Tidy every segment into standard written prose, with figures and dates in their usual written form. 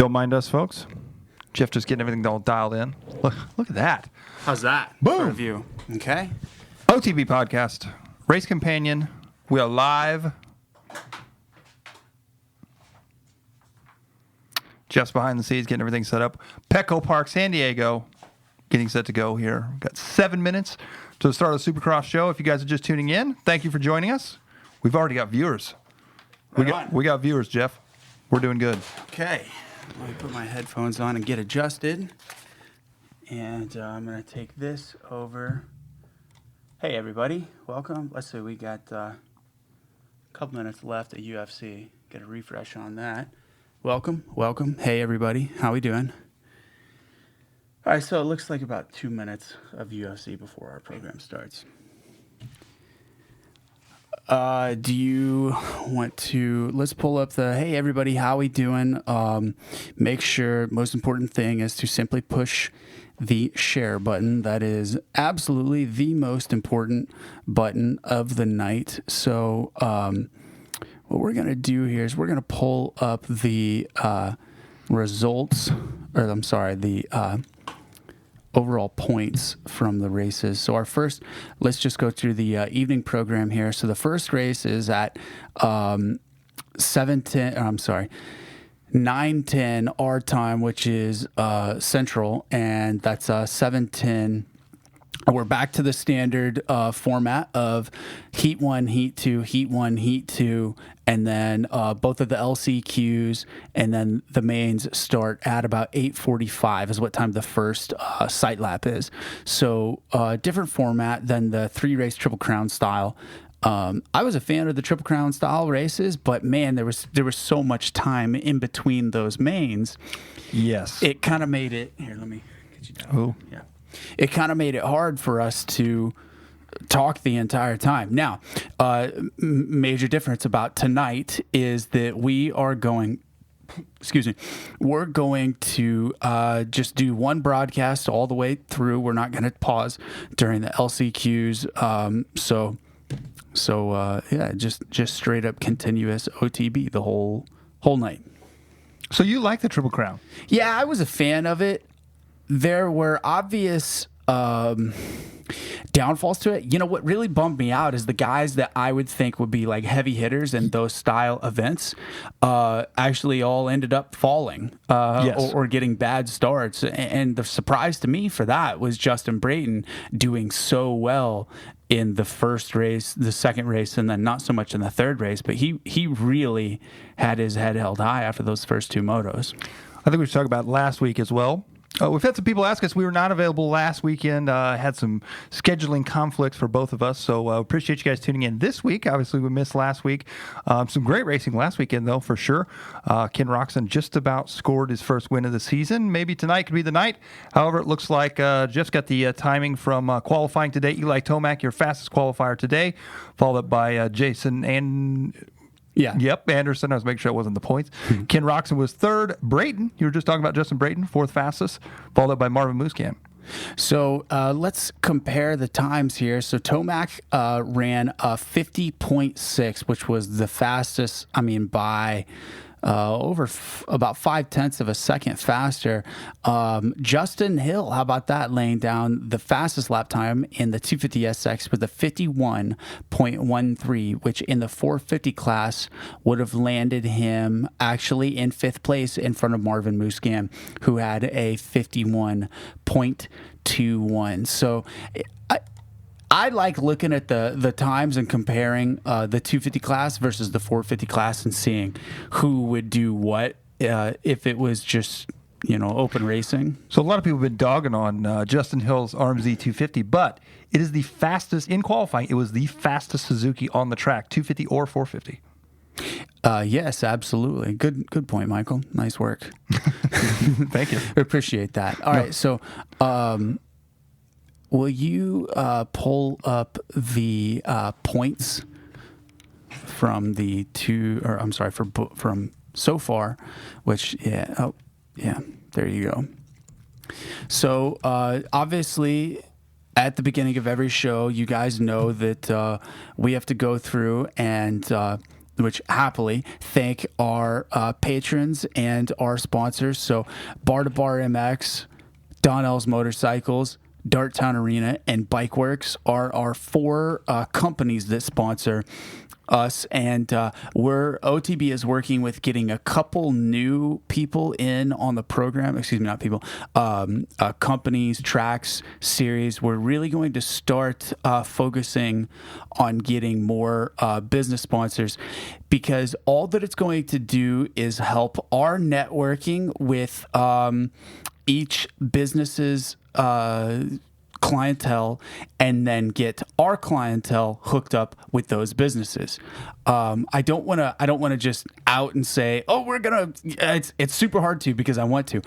Don't mind us, folks. Jeff just getting everything all dialed in. Look at that. How's that? Boom. For a view. Okay. OTB Podcast, Race Companion. We are live. Jeff's behind the scenes getting everything set up. Petco Park, San Diego, getting set to go here. We've got 7 minutes to the start of the Supercross show. If you guys are just tuning in, thank you for joining us. We've already got viewers. We got viewers, Jeff. We're doing good. Okay. Let me put my headphones on and get adjusted. And I'm going to take this over. Hey, everybody. Welcome. Let's see. We got a couple minutes left at UFC. Get a refresh on that. Welcome. Hey, everybody. How we doing? All right. So it looks like about 2 minutes of UFC before our program starts. Do you want to, let's pull up the, hey everybody, how we doing? Make sure, most important thing is to simply push the share button. That is absolutely the most important button of the night. So, what we're going to do here is we're going to pull up the, results, or I'm sorry, the, overall points from the races. So our first, let's just go through the evening program here. So the first race is at 9:10 our time, which is Central, and that's 7:10. We're back to the standard format of Heat 1, Heat 2, Heat 1, Heat 2, and then both of the LCQs, and then the mains start at about 8:45 is what time the first sight lap is. So different format than the 3-race Triple Crown style. I was a fan of the Triple Crown style races, but man, there was so much time in between those mains. Yes. It kind of made it, here, let me get you down. Oh. Yeah. It kind of made it hard for us to talk the entire time. Now, major difference about tonight is that we are going, we're going to just do one broadcast all the way through. We're not going to pause during the LCQs. Yeah, just straight up continuous OTB the whole night. So you like the Triple Crown? Yeah, I was a fan of it. There were obvious downfalls to it. You know, what really bummed me out is the guys that I would think would be like heavy hitters in those style events actually all ended up falling Yes. or getting bad starts. And the surprise to me for that was Justin Brayton doing so well in the first race, the second race, and then not so much in the third race. But he really had his head held high after those first two motos. I think we should talk about last week as well. We've had some people ask us. We were not available last weekend. Had some scheduling conflicts for both of us, so appreciate you guys tuning in this week. Obviously, we missed last week. Some great racing last weekend, though, for sure. Ken Roczen just about scored his first win of the season. Maybe tonight could be the night. However, it looks like Jeff's got the timing from qualifying today. Eli Tomac, your fastest qualifier today, followed up by Jason and... Yeah. Yep, Anderson. I was making sure it wasn't the points. Ken Roczen was third. Brayton, you were just talking about Justin Brayton, fourth fastest, followed up by Marvin Musquin. So let's compare the times here. So Tomac ran a 50.6, which was the fastest, by over about 0.5 of a second faster. Justin Hill, how about that, laying down the fastest lap time in the 250SX with a 51.13, which in the 450 class would have landed him actually in fifth place in front of Marvin Musquin, who had a 51.21. So I like looking at the times and comparing the 250 class versus the 450 class and seeing who would do what if it was just, open racing. So a lot of people have been dogging on Justin Hill's RMZ 250, but it is the fastest in qualifying. It was the fastest Suzuki on the track, 250 or 450. Yes, absolutely. Good point, Michael. Nice work. Thank you. Appreciate that. All right, so... will you pull up the points from the from so far, which, there you go. So, obviously, at the beginning of every show, you guys know that we have to go through and which happily thank our patrons and our sponsors. So Bar to Bar MX, Donnell's Motorcycles, Darttown Arena, and Bikeworks are our 4 companies that sponsor us, and OTB is working with getting a couple new people in on the program. Excuse me, not people, companies, tracks, series. We're really going to start focusing on getting more business sponsors, because all that it's going to do is help our networking with each business's clientele, and then get our clientele hooked up with those businesses. I don't want to just out and say, oh, we're gonna. It's super hard to, because I want to.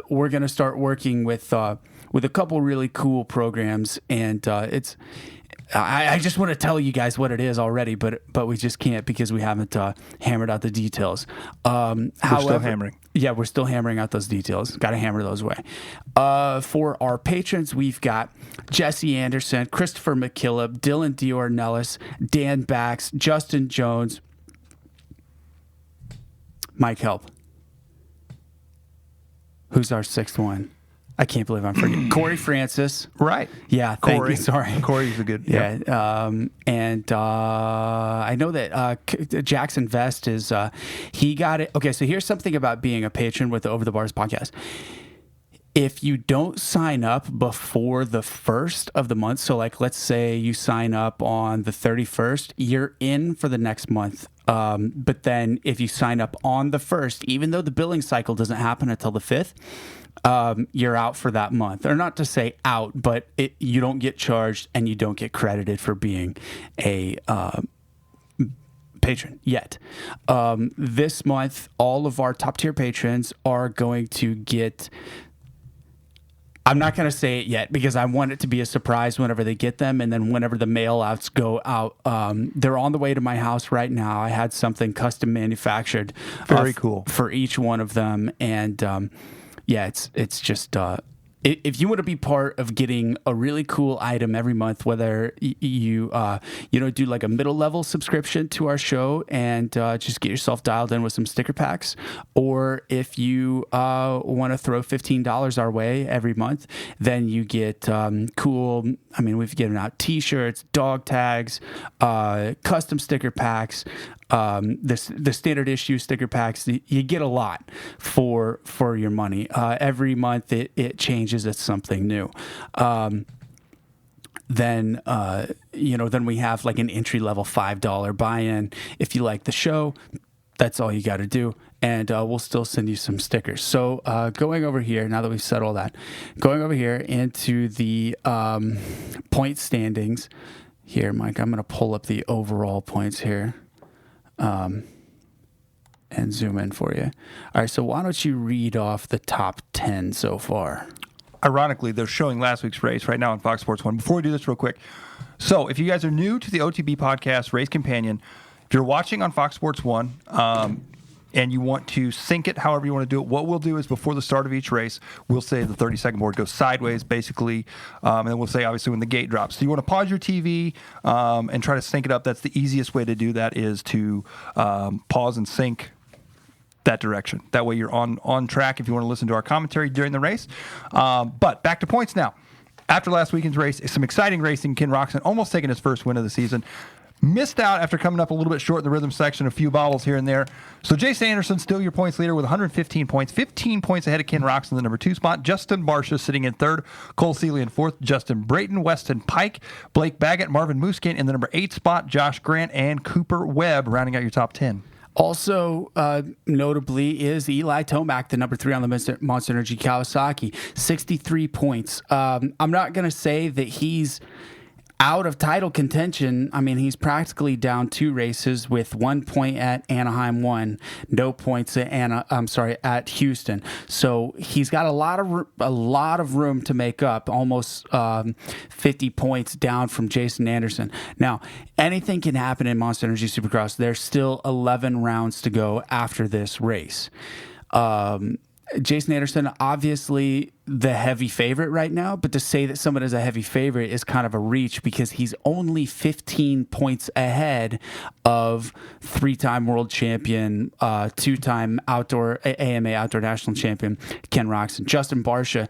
We're gonna start working with a couple really cool programs, and it's. I just want to tell you guys what it is already, but we just can't, because we haven't hammered out the details. We're still hammering. Yeah, we're still hammering out those details. Got to hammer those away. For our patrons, we've got Jesse Anderson, Christopher McKillop, Dylan Dior Nellis, Dan Bax, Justin Jones, Mike Help. Who's our 6th one? I can't believe I'm forgetting. Corey Francis. Right. Yeah, thank Corey. you. Sorry. Corey's a good. Yeah. And I know that Jackson Vest is, he got it. Okay, so here's something about being a patron with the Over the Bars podcast. If you don't sign up before the 1st of the month, so like let's say you sign up on the 31st, you're in for the next month. But then if you sign up on the 1st, even though the billing cycle doesn't happen until the 5th, you're out for that month. Or not to say out, but you don't get charged and you don't get credited for being a patron yet. This month, all of our top tier patrons are going to get... I'm not going to say it yet, because I want it to be a surprise whenever they get them, and then whenever the mail outs go out. They're on the way to my house right now. I had something custom manufactured. Very cool. For each one of them, and yeah, it's just... if you want to be part of getting a really cool item every month, whether you do like a middle level subscription to our show and just get yourself dialed in with some sticker packs, or if you want to throw $15 our way every month, then you get cool. I mean, we've given out T-shirts, dog tags, custom sticker packs. The standard issue sticker packs, you get a lot for your money. Every month it changes. It's something new. Then we have like an entry level $5 buy-in. If you like the show, that's all you got to do, and we'll still send you some stickers. So going over here, now that we've said all that, going over here into the point standings here, Mike, I'm going to pull up the overall points here. And zoom in for you. All right, so why don't you read off the top 10 so far? Ironically, they're showing last week's race right now on Fox Sports 1. Before we do this real quick, so if you guys are new to the OTB podcast, Race Companion, if you're watching on Fox Sports 1 and you want to sync it however you want to do it, what we'll do is before the start of each race, we'll say the 30-second board goes sideways, basically, and then we'll say, obviously, when the gate drops. So you want to pause your TV and try to sync it up. That's the easiest way to do that, is to pause and sync that direction. That way you're on track if you want to listen to our commentary during the race. But back to points now. After last weekend's race, some exciting racing. Ken Roczen almost taking his first win of the season. Missed out after coming up a little bit short in the rhythm section, a few bobbles here and there. So Jason Anderson, still your points leader with 115 points, 15 points ahead of Ken Roczen in the number 2 spot. Justin Barsha sitting in 3rd, Cole Seeley in 4th, Justin Brayton, Weston Pike, Blake Baggett, Marvin Muskin in the number 8 spot, Josh Grant and Cooper Webb rounding out your top 10. Also, notably, is Eli Tomac, the number 3 on the Monster Energy Kawasaki, 63 points. I'm not going to say that he's out of title contention. I mean, he's practically down 2 races with 1 point at Anaheim 1, no points at Houston. So he's got a lot of room to make up, almost 50 points down from Jason Anderson. Now, anything can happen in Monster Energy Supercross. There's still 11 rounds to go after this race. Jason Anderson, obviously, the heavy favorite right now, but to say that someone is a heavy favorite is kind of a reach because he's only 15 points ahead of 3-time world champion, 2-time AMA outdoor national champion Ken Roczen. Justin Barcia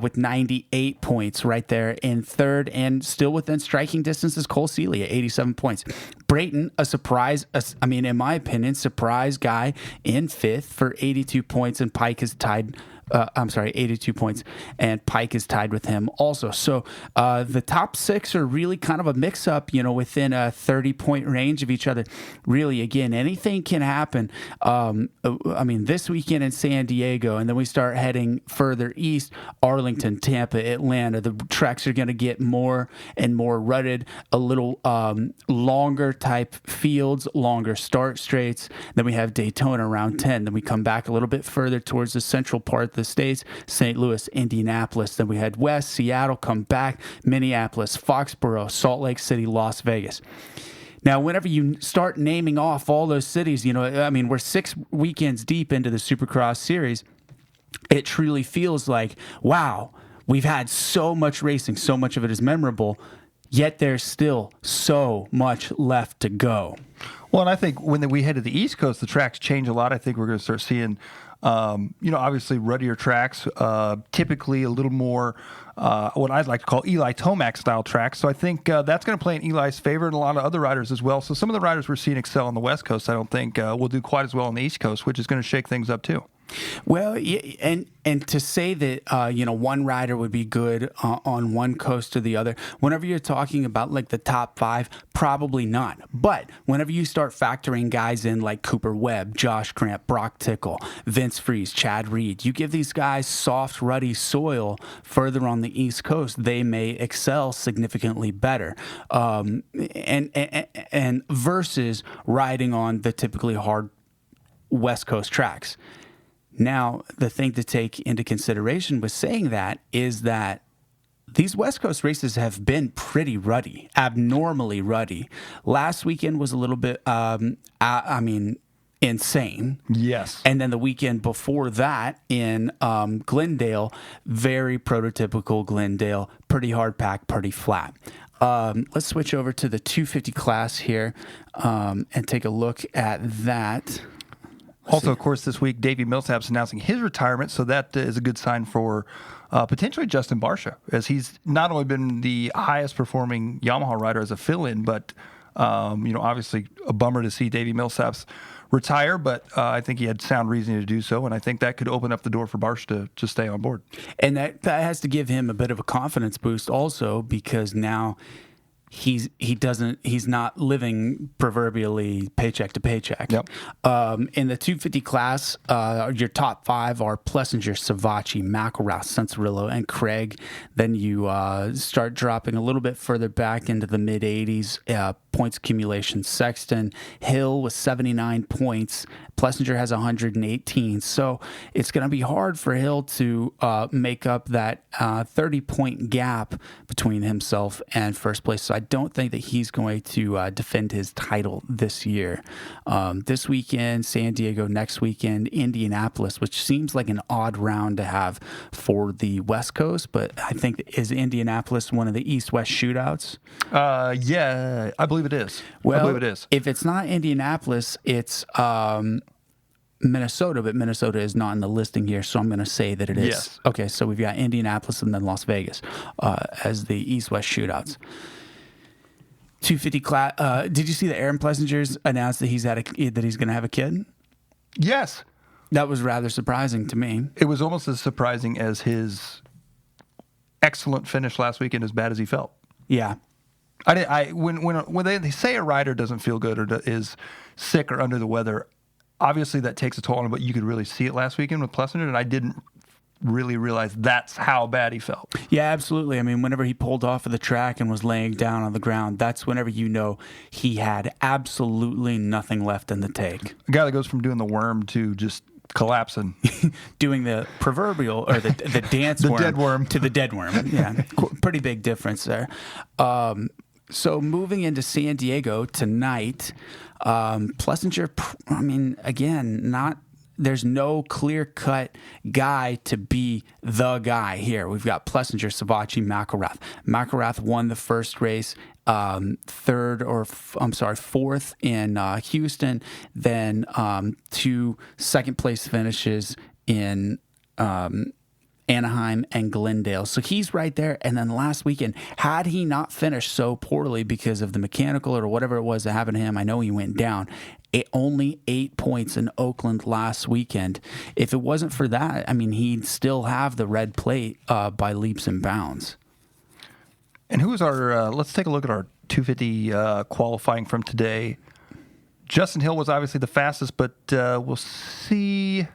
with 98 points right there in third, and still within striking distance is Cole Seeley at 87 points. Brayton, a surprise, in my opinion, surprise guy in fifth for 82 points, and Pike is tied. 82 points, and Pike is tied with him also. So the top six are really kind of a mix-up, within a 30-point range of each other. Really, again, anything can happen. This weekend in San Diego, and then we start heading further east, Arlington, Tampa, Atlanta. The tracks are going to get more and more rutted, a little longer type fields, longer start straights. Then we have Daytona around 10. Then we come back a little bit further towards the central part of the states, St. Louis, Indianapolis. Then we head west, Seattle, come back, Minneapolis, Foxborough, Salt Lake City, Las Vegas. Now, whenever you start naming off all those cities, we're 6 weekends deep into the Supercross series. It truly feels like, wow, we've had so much racing, so much of it is memorable, yet there's still so much left to go. Well, and I think when we head to the East Coast, the tracks change a lot. I think we're going to start seeing obviously ruddier tracks, typically a little more what I'd like to call Eli Tomac style tracks. So I think that's going to play in Eli's favor and a lot of other riders as well. So some of the riders we're seeing excel on the West Coast, I don't think will do quite as well on the East Coast, which is going to shake things up too. Well, yeah, and to say that one rider would be good on one coast or the other, whenever you're talking about like the top 5, probably not. But whenever you start factoring guys in like Cooper Webb, Josh Cramp, Brock Tickle, Vince Fries, Chad Reed, you give these guys soft, ruddy soil further on the East Coast, they may excel significantly better. And versus riding on the typically hard West Coast tracks. Now, the thing to take into consideration with saying that is that these West Coast races have been pretty ruddy, abnormally ruddy. Last weekend was a little bit, insane. Yes. And then the weekend before that in Glendale, very prototypical Glendale, pretty hard pack, pretty flat. Let's switch over to the 250 class here and take a look at that. Also, of course, this week, Davey Millsap's announcing his retirement, so that is a good sign for potentially Justin Barcia, as he's not only been the highest performing Yamaha rider as a fill-in, but obviously a bummer to see Davey Millsap's retire, but I think he had sound reason to do so, and I think that could open up the door for Barcia to stay on board. And that has to give him a bit of a confidence boost also, because now he's not living proverbially paycheck to paycheck. Yep. In the 250 class, your top 5 are Plessinger, Savacci, McElrath, Sensarillo, and Craig. Then you start dropping a little bit further back into the mid 80s. Points accumulation, Sexton, Hill with 79 points. Plessinger has 118. So it's going to be hard for Hill to make up that 30-point gap between himself and first place. So I don't think that he's going to defend his title this year. This weekend, San Diego, next weekend, Indianapolis, which seems like an odd round to have for the West Coast, but I think is Indianapolis one of the East-West shootouts? Yeah, I believe it is. Well, I believe it is. If it's not Indianapolis, it's Minnesota, but Minnesota is not in the listing here, so I'm going to say that it is. Yes. Okay, so we've got Indianapolis and then Las Vegas as the East-West shootouts. 250 class. Did you see that Aaron Plessinger's announced that he's going to have a kid? Yes. That was rather surprising to me. It was almost as surprising as his excellent finish last weekend, as bad as he felt. Yeah. When they say a rider doesn't feel good or is sick or under the weather, obviously that takes a toll on him, but you could really see it last weekend with Plessinger, and I didn't really realize that's how bad he felt. Yeah, absolutely. I mean, whenever he pulled off of the track and was laying down on the ground, that's whenever you know he had absolutely nothing left in the tank. A guy that goes from doing the worm to just collapsing. Doing the proverbial, or the dance the worm dead worm to the dead worm. Yeah, pretty big difference there. So moving into San Diego tonight, Plessinger, again, not there's no clear-cut guy to be the guy here. We've got Plessinger, Savatgy, McElrath. McElrath won the first race, fourth in Houston, then 2 second-place finishes in Anaheim and Glendale. So he's right there. And then last weekend, had he not finished so poorly because of the mechanical or whatever it was that happened to him, I know he went down. Only 8 points in Oakland last weekend. If it wasn't for that, I mean, he'd still have the red plate by leaps and bounds. And who is our, let's take a look at our 250 qualifying from today. Justin Hill was obviously the fastest, but we'll see,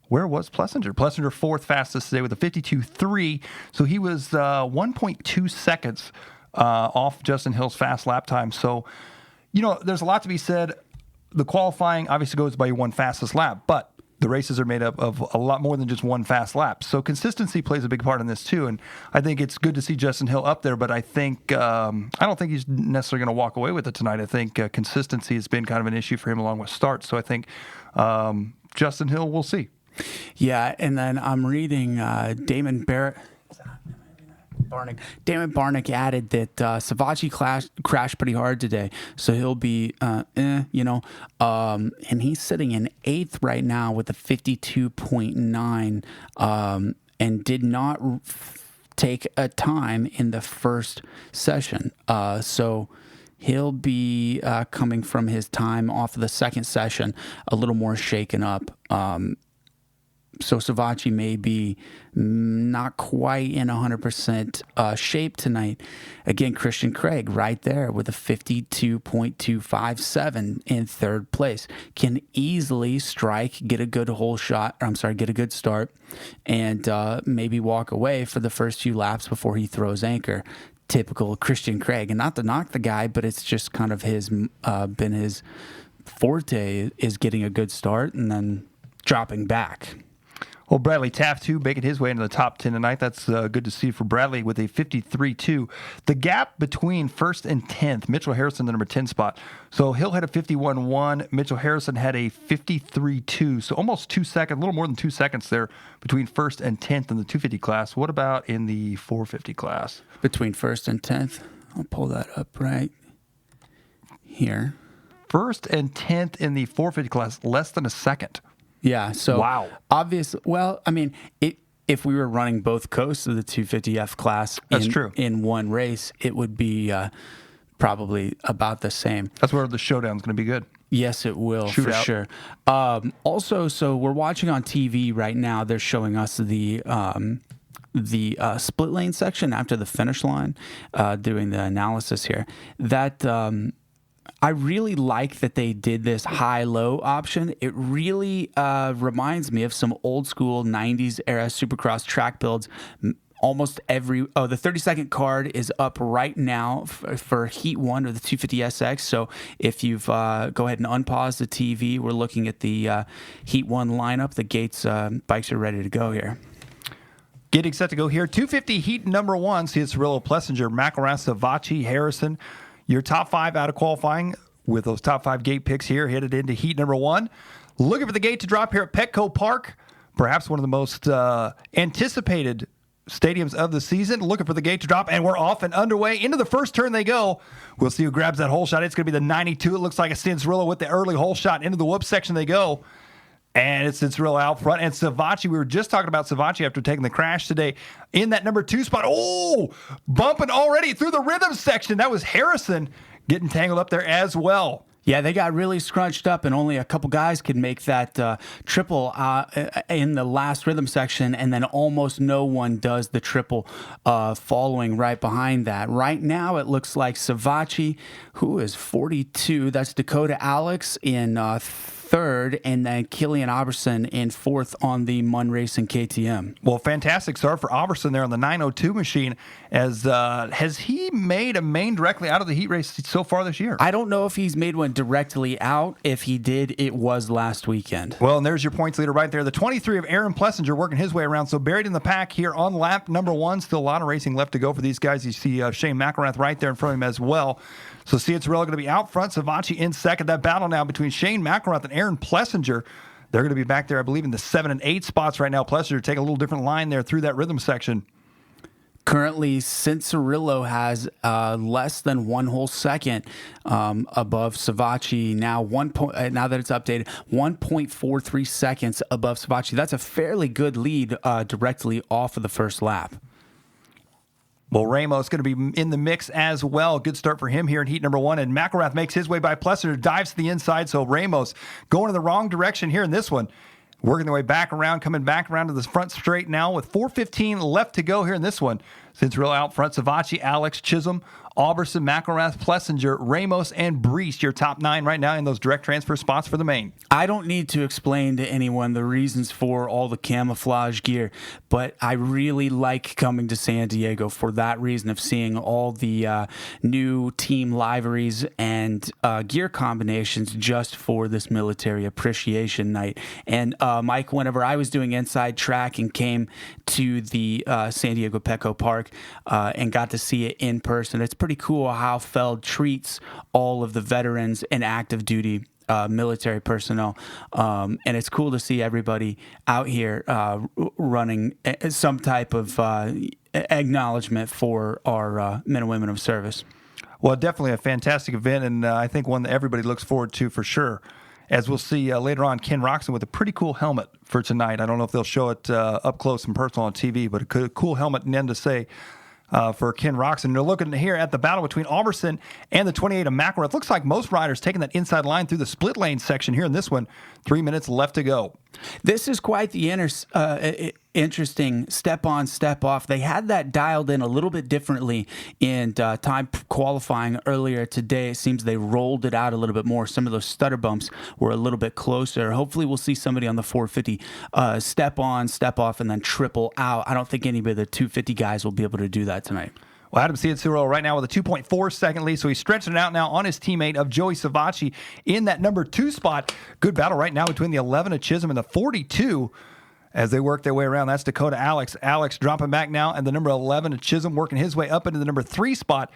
where was Plessinger? Plessinger fourth fastest today with a 52.3. So he was 1.2 seconds off Justin Hill's fast lap time. So, there's a lot to be said. The qualifying obviously goes by your one fastest lap, but the races are made up of a lot more than just one fast lap. So consistency plays a big part in this too. And I think it's good to see Justin Hill up there, but I think I don't think he's necessarily going to walk away with it tonight. I think consistency has been kind of an issue for him along with starts. So I think Justin Hill, we'll see. Yeah, and then I'm reading Damon Barnick added that Savatgy crashed pretty hard today, so he'll be, and he's sitting in 8th right now with a 52.9, and did not take a time in the first session. So he'll be coming from his time off of the second session a little more shaken up. So Savatgy may be not quite in 100% shape tonight. Again, Christian Craig right there with a 52.257 in third place. Can easily strike, get a good start, and maybe walk away for the first few laps before he throws anchor. Typical Christian Craig. And not to knock the guy, but it's just kind of been his forte is getting a good start and then dropping back. Well, Bradley Taft, too, making his way into the top 10 tonight. That's good to see for Bradley with a 53.2. The gap between first and 10th, Mitchell Harrison, the number 10 spot. So Hill had a 51.1. Mitchell Harrison had a 53.2. So almost 2 seconds, a little more than 2 seconds there between first and 10th in the 250 class. What about in the 450 class? Between first and 10th? I'll pull that up right here. First and 10th in the 450 class, less than a second. Yeah, so wow. Obvious. Well, I mean, if we were running both coasts of the 250F class in one race, it would be probably about the same. That's where the showdown's going to be good. Yes, it will, for sure. Also, so we're watching on TV right now. They're showing us the split lane section after the finish line, doing the analysis here. That I really like that they did this high-low option. It really reminds me of some old-school 90s era Supercross track builds. Almost the 30-second card is up right now for Heat 1 of the 250SX. So if you've go ahead and unpause the TV, we're looking at the Heat 1 lineup. The Gates bikes are ready to go here. Getting set to go here. 250 Heat number 1. Cianciarulo, Plessinger, McElrath, Savatgy, Harrison. Your top 5 out of qualifying with those top 5 gate picks here headed into Heat number 1. Looking for the gate to drop here at Petco Park. Perhaps one of the most anticipated stadiums of the season. Looking for the gate to drop, and we're off and underway. Into the first turn they go. We'll see who grabs that hole shot. It's going to be the 92. It looks like a Cianciarulo with the early hole shot. Into the whoop section they go. And it's Cianciarulo out front. And Savatgy, we were just talking about Savatgy after taking the crash today in that number 2 spot. Oh, bumping already through the rhythm section. That was Harrison getting tangled up there as well. Yeah, they got really scrunched up, and only a couple guys could make that triple in the last rhythm section, and then almost no one does the triple following right behind that. Right now, it looks like Savatgy, who is 42, that's Dakota Alex in third, and then Killian Alberson in fourth on the Munn Racing KTM. Well, fantastic start for Alberson there on the 902 machine. Has he made a main directly out of the heat race so far this year? I don't know if he's made one directly out. If he did, it was last weekend. Well, and there's your points leader right there. The 23 of Aaron Plessinger working his way around. So buried in the pack here on lap number 1. Still a lot of racing left to go for these guys. You see Shane McElrath right there in front of him as well. So Cianciarulo going to be out front. Savatgy in second. That battle now between Shane McElrath and Aaron Plessinger. They're going to be back there, I believe, in the 7 and 8 spots right now. Plessinger take a little different line there through that rhythm section. Currently, Cincerillo has less than 1 whole second above Savacci. Now, now that it's updated, 1.43 seconds above Savacci. That's a fairly good lead directly off of the first lap. Well, Ramos going to be in the mix as well. Good start for him here in heat number 1. And McElrath makes his way by Plessinger, dives to the inside. So Ramos going in the wrong direction here in this one. Working their way back around, coming back around to the front straight now with 4:15 left to go here in this one. Cincerillo out front, Savacci, Alex, Chisholm, Alberson, McElrath, Plessinger, Ramos, and Brees, your top 9 right now in those direct transfer spots for the main. I don't need to explain to anyone the reasons for all the camouflage gear, but I really like coming to San Diego for that reason of seeing all the new team liveries and gear combinations just for this military appreciation night. And Mike, whenever I was doing inside track and came to the San Diego Petco Park and got to see it in person, it's pretty cool how Feld treats all of the veterans and active duty military personnel. And it's cool to see everybody out here running some type of acknowledgement for our men and women of service. Well, definitely a fantastic event, and I think one that everybody looks forward to for sure. As we'll see later on, Ken Roxon with a pretty cool helmet for tonight. I don't know if they'll show it up close and personal on TV, but a cool helmet and end to say for Ken Roxon. They're looking here at the battle between Alberson and the 28 of McElrath. Looks like most riders taking that inside line through the split lane section here in this one. 3 minutes left to go. This is quite the interesting step on, step off. They had that dialed in a little bit differently in time qualifying earlier today. It seems they rolled it out a little bit more. Some of those stutter bumps were a little bit closer. Hopefully we'll see somebody on the 450 step on, step off, and then triple out. I don't think anybody of the 250 guys will be able to do that tonight. Well, Adam Cincerillo right now with a 2.4 second lead, so he's stretching it out now on his teammate of Joey Savacci in that number 2 spot. Good battle right now between the 11 of Chisholm and the 42 as they work their way around. That's Dakota Alex. Alex dropping back now, and the number 11 of Chisholm working his way up into the number 3 spot,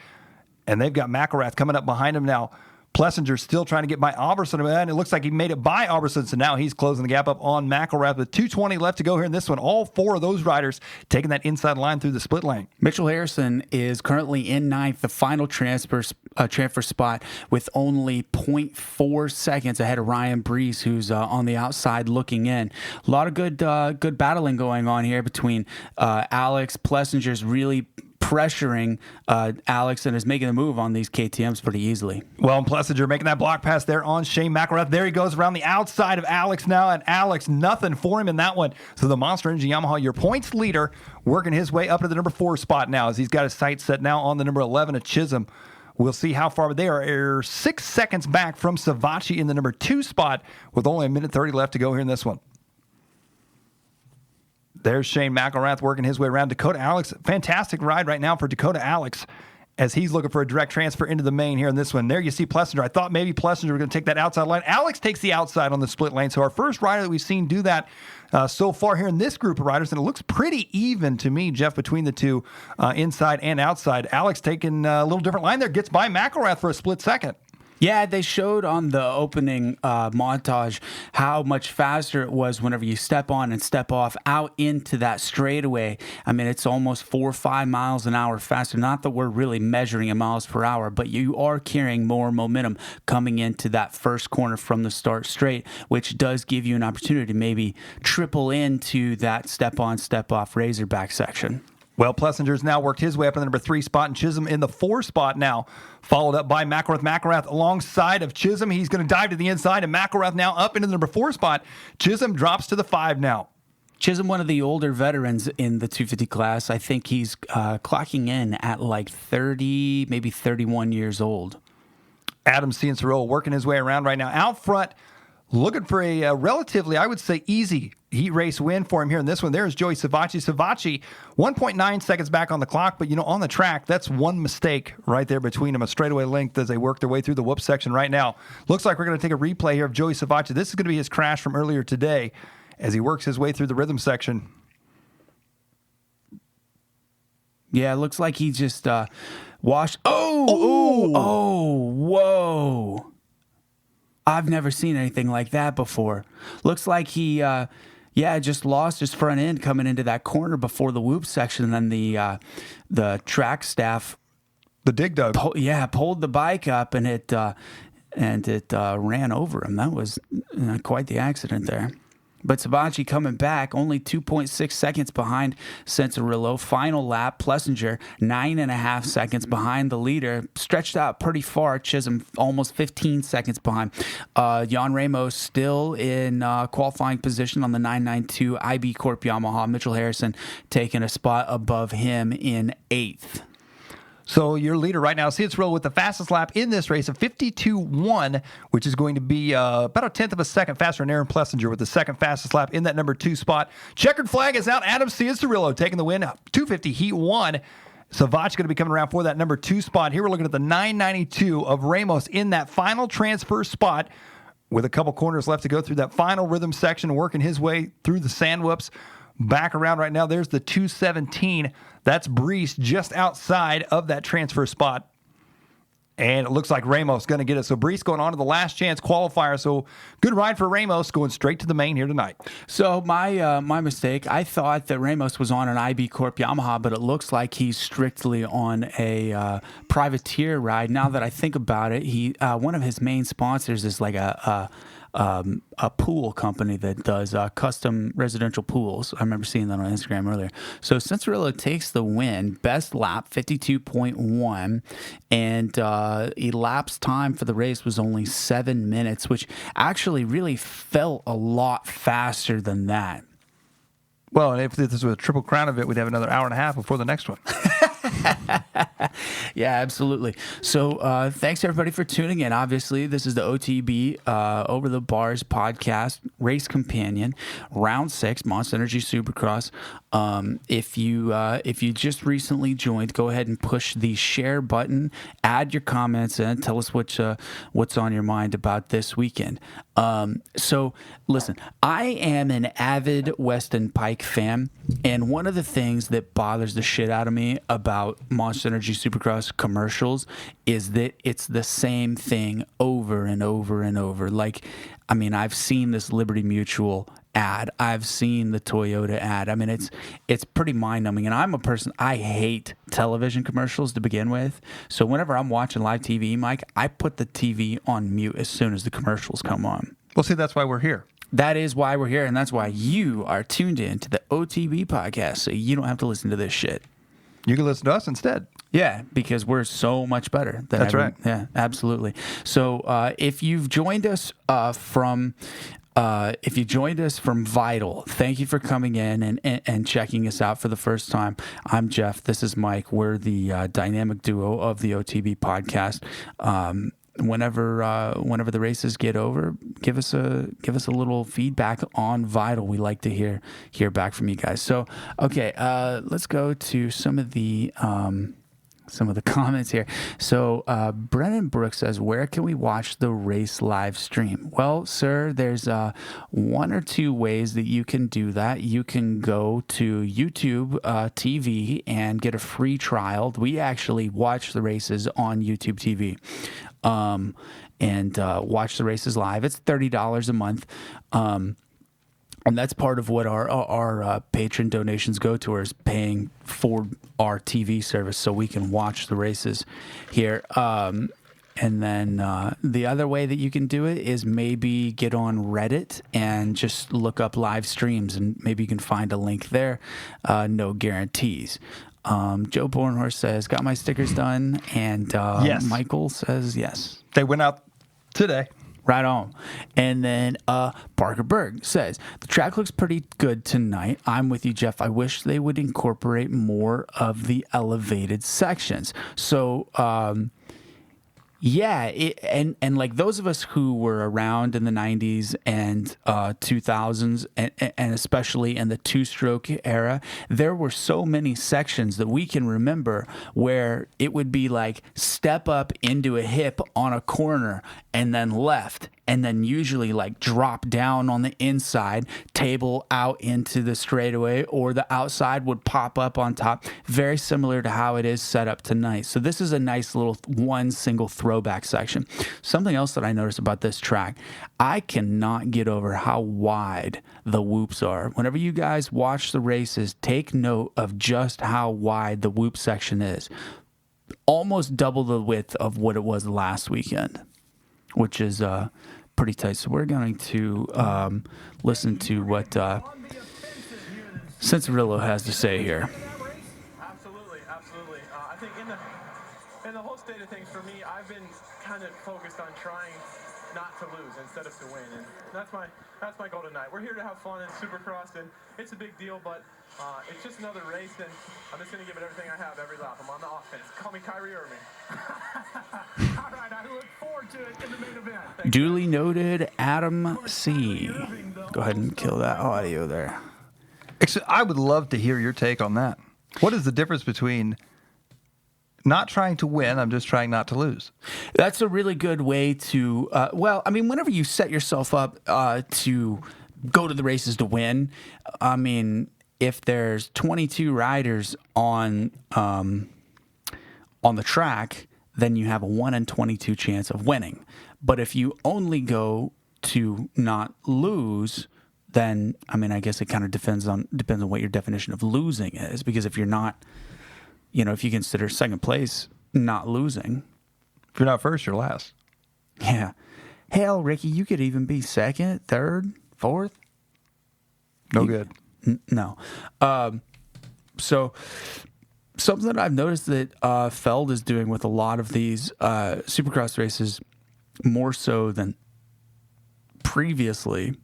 and they've got McElrath coming up behind him now. Plessinger still trying to get by Alberson, and it looks like he made it by Alberson, so now he's closing the gap up on McElrath with 2:20 left to go here in this one. All 4 of those riders taking that inside line through the split lane. Mitchell Harrison is currently in 9th, the final transfer spot with only 0.4 seconds ahead of Ryan Brees, who's on the outside looking in. A lot of good battling going on here between Alex. Plessinger's really pressuring Alex and is making a move on these KTMs pretty easily. Well, and Plessinger making that block pass there on Shane McElrath. There he goes around the outside of Alex now, and Alex, nothing for him in that one. So the Monster Energy Yamaha, your points leader, working his way up to the number 4 spot now as he's got his sights set now on the number 11 of Chisholm. We'll see how far they are 6 seconds back from Savacci in the number 2 spot with only 1:30 left to go here in this one. There's Shane McElrath working his way around. Dakota Alex, fantastic ride right now for Dakota Alex as he's looking for a direct transfer into the main here in this one. There you see Plessinger. I thought maybe Plessinger was going to take that outside line. Alex takes the outside on the split lane. So our first rider that we've seen do that so far here in this group of riders, and it looks pretty even to me, Jeff, between the two, inside and outside. Alex taking a little different line there, gets by McElrath for a split second. Yeah, they showed on the opening montage how much faster it was whenever you step on and step off out into that straightaway. I mean, it's almost 4 or 5 miles an hour faster. Not that we're really measuring in miles per hour, but you are carrying more momentum coming into that first corner from the start straight, which does give you an opportunity to maybe triple into that step on, step off Razorback section. Well, Plessinger's now worked his way up in the number 3 spot, and Chisholm in the 4 spot now, followed up by McElrath. McElrath alongside of Chisholm. He's going to dive to the inside, and McElrath now up into the number 4 spot. Chisholm drops to the 5 now. Chisholm, one of the older veterans in the 250 class. I think he's clocking in at like 30, maybe 31 years old. Adam Cincerillo working his way around right now. Out front, looking for a relatively, I would say, easy heat race win for him here in this one. There's Joey Savacci. Savacci, 1.9 seconds back on the clock, but, on the track, that's one mistake right there between them, a straightaway length as they work their way through the whoop section right now. Looks like we're going to take a replay here of Joey Savacci. This is going to be his crash from earlier today as he works his way through the rhythm section. Yeah, it looks like he just washed. Whoa. I've never seen anything like that before. Looks like he, just lost his front end coming into that corner before the whoop section. And then the track staff, The dig dug. pulled the bike up and it ran over him. That was quite the accident there. But Savatgy coming back, only 2.6 seconds behind Cianciarulo. Final lap, Plessinger, 9.5 seconds behind the leader. Stretched out pretty far. Chisholm almost 15 seconds behind. Jan Ramos still in qualifying position on the 992 IB Corp Yamaha. Mitchell Harrison taking a spot above him in 8th. So your leader right now, Cianciarulo, with the fastest lap in this race of 52.1, which is going to be about a tenth of a second faster than Aaron Plessinger with the second fastest lap in that number 2 spot. Checkered flag is out. Adam Cianciarulo taking the win. 250 Heat 1. Savatgy going to be coming around for that number 2 spot. Here we're looking at the 992 of Ramos in that final transfer spot with a couple corners left to go through that final rhythm section, working his way through the sand whoops. Back around right now, there's the 217. That's Brees just outside of that transfer spot. And it looks like Ramos going to get it. So Brees going on to the last chance qualifier. So good ride for Ramos going straight to the main here tonight. So my mistake, I thought that Ramos was on an IB Corp Yamaha, but it looks like he's strictly on a privateer ride. Now that I think about it, he one of his main sponsors is like a pool company that does custom residential pools. I remember seeing that on Instagram earlier. So Cianciarulo takes the win, best lap, 52.1, and elapsed time for the race was only 7 minutes, which actually really felt a lot faster than that. Well, and if this was a triple crown of it, we'd have another hour and a half before the next one. Yeah, absolutely. So thanks everybody for tuning in. Obviously, this is the OTB Over the Bars podcast, race companion, round 6, Monster Energy Supercross. If you just recently joined, go ahead and push the share button, add your comments in, tell us what's on your mind about this weekend. So listen, I am an avid Weston Pike fan, and one of the things that bothers the shit out of me about Monster Energy Supercross commercials is that it's the same thing over and over and over. Like, I mean, I've seen this Liberty Mutual ad. I've seen the Toyota ad. I mean, it's pretty mind-numbing. And I'm a person, I hate television commercials to begin with. So whenever I'm watching live TV, Mike, I put the TV on mute as soon as the commercials come on. Well, see, that's why we're here. That is why we're here, and that's why you are tuned in to the OTB podcast, so you don't have to listen to this shit. You can listen to us instead. Yeah, because we're so much better. That's right. Yeah, absolutely. So if you've joined us from Vital, thank you for coming in and checking us out for the first time. I'm Jeff. This is Mike. We're the dynamic duo of the OTB podcast. Whenever the races get over, give us a little feedback on Vital. We like to hear back from you guys. So, okay, let's go to some of the comments here. So Brennan Brooks says, where can we watch the race live stream? Well, sir, there's one or two ways that you can do that. You can go to YouTube TV and get a free trial. We actually watch the races on YouTube TV and watch the races live. It's $30 a month. And that's part of what our patron donations go to, is paying for our TV service so we can watch the races here. And then the other way that you can do it is maybe get on Reddit and just look up live streams, and maybe you can find a link there. No guarantees. Joe Bornhorst says, got my stickers done. And yes. Michael says yes. They went out today. Right on. And then Parker Berg says, the track looks pretty good tonight. I'm with you, Jeff. I wish they would incorporate more of the elevated sections. So, yeah, and like those of us who were around in the 90s and 2000s, and especially in the two-stroke era, there were so many sections that we can remember where it would be like step up into a hip on a corner and then left and then usually like drop down on the inside, table out into the straightaway, or the outside would pop up on top. Very similar to how it is set up tonight. So this is a nice little one single throwback section. Something else that I noticed about this track, I cannot get over how wide the whoops are. Whenever you guys watch the races, take note of just how wide the whoop section is. Almost double the width of what it was last weekend, which is pretty tight. So we're going to listen to what Cianciarulo has to say here. Absolutely. I think in the whole state of things, for me, I've been kind of focused on trying not to lose instead of to win, and that's my goal tonight. We're here to have fun in Supercross, and it's a big deal, but it's just another race, and I'm just going to give it everything I have every lap. I'm on the offense. Call me Kyrie Irving. All right, I look forward to it in the main event. Thanks. Duly noted, Adam C. Go ahead and kill that audio there. I would love to hear your take on that. What is the difference between not trying to win, I'm just trying not to lose? That's a really good way to, whenever you set yourself up to go to the races to win, I mean, if there's 22 riders on the track, then you have a 1 in 22 chance of winning. But if you only go to not lose, then, I mean, I guess it kind of depends on what your definition of losing is. Because if you're not, if you consider second place not losing. If you're not first, you're last. Yeah. Hell, Ricky, you could even be second, third, fourth. Good. No. So something that I've noticed that Feld is doing with a lot of these Supercross races, more so than previously,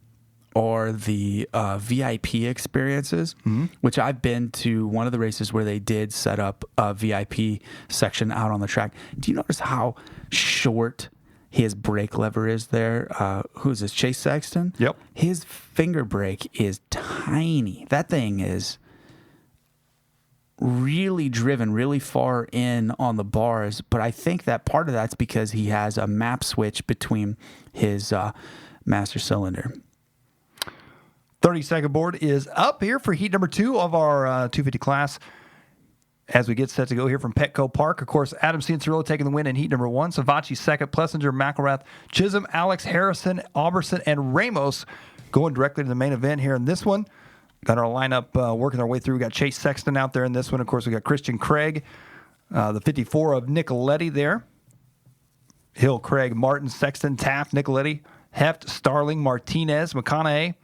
are the VIP experiences, which I've been to one of the races where they did set up a VIP section out on the track. Do you notice how short his brake lever is there? Who is this? Chase Sexton? Yep. His finger brake is tiny. That thing is really driven really far in on the bars, but I think that part of that's because he has a map switch between his master cylinder. 30-second board is up here for heat number 2 of our 250 class. As we get set to go here from Petco Park, of course, Adam Cianciarulo taking the win in heat number 1. Savachi second, Plessinger, McElrath, Chisholm, Alex, Harrison, Alberson, and Ramos going directly to the main event here in this one. Got our lineup working our way through. We got Chase Sexton out there in this one. Of course, we got Christian Craig, the 54 of Nicoletti there. Hill, Craig, Martin, Sexton, Taft, Nicoletti, Heft, Starling, Martinez, McConaughey.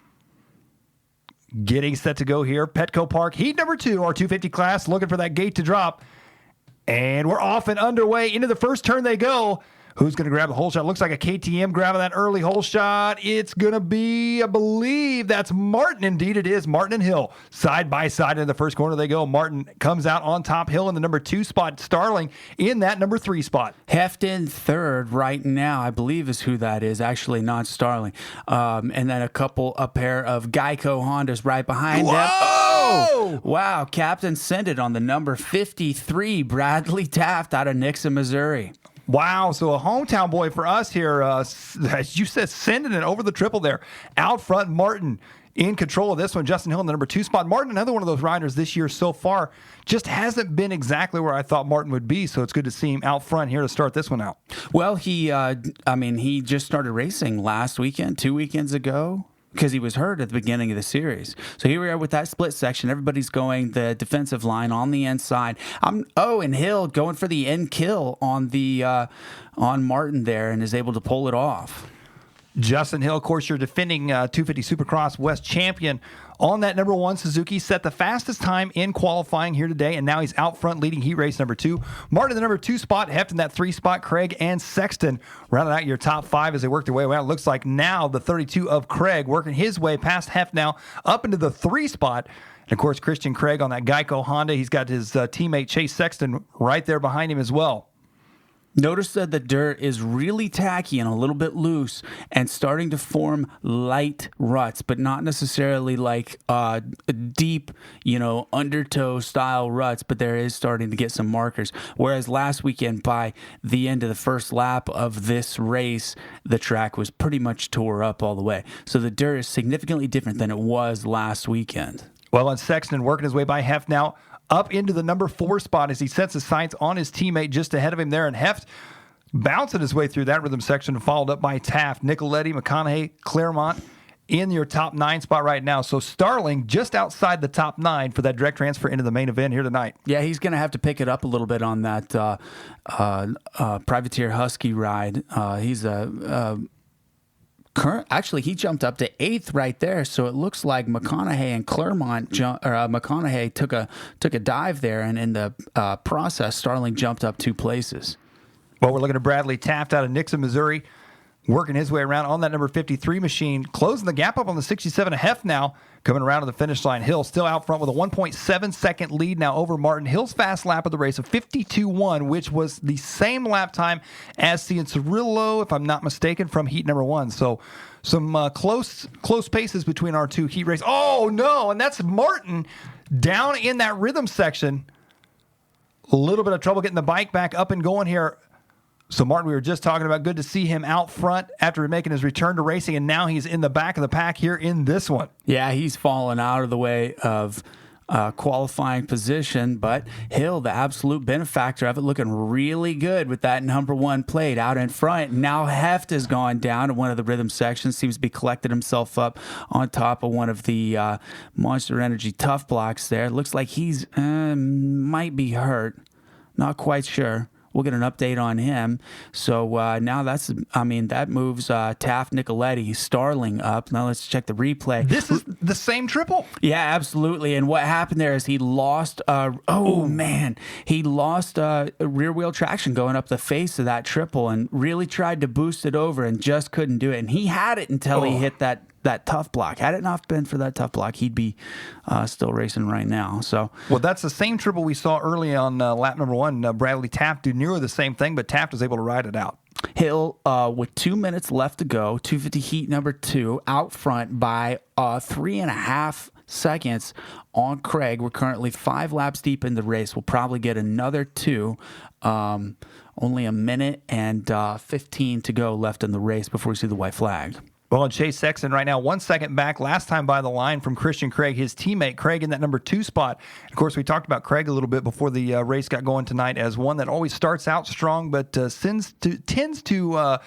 Getting set to go here. Petco Park, heat number 2, our 250 class, looking for that gate to drop. And we're off and underway. Into the first turn they go. Who's going to grab the hole shot? Looks like a KTM grabbing that early hole shot. It's going to be, I believe, that's Martin. Indeed, it is. Martin and Hill, side by side in the first corner they go. Martin comes out on top. Hill in the number 2 spot. Starling in that number 3 spot. Heft in third right now, I believe is who that is. Actually, not Starling. And then a pair of Geico Hondas right behind them. Oh! Wow. Captain sent it on the number 53, Bradley Taft out of Nixa, Missouri. Wow, so a hometown boy for us here, as you said, sending it over the triple there. Out front, Martin in control of this one. Justin Hill in the number 2 spot. Martin, another one of those riders this year so far, just hasn't been exactly where I thought Martin would be, so it's good to see him out front here to start this one out. Well, he just started racing last weekend, 2 weekends ago, because he was hurt at the beginning of the series. So here we are with that split section. Everybody's going the defensive line on the inside. And Hill going for the end kill on on Martin there and is able to pull it off. Justin Hill, of course, your defending 250 Supercross West champion on that number 1 Suzuki, set the fastest time in qualifying here today, and now he's out front leading heat race number 2. Martin in the number 2 spot, Heft in that 3 spot, Craig and Sexton rounding out your top 5 as they work their way around. It looks like now the 32 of Craig working his way past Heft now up into the 3 spot. And, of course, Christian Craig on that Geico Honda. He's got his teammate Chase Sexton right there behind him as well. Notice that the dirt is really tacky and a little bit loose and starting to form light ruts, but not necessarily like deep, undertow style ruts, but there is starting to get some markers. Whereas last weekend, by the end of the first lap of this race, the track was pretty much tore up all the way. So the dirt is significantly different than it was last weekend. Well, on Sexton working his way by Heft now, up into the number 4 spot as he sets his sights on his teammate just ahead of him there. And Heft bouncing his way through that rhythm section, followed up by Taft, Nicoletti, McConaughey, Claremont in your top 9 spot right now. So Starling just outside the top 9 for that direct transfer into the main event here tonight. Yeah, he's going to have to pick it up a little bit on that Privateer Husky ride. He's Actually, he jumped up to 8th right there, so it looks like McConaughey and Claremont McConaughey took a dive there, and in the process, Starling jumped up 2 places. Well, we're looking at Bradley Taft out of Nixon, Missouri, working his way around on that number 53 machine, closing the gap up on the 67 Heft now, coming around to the finish line. Hill still out front with a 1.7 second lead now over Martin. Hill's fast lap of the race of 52.1, which was the same lap time as Cianciarulo, if I'm not mistaken, from heat number 1. So some close paces between our 2 heat races. Oh, no, and that's Martin down in that rhythm section. A little bit of trouble getting the bike back up and going here. So, Martin, we were just talking about, good to see him out front after making his return to racing, and now he's in the back of the pack here in this one. Yeah, he's fallen out of the way of qualifying position, but Hill, the absolute benefactor of it, looking really good with that number 1 plate out in front. Now Heft has gone down to one of the rhythm sections, seems to be collected himself up on top of one of the Monster Energy tough blocks there. Looks like he's might be hurt. Not quite sure. We'll get an update on him. So now that moves Taft, Nicoletti, Starling up. Now let's check the replay. This is the same triple. Yeah, absolutely. And what happened there is he lost, he lost rear wheel traction going up the face of that triple and really tried to boost it over and just couldn't do it. And he had it until he hit that tough block. Had it not been for that tough block, he'd be still racing right now. So, well, that's the same triple we saw early on lap number 1. Bradley Taft did nearly the same thing, but Taft was able to ride it out. Hill, with 2 minutes left to go, 250 heat number 2, out front by 3.5 seconds on Craig. We're currently 5 laps deep in the race. We'll probably get another 2. Only a minute and 15 to go left in the race before we see the white flag. Well, and Chase Sexton right now 1 second back, last time by the line from Christian Craig, his teammate Craig in that number 2 spot. Of course, we talked about Craig a little bit before the race got going tonight as one that always starts out strong, but tends to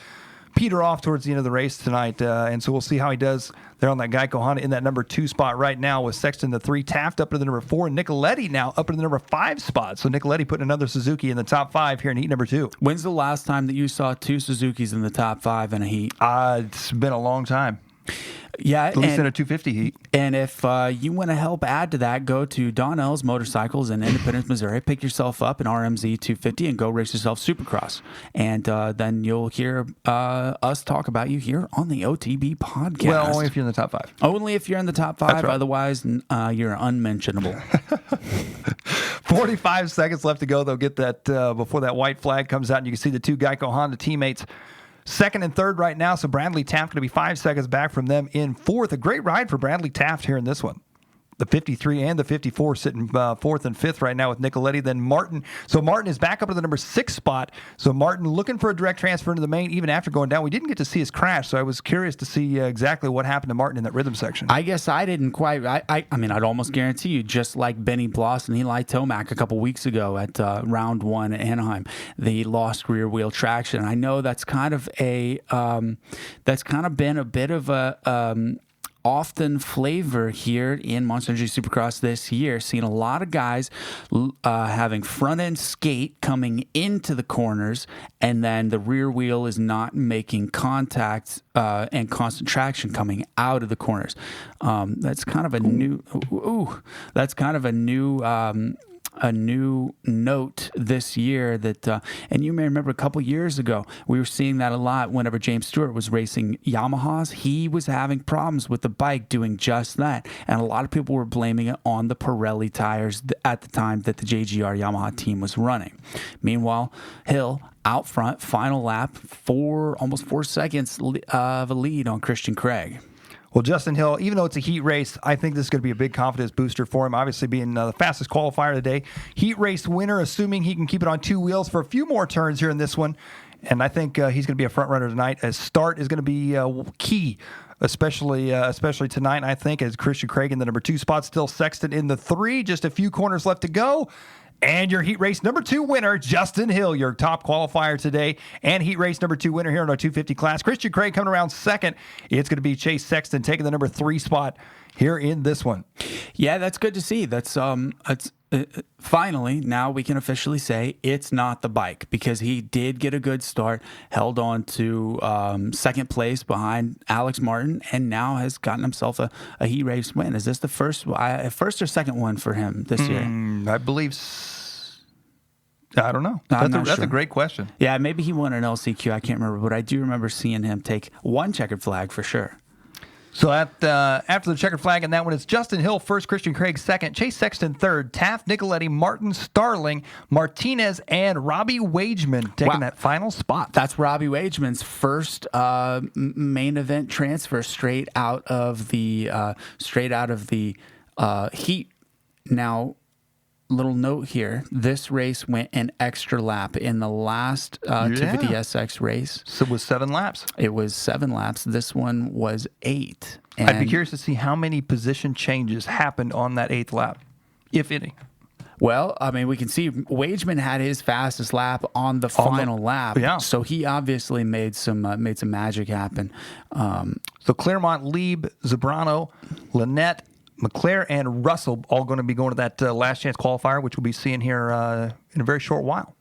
peter off towards the end of the race tonight. And so we'll see how he does there on that Geico Honda in that number 2 spot right now with Sexton the 3, Taft up to the number 4, and Nicoletti now up to the number 5 spot. So Nicoletti putting another Suzuki in the top 5 here in heat number 2. When's the last time that you saw 2 Suzukis in the top 5 in a heat? It's been a long time. Yeah, at least in a 250 heat. And if you want to help add to that, go to Donnell's Motorcycles in Independence, Missouri. Pick yourself up an RMZ 250 and go race yourself Supercross. And then you'll hear us talk about you here on the OTB podcast. Well, only if you're in the top 5. Only if you're in the top 5. Right. Otherwise, you're unmentionable. 45 seconds left to go. They'll get that before that white flag comes out, and you can see the 2 Geico Honda teammates second and third right now. So Bradley Taft going to be 5 seconds back from them in 4th. A great ride for Bradley Taft here in this one. The 53 and the 54 sitting 4th and 5th right now with Nicoletti. Then Martin. So Martin is back up to the number 6 spot. So Martin looking for a direct transfer into the main even after going down. We didn't get to see his crash, so I was curious to see exactly what happened to Martin in that rhythm section. I guess I didn't quite. I mean, I'd almost guarantee you, just like Benny Bloss and Eli Tomac a couple weeks ago at round 1 at Anaheim, they lost rear wheel traction. I know that's kind of been a bit of a often flavor here in Monster Energy Supercross this year. Seeing a lot of guys having front end skate coming into the corners, and then the rear wheel is not making contact and constant traction coming out of the corners. That's kind of a new. That's kind of a new note this year that, and you may remember a couple years ago, we were seeing that a lot whenever James Stewart was racing Yamahas. He was having problems with the bike doing just that. And a lot of people were blaming it on the Pirelli tires at the time that the JGR Yamaha team was running. Meanwhile, Hill out front, final lap, almost 4 seconds of a lead on Christian Craig. Well, Justin Hill, even though it's a heat race, I think this is going to be a big confidence booster for him, obviously being the fastest qualifier today. Heat race winner, assuming he can keep it on 2 wheels for a few more turns here in this one. And I think he's going to be a front runner tonight. As start is going to be key, especially tonight, I think, as Christian Craig in the number 2 spot, still Sexton in the 3, just a few corners left to go. And your heat race number 2 winner, Justin Hill, your top qualifier today, and heat race number 2 winner here in our 250 class. Christian Craig coming around second. It's going to be Chase Sexton taking the number 3 spot here in this one. Yeah, that's good to see. That's finally, now we can officially say it's not the bike, because he did get a good start, held on to second place behind Alex Martin, and now has gotten himself a heat race win. Is this the first or second one for him this year? I believe. I don't know. That's a great question. Yeah, maybe he won an LCQ. I can't remember, but I do remember seeing him take one checkered flag for sure. So after the checkered flag, and that one, it's Justin Hill first, Christian Craig second, Chase Sexton third, Taft, Nicoletti, Martin, Starling, Martinez, and Robbie Wageman taking that final spot. That's Robbie Wageman's first main event transfer straight out of the heat. Now, little note here: this race went an extra lap in the last 250SX race. So it was 7 laps. It was 7 laps. This one was 8. And I'd be curious to see how many position changes happened on that 8th lap, if any. Well, I mean, we can see Wageman had his fastest lap on the final lap. Yeah. So he obviously made some magic happen. So Claremont, Lieb, Zebrano, Lynette, McClare, and Russell all going to be going to that last chance qualifier, which we'll be seeing here in a very short while.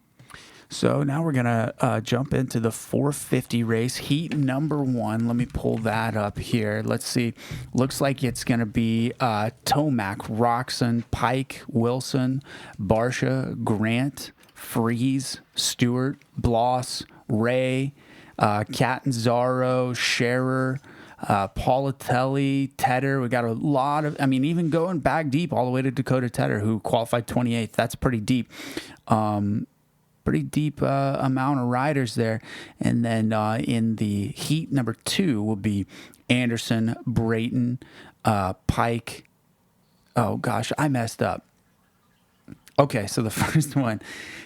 So now we're going to jump into the 450 race, heat number 1. Let me pull that up here. Let's see. Looks like it's going to be Tomac, Roxon, Pike, Wilson, Barsha, Grant, Freeze, Stewart, Bloss, Ray, Catanzaro, Scherer, Paulatelli, Tedder. We got a lot of, even going back deep all the way to Dakota Tedder, who qualified 28th. That's pretty deep. Pretty deep amount of riders there. And then in the heat number 2 will be Anderson, Brayton, Pike. Oh, gosh, I messed up. Okay, so the first one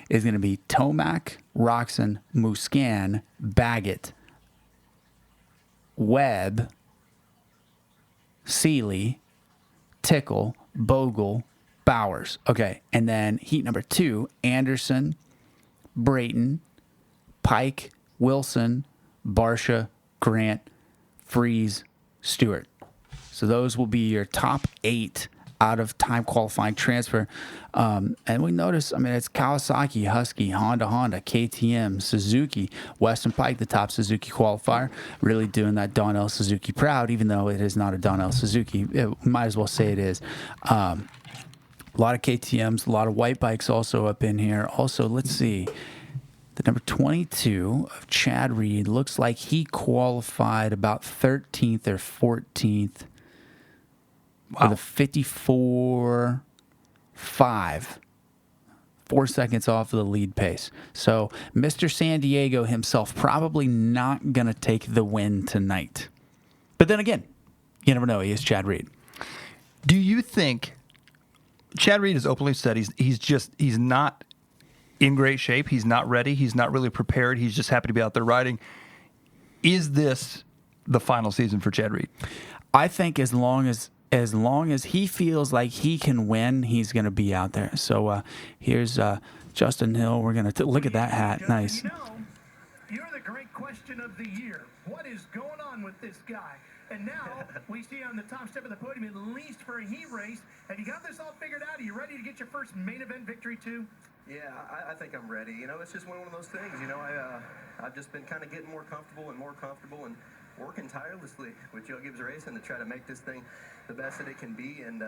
is going to be Tomac, Roxon, Muscan, Baggett, Webb, Seeley, Tickle, Bogle, Bowers. Okay, and then heat number 2, Anderson, Brayton, Pike, Wilson, Barsha, Grant, Freeze, Stewart. So those will be your top 8 out of time qualifying transfer. And we notice, it's Kawasaki, Husky, Honda, KTM, Suzuki, Weston Pike, the top Suzuki qualifier, really doing that Donnell Suzuki proud, even though it is not a Donnell Suzuki. Might as well say it is. A lot of KTMs, a lot of white bikes also up in here. Also, let's see. The number 22 of Chad Reed looks like he qualified about 13th or 14th. Wow. With a 54.5. 4 seconds off of the lead pace. So Mr. San Diego himself probably not going to take the win tonight. But then again, you never know. He is Chad Reed. Do you think Chad Reed has openly said he's not in great shape. He's not ready. He's not really prepared. He's just happy to be out there riding. Is this the final season for Chad Reed? I think as long as he feels like he can win, he's going to be out there. So here's Justin Hill. We're going to look at that hat. Nice. You're the great question of the year. What is going on with this guy? And now we see on the top step of the podium, at least for a heat race. Have you got this all figured out? Are you ready to get your first main event victory too? Yeah, I think I'm ready. It's just one of those things. I've just been kind of getting more comfortable, and working tirelessly with Joe Gibbs Racing to try to make this thing the best that it can be. And,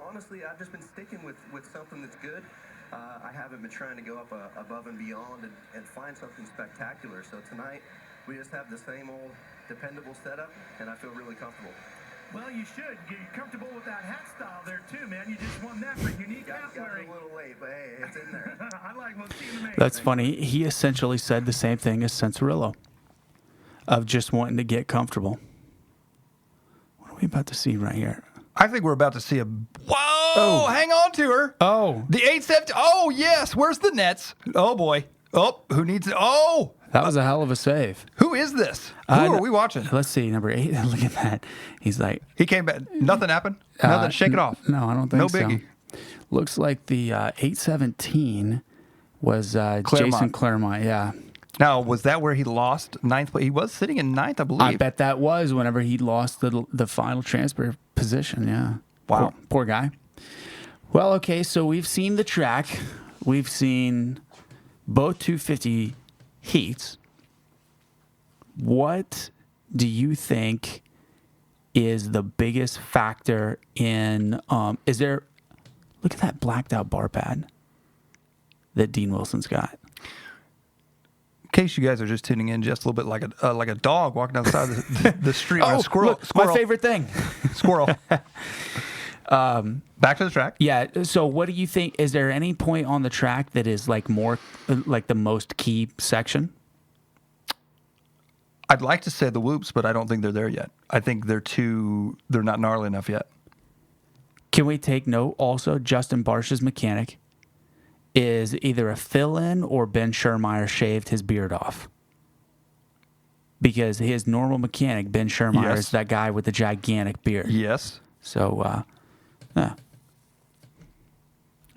honestly, I've just been sticking with something that's good. I haven't been trying to go up above and beyond and find something spectacular. So tonight, we just have the same old dependable setup, and I feel really comfortable. Well, you should. You're comfortable with that hat style there, too, man. You just won that for unique hat Got wearing. a little late, but hey, it's in there. I like what Stephen made. That's funny. He essentially said the same thing as Sensorillo of just wanting to get comfortable. What are we about to see right here? I think we're about to see a. Whoa! Hang on to her. Oh, The 870. Oh, yes. Where's the nets? Oh, boy. Oh, who needs it? Oh, that was a hell of a save. who is this? Who are we watching? Let's see, number 8. Look at that. He's like, He came back. Nothing happened? Nothing. Shake it off. No, I don't think No so. biggie. Looks like the 817 was Jason Claremont. Yeah. Now, was that where he lost ninth place? He was sitting in ninth, I believe. I bet that was whenever he lost the final transfer position. Yeah. Wow. Poor guy. Well, okay, so we've seen the track. We've seen both 250 heats. What do you think is the biggest factor in is there look at that blacked out bar pad that Dean Wilson's got. In case you guys are just tuning in, just a little bit like a dog walking down the side of the street. or a squirrel. Look, my favorite thing. Squirrel. Back to the track. Yeah. So, what do you think? Is there any point on the track that is like more like the most key section? I'd like to say the whoops, but I don't think they're there yet. I think they're not gnarly enough yet. Can we take note also? Justin Barcia's mechanic is either a fill-in or Ben Schermeyer shaved his beard off. Because his normal mechanic, Ben Schermeyer, is that guy with the gigantic beard. Yes. So,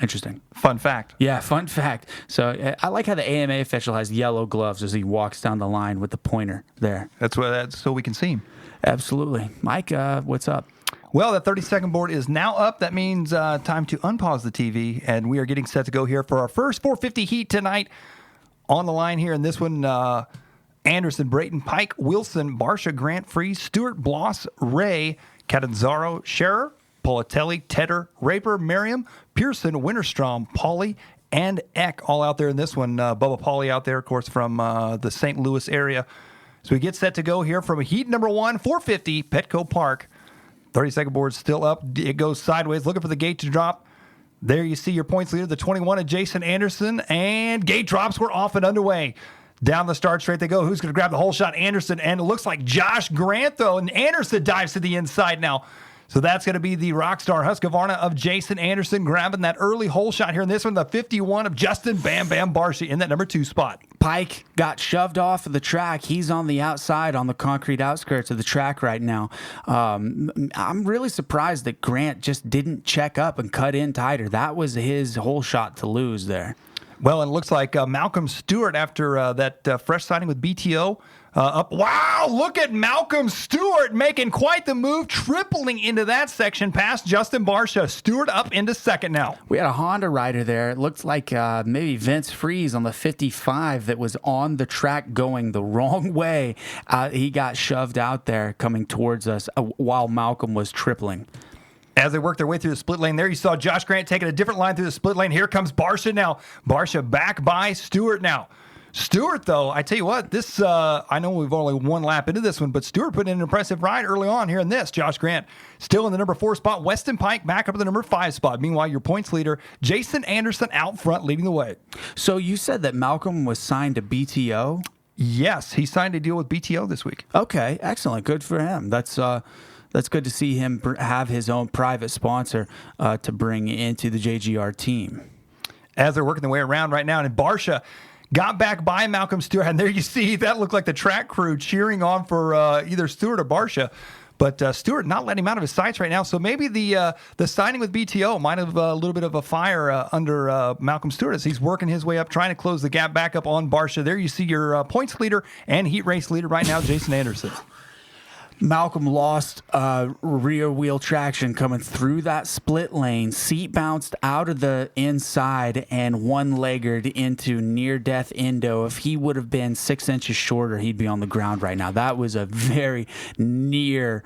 interesting. Fun fact. Yeah, fun fact. So I like how the AMA official has yellow gloves as he walks down the line with the pointer there. That's so we can see him. Absolutely. Mike, what's up? Well, that 30-second board is now up. That means time to unpause the TV, and we are getting set to go here for our first 450 heat tonight. On the line here in this one, Anderson, Brayton, Pike, Wilson, Barcia, Grant, Freeze, Stewart, Bloss, Ray, Catanzaro, Scherer, Politelli, Tedder, Raper, Merriam, Pearson, Winterstrom, Pauly, and Eck all out there in this one. Bubba Pauly out there, of course, from the St. Louis area. So we get set to go here from heat number 1, 450, Petco Park. 30-second board still up. It goes sideways, looking for the gate to drop. There you see your points leader, the 21 of Jason Anderson, and gate drops were off and underway. Down the start straight they go. Who's going to grab the whole shot? Anderson, and it looks like Josh Grant, though, and Anderson dives to the inside now. So that's going to be the Rockstar Husqvarna of Jason Anderson grabbing that early hole shot here in this one, the 51 of Justin Bam Bam Barcia in that number 2 spot. Pike got shoved off of the track. He's on the outside, on the concrete outskirts of the track right now. I'm really surprised that Grant just didn't check up and cut in tighter. That was his whole shot to lose there. Well, and it looks like Malcolm Stewart, after that fresh signing with BTO, up. Wow, look at Malcolm Stewart making quite the move, tripling into that section past Justin Barcia. Stewart up into second now. We had a Honda rider there. It looked like maybe Vince Freeze on the 55 that was on the track going the wrong way. He got shoved out there coming towards us while Malcolm was tripling. As they work their way through the split lane there, you saw Josh Grant taking a different line through the split lane. Here comes Barcia now. Barcia back by Stewart now. Stewart, though, I tell you what, this, I know we've only one lap into this one, but Stewart put in an impressive ride early on here in this. Josh Grant still in the number 4 spot. Weston Pike back up to the number 5 spot. Meanwhile, your points leader, Jason Anderson, out front leading the way. So you said that Malcolm was signed to BTO? Yes, he signed a deal with BTO this week. Okay, excellent. Good for him. That's good to see him have his own private sponsor to bring into the JGR team. As they're working their way around right now, and Barcia got back by Malcolm Stewart, and there you see that looked like the track crew cheering on for either Stewart or Barcia. But Stewart not letting him out of his sights right now. So maybe the signing with BTO might have a little bit of a fire under Malcolm Stewart as he's working his way up, trying to close the gap back up on Barcia. There you see your points leader and heat race leader right now, Jason Anderson. Malcolm lost rear wheel traction coming through that split lane. Seat bounced out of the inside and one-leggered into near-death endo. If he would have been 6 inches shorter, he'd be on the ground right now. That was a very near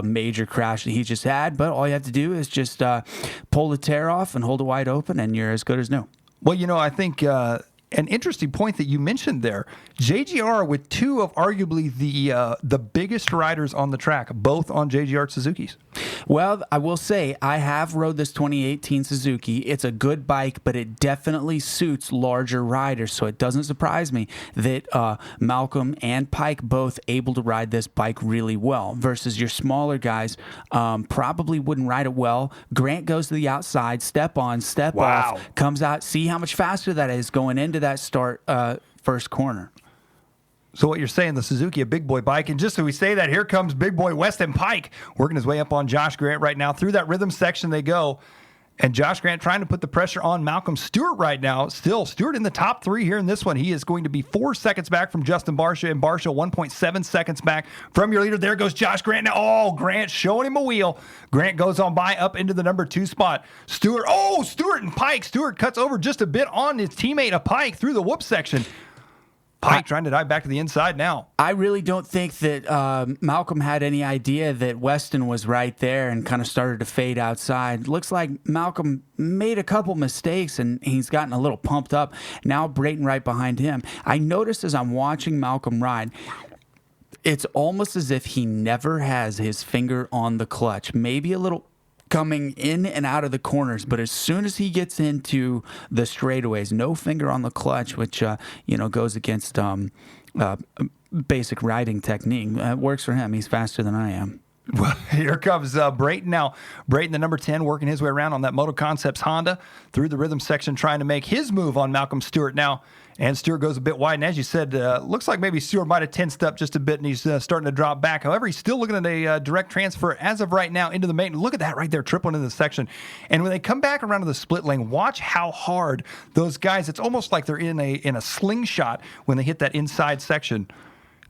major crash that he just had. But all you have to do is just pull the tear off and hold it wide open, and you're as good as new. Well, I think an interesting point that you mentioned there, JGR with two of arguably the biggest riders on the track, both on JGR Suzuki's. Well, I will say I have rode this 2018 Suzuki. It's a good bike, but it definitely suits larger riders, so it doesn't surprise me that Malcolm and Pike both able to ride this bike really well versus your smaller guys probably wouldn't ride it well. Grant goes to the outside, step on, step off, comes out. See how much faster that is going into that start first corner. So what you're saying, the Suzuki, a big boy bike, and just so we say that, here comes big boy Weston Pike working his way up on Josh Grant right now. Through that rhythm section they go, and Josh Grant trying to put the pressure on Malcolm Stewart right now. Still, Stewart in the top three here in this one. He is going to be 4 seconds back from Justin Barcia, and Barcia 1.7 seconds back from your leader. There goes Josh Grant now. Oh, Grant showing him a wheel. Grant goes on by up into the number 2 spot. Stewart and Pike. Stewart cuts over just a bit on his teammate, a Pike, through the whoop section. Pike trying to dive back to the inside now. I really don't think that Malcolm had any idea that Weston was right there and kind of started to fade outside. Looks like Malcolm made a couple mistakes and he's gotten a little pumped up. Now Brayton right behind him. I noticed as I'm watching Malcolm ride, it's almost as if he never has his finger on the clutch. Maybe a little coming in and out of the corners, but as soon as he gets into the straightaways, no finger on the clutch, which goes against basic riding technique. It works for him. He's faster than I am. Well, here comes Brayton now. Brayton, the number 10, working his way around on that Moto Concepts Honda through the rhythm section, trying to make his move on Malcolm Stewart now. And Stewart goes a bit wide. And as you said, looks like maybe Stewart might have tensed up just a bit, and he's starting to drop back. However, he's still looking at a direct transfer as of right now into the main. Look at that right there, tripling in the section. And when they come back around to the split lane, watch how hard those guys, it's almost like they're in a slingshot when they hit that inside section.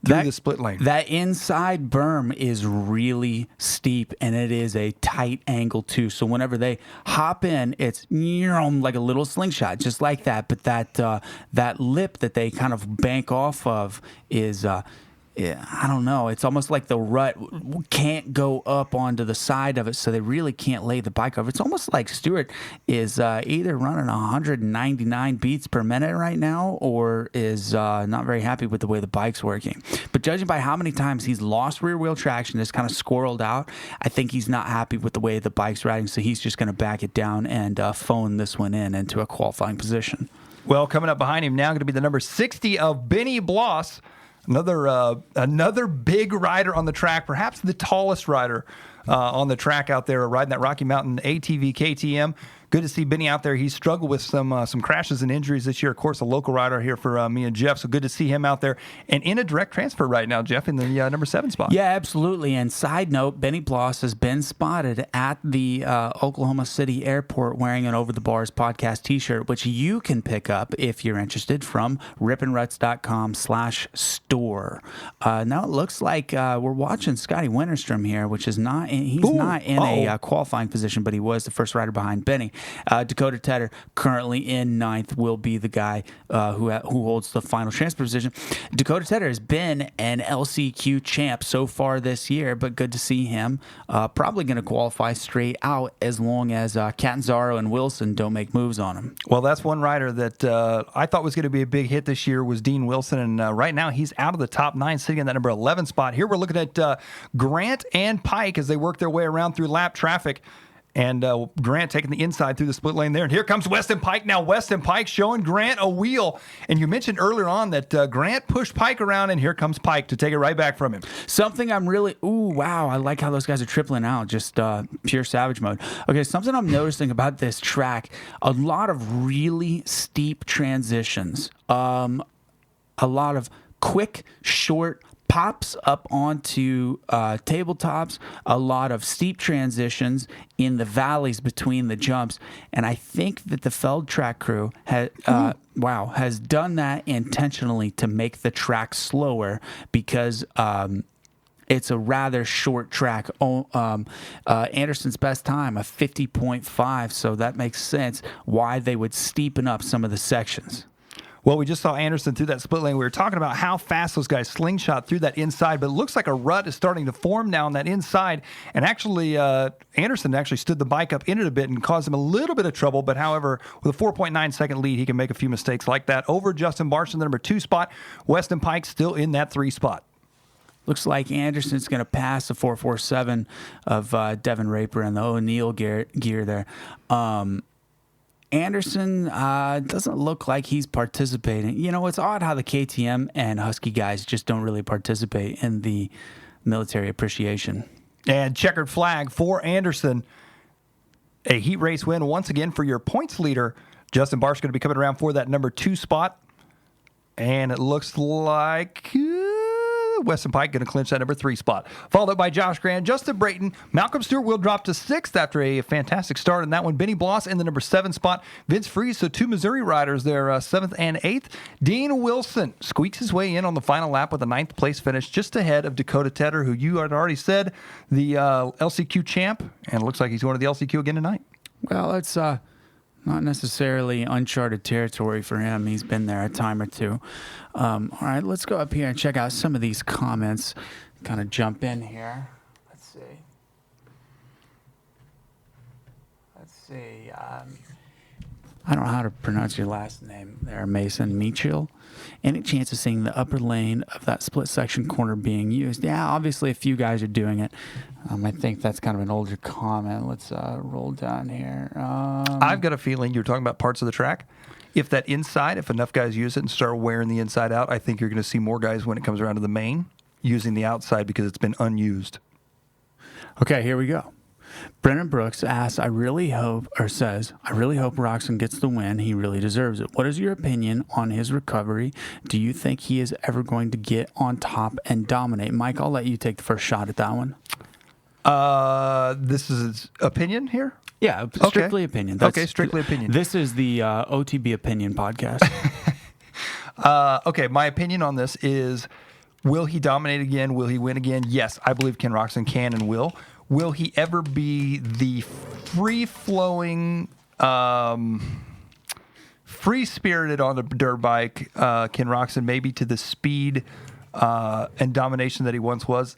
Through the split lane. That inside berm is really steep, and it is a tight angle, too. So whenever they hop in, it's like a little slingshot, just like that. But that lip that they kind of bank off of is... I don't know. It's almost like the rut can't go up onto the side of it, so they really can't lay the bike over. It's almost like Stewart is either running 199 beats per minute right now or is not very happy with the way the bike's working. But judging by how many times he's lost rear wheel traction, just kind of squirreled out, I think he's not happy with the way the bike's riding, so he's just going to back it down and phone this one in into a qualifying position. Well, coming up behind him now going to be the number 60 of Benny Bloss. Another big rider on the track, perhaps the tallest rider on the track out there, riding that Rocky Mountain ATV KTM. Good to see Benny out there. He's struggled with some crashes and injuries this year. Of course, a local rider here for me and Jeff. So good to see him out there and in a direct transfer right now, Jeff, in the number 7 spot. Yeah, absolutely. And side note, Benny Bloss has been spotted at the Oklahoma City airport wearing an Over the Bars podcast T-shirt, which you can pick up if you're interested from ripandruts.com/store. Now it looks like we're watching Scotty Winterstrom here, which is not not in a qualifying position, but he was the first rider behind Benny. Dakota Tedder, currently in 9th, will be the guy who holds the final transfer position. Dakota Tedder has been an LCQ champ so far this year, but good to see him. Probably going to qualify straight out as long as Catanzaro and Wilson don't make moves on him. Well, that's one rider that I thought was going to be a big hit this year was Dean Wilson, and right now he's out of the top 9, sitting in that number 11 spot. Here we're looking at Grant and Pike as they work their way around through lap traffic. And Grant taking the inside through the split lane there. And here comes Weston Pike now. Weston Pike showing Grant a wheel. And you mentioned earlier on that Grant pushed Pike around, and here comes Pike to take it right back from him. Something I'm really, wow, I like how those guys are tripling out, just pure savage mode. Okay, something I'm noticing about this track, a lot of really steep transitions. A lot of quick, short pops up onto tabletops, a lot of steep transitions in the valleys between the jumps, and I think that the Feld track crew has done that intentionally to make the track slower because it's a rather short track. Anderson's best time, a 50.5, so that makes sense why they would steepen up some of the sections. Well, we just saw Anderson through that split lane. We were talking about how fast those guys slingshot through that inside, but it looks like a rut is starting to form now on that inside. And actually, Anderson actually stood the bike up in it a bit and caused him a little bit of trouble. But however, with a 4.9 second lead, he can make a few mistakes like that. Over Justin Barsh in the number 2 spot. Weston Pike still in that 3 spot. Looks like Anderson's going to pass the 447 of Devin Raper and the O'Neill gear there. Anderson doesn't look like he's participating. You know, it's odd how the KTM and Husky guys just don't really participate in the military appreciation. And checkered flag for Anderson. A heat race win once again for your points leader. Justin Barsh going to be coming around for that number 2 spot. And it looks like Weston Pike going to clinch that number 3 spot. Followed up by Josh Grant, Justin Brayton. Malcolm Stewart will drop to 6th after a fantastic start in that one. Benny Bloss in the number 7 spot. Vince Freeze, so 2 Missouri riders there, 7th and 8th. Dean Wilson squeaks his way in on the final lap with a 9th place finish, just ahead of Dakota Tedder, who you had already said, the LCQ champ. And it looks like he's going to the LCQ again tonight. Well, it's not necessarily uncharted territory for him. He's been there a time or two. All right, let's go up here and check out some of these comments. Kind of jump in here. Let's see. I don't know how to pronounce your last name there, Mason. Meachil. Any chance of seeing the upper lane of that split section corner being used? Yeah, obviously a few guys are doing it. I think that's kind of an older comment. Let's roll down here. I've got a feeling you're talking about parts of the track. If that inside, if enough guys use it and start wearing the inside out, I think you're going to see more guys when it comes around to the main using the outside because it's been unused. Okay, here we go. Brennan Brooks asks, I really hope Roczen gets the win. He really deserves it. What is your opinion on his recovery? Do you think he is ever going to get on top and dominate? Mike, I'll let you take the first shot at that one. This is his opinion here? Yeah, strictly opinion. Strictly opinion. This is the OTB Opinion podcast. Okay, my opinion on this is, will he dominate again? Will he win again? Yes, I believe Ken Roczen can and will. Will he ever be the free-flowing, free-spirited on the dirt bike Ken Roczen, maybe to the speed and domination that he once was?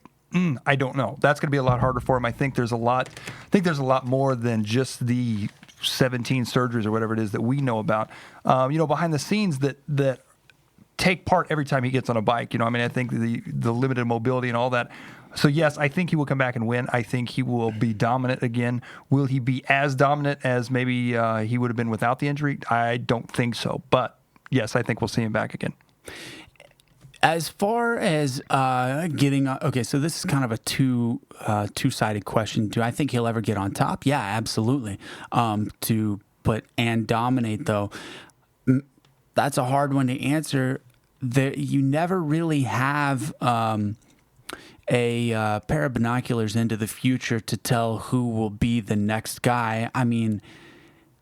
I don't know. That's going to be a lot harder for him. I think there's a lot more than just the 17 surgeries or whatever it is that we know about. Behind the scenes that take part every time he gets on a bike. I think the limited mobility and all that. So, yes, I think he will come back and win. I think he will be dominant again. Will he be as dominant as maybe he would have been without the injury? I don't think so. But, yes, I think we'll see him back again. As far as getting on, okay, so this is kind of a two-sided question. Do I think he'll ever get on top? Yeah, absolutely. And dominate, though, that's a hard one to answer. You never really have a pair of binoculars into the future to tell who will be the next guy. I mean,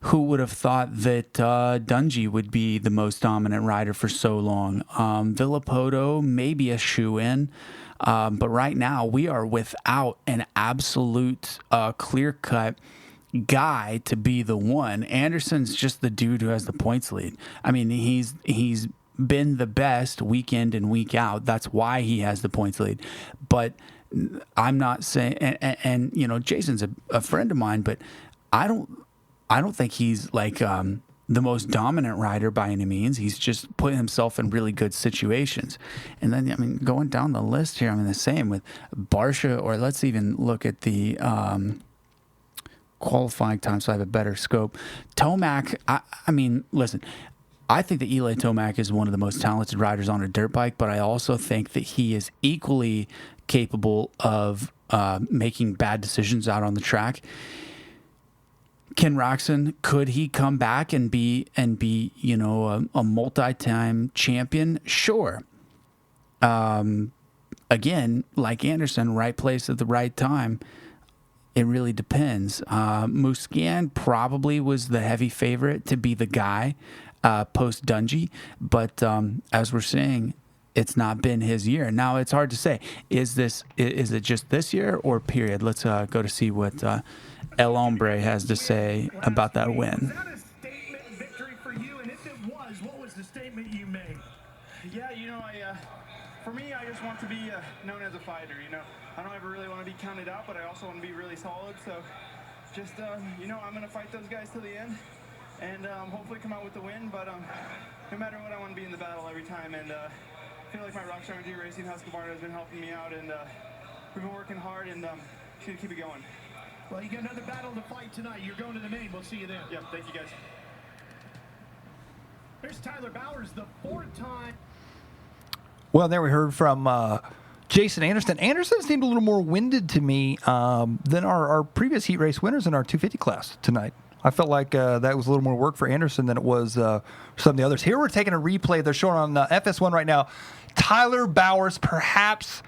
who would have thought that Dungey would be the most dominant rider for so long? Villapoto, maybe a shoe-in. But right now, we are without an absolute clear-cut guy to be the one. Anderson's just the dude who has the points lead. I mean, he's been the best week in and week out. That's why he has the points lead. But I'm not saying, and Jason's a friend of mine, but I don't think he's like the most dominant rider by any means. He's just put himself in really good situations. And then, going down the list here, the same with Barsha, or let's even look at the qualifying time so I have a better scope. Tomac, listen, I think that Eli Tomac is one of the most talented riders on a dirt bike, but I also think that he is equally capable of making bad decisions out on the track. Ken Roczen, could he come back and be a multi-time champion? Sure. Again, like Anderson, right place at the right time. It really depends. Musquin probably was the heavy favorite to be the guy post Dungey, but as we're saying, it's not been his year. Now it's hard to say. Is it just this year or period? Let's go to see what El Hombre has to say about that win. Was that a statement victory for you? And if it was, what was the statement you made? Yeah, for me, I just want to be known as a fighter. I don't ever really want to be counted out, but I also want to be really solid. So, just I'm gonna fight those guys to the end, and hopefully come out with the win. But no matter what, I want to be in the battle every time. And I feel like my Rockstar Energy Racing Husqvarna has been helping me out, and we've been working hard, and just gonna keep it going. Well, you got another battle to fight tonight. You're going to the main. We'll see you there. Yeah, thank you guys. Here's Tyler Bowers, the 4-time. Well, there we heard from Jason Anderson. Anderson seemed a little more winded to me than our previous heat race winners in our 250 class tonight. I felt like that was a little more work for Anderson than it was some of the others. Here we're taking a replay. They're showing on FS1 right now. Tyler Bowers, perhaps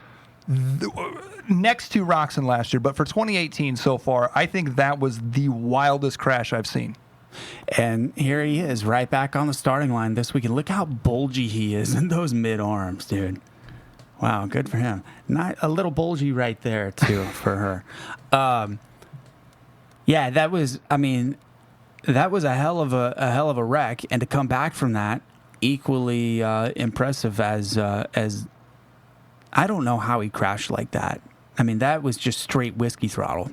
next to Roczen last year, but for 2018 so far, I think that was the wildest crash I've seen. And here he is, right back on the starting line this weekend. Look how bulgy he is in those mid arms, dude. Wow, good for him. Not a little bulgy right there too for her. Yeah, that was a hell of a wreck, and to come back from that, equally impressive as I don't know how he crashed like that. I mean, that was just straight whiskey throttle.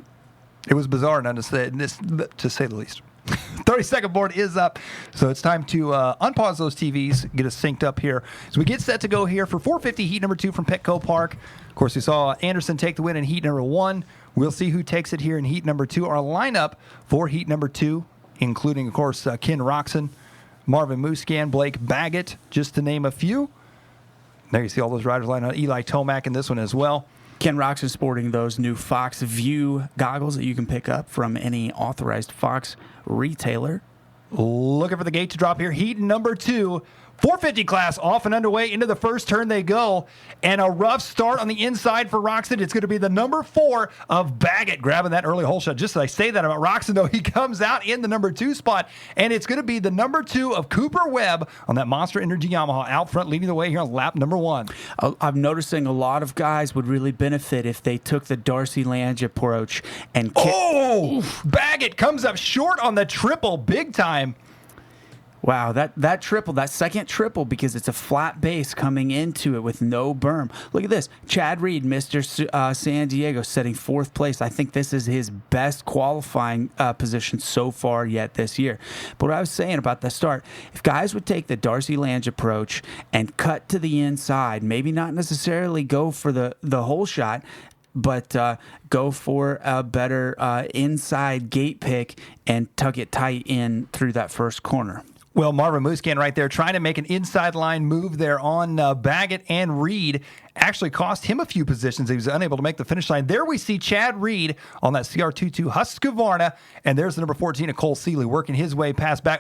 It was bizarre, to say the least. 30-second board is up, so it's time to unpause those TVs, get us synced up here. So we get set to go here for 450 heat number 2 from Petco Park. Of course, we saw Anderson take the win in heat number 1. We'll see who takes it here in heat number 2. Our lineup for heat number 2, including, of course, Ken Roczen, Marvin Musquin, Blake Baggett, just to name a few. There you see all those riders lined up. Eli Tomac in this one as well. Ken Roczen is sporting those new Fox View goggles that you can pick up from any authorized Fox retailer. Looking for the gate to drop here. Heat number 2. 450 class off and underway. Into the first turn they go. And a rough start on the inside for Roczen. It's going to be the number 4 of Baggett grabbing that early hole shot. Just as I say that about Roczen, though, he comes out in the number 2 spot. And it's going to be the number 2 of Cooper Webb on that Monster Energy Yamaha out front, leading the way here on lap number 1. I'm noticing a lot of guys would really benefit if they took the Darcy Lange approach. And Baggett comes up short on the triple big time. Wow, that triple, that second triple, because it's a flat base coming into it with no berm. Look at this. Chad Reed, Mr. San Diego, setting 4th place. I think this is his best qualifying position so far yet this year. But what I was saying about the start, if guys would take the Darcy Lange approach and cut to the inside, maybe not necessarily go for the hole shot, but go for a better inside gate pick and tuck it tight in through that first corner. Well, Marvin Musquin right there trying to make an inside line move there on Baggett and Reed. Actually cost him a few positions. He was unable to make the finish line. There we see Chad Reed on that CR22 Husqvarna. And there's the number 14 of Cole Seeley working his way past back.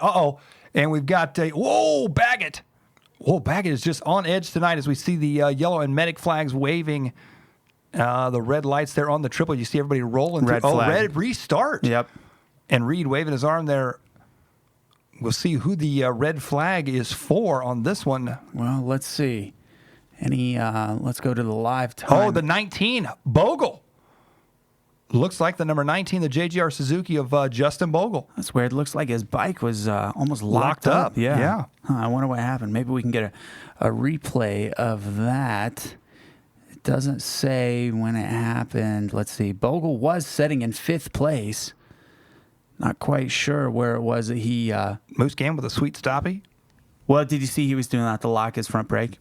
And we've got, Baggett. Baggett is just on edge tonight as we see the yellow and medic flags waving. The red lights there on the triple. You see everybody rolling. Red flag. Red restart. Yep. And Reed waving his arm there. We'll see who the red flag is for on this one. Well, let's see. Let's go to the live time. The 19, Bogle. Looks like the number 19, the JGR Suzuki of Justin Bogle. That's weird. It looks like his bike was almost locked up. Yeah. I wonder what happened. Maybe we can get a replay of that. It doesn't say when it happened. Let's see. Bogle was sitting in 5th place. Not quite sure where it was that he... Musquin with a sweet stoppie. Well, did you see he was doing that to lock his front brake?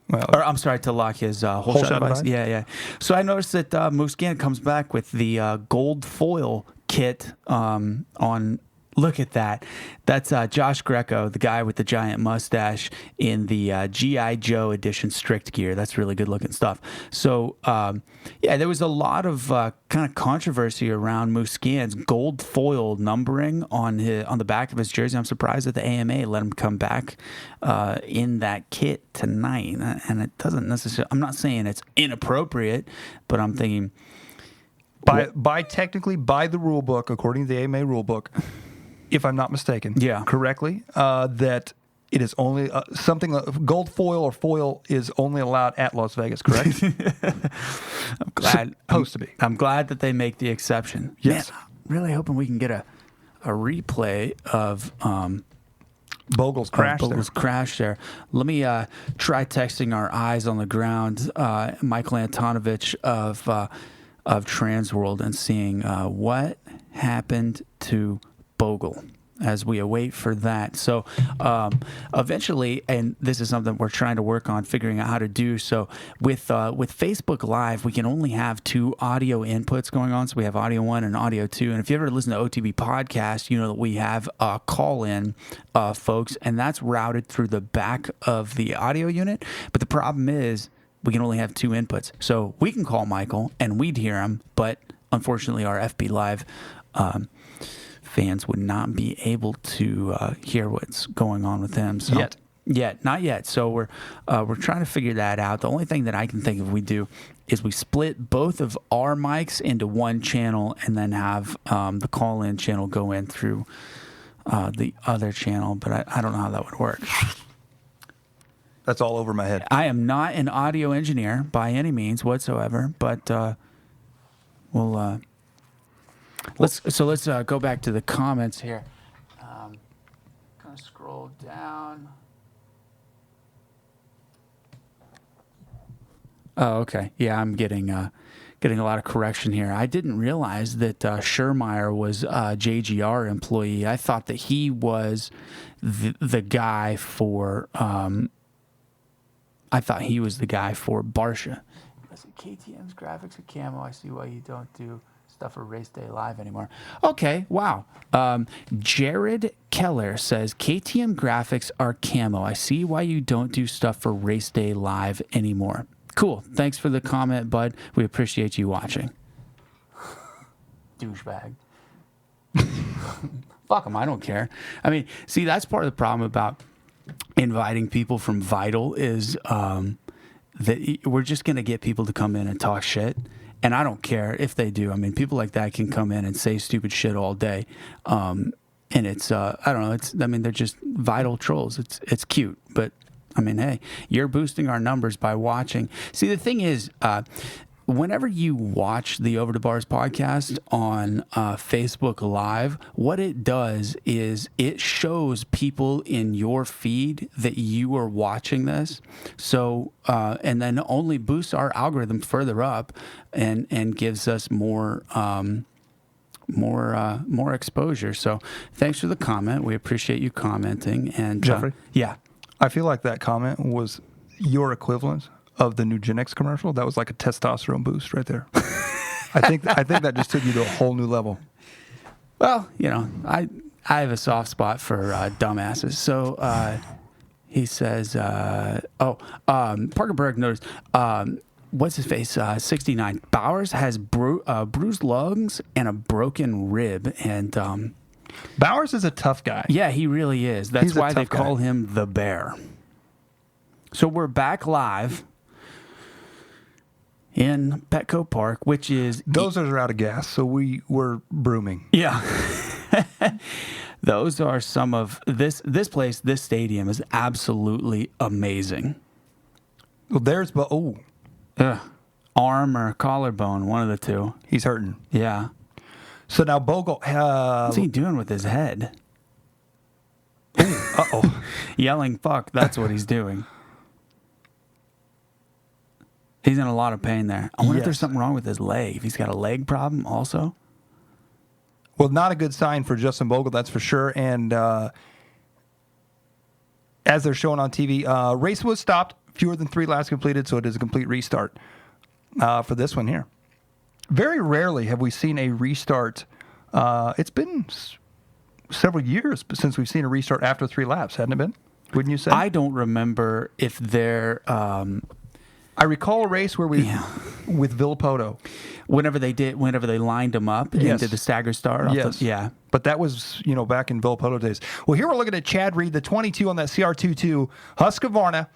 Well, to lock his whole shot device. Yeah. So I noticed that Musquin comes back with the gold foil kit on... Look at that. That's Josh Greco, the guy with the giant mustache in the G.I. Joe edition strict gear. That's really good looking stuff. So, there was a lot of kind of controversy around Musquin's gold foil numbering on the back of his jersey. I'm surprised that the AMA let him come back in that kit tonight. And it doesn't necessarily, I'm not saying it's inappropriate, but I'm thinking. Technically by the rule book, according to the AMA rule book, if I'm not mistaken, correctly, that it is only something gold foil or foil is only allowed at Las Vegas, correct? I'm glad. Supposed to be. I'm glad that they make the exception. Yes. Man, I'm really hoping we can get a replay of Bogel's crash there. Bogel's crash there. Let me try texting our eyes on the ground, Michael Antonovich of Transworld, and seeing what happened to Bogle as we await for that. So eventually, and this is something we're trying to work on figuring out how to do. So with Facebook Live, we can only have 2 audio inputs going on. So we have audio 1 and audio 2. And if you ever listen to OTB podcast, you know that we have call in folks, and that's routed through the back of the audio unit. But the problem is we can only have 2 inputs. So we can call Michael and we'd hear him, but unfortunately our FB Live fans would not be able to hear what's going on with him. So, not yet. So we're trying to figure that out. The only thing that I can think of we do is we split both of our mics into one channel and then have the call-in channel go in through the other channel. But I don't know how that would work. That's all over my head. I am not an audio engineer by any means whatsoever, but we'll. Let's go back to the comments here. Kind of scroll down. Oh, okay. Yeah, I'm getting a lot of correction here. I didn't realize that Schermeyer was a JGR employee. I thought that he was the guy for. I thought he was the guy for Barsha. KTM's graphics are camo. I see why you don't do stuff for Race Day Live anymore. Okay, wow. Jared Keller says KTM graphics are camo. I see why you don't do stuff for Race Day Live anymore. Cool. Thanks for the comment, bud. We appreciate you watching. Douchebag. Fuck him. I don't care. I mean, see, that's part of the problem about inviting people from Vital is that we're just going to get people to come in and talk shit. And I don't care if they do. I mean, people like that can come in and say stupid shit all day. And it's, I don't know. They're just Vital trolls. It's cute. But, I mean, hey, you're boosting our numbers by watching. See, the thing is, whenever you watch the Over the Bars podcast on Facebook Live, what it does is it shows people in your feed that you are watching this. So, and then only boosts our algorithm further up and gives us more exposure. So, thanks for the comment. We appreciate you commenting. And Jeffrey? Yeah. I feel like that comment was your equivalent of the new Gen X commercial. That was like a testosterone boost right there. I think that just took you to a whole new level. Well, you know, I have a soft spot for dumbasses. So he says, Parker Berg noticed, what's his face? 69. Bowers has bruised lungs and a broken rib. And Bowers is a tough guy. yeah, he really is. That's He's a why they tough guy. call him the Bear. So we're back live in Petco Park, which is... Dozers are out of gas, so we're brooming. Yeah. Those are some of... This place, this stadium is absolutely amazing. Well, there's... Arm or collarbone, one of the two. He's hurting. Yeah. So now Bogle... What's he doing with his head? Uh-oh. Yelling, fuck, that's what he's doing. He's in a lot of pain there. I wonder if there's something wrong with his leg. If he's got a leg problem also. Well, not a good sign for Justin Bogle, that's for sure. And as they're showing on TV, race was stopped. Fewer than 3 laps completed, so it is a complete restart for this one here. Very rarely have we seen a restart. It's been several years since we've seen a restart after 3 laps, hadn't it been? Wouldn't you say? I don't remember if they're... I recall a race where with Villapoto. Whenever they lined them up and did the stagger start. Yes. Yeah. But that was, back in Villapoto days. Well, here we're looking at Chad Reed, the 22 on that CR22 Husqvarna.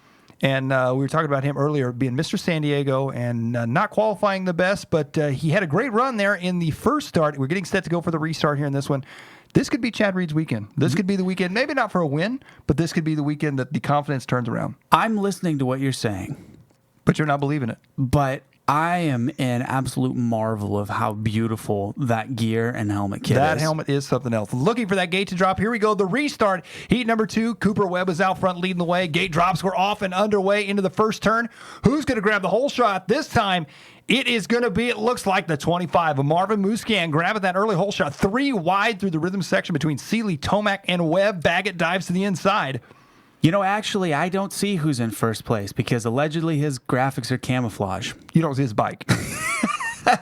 And we were talking about him earlier being Mr. San Diego and not qualifying the best, but he had a great run there in the first start. We're getting set to go for the restart here in this one. This could be Chad Reed's weekend. This could be the weekend, maybe not for a win, but this could be the weekend that the confidence turns around. I'm listening to what you're saying, But you're not believing it. but I am in absolute marvel of how beautiful that gear and helmet kit is. That helmet is something else. Looking for that gate to drop. Here we go. The restart. Heat number 2. Cooper Webb is out front leading the way. Gate drops were off and underway into the first turn. Who's going to grab the whole shot this time? It is going to be, it looks like, the 25 of Marvin Musquin grabbing that early hole shot. 3 wide through the rhythm section between Seeley, Tomac, and Webb. Baggett dives to the inside. You know, actually, I don't see who's in first place because allegedly his graphics are camouflage. You don't see his bike.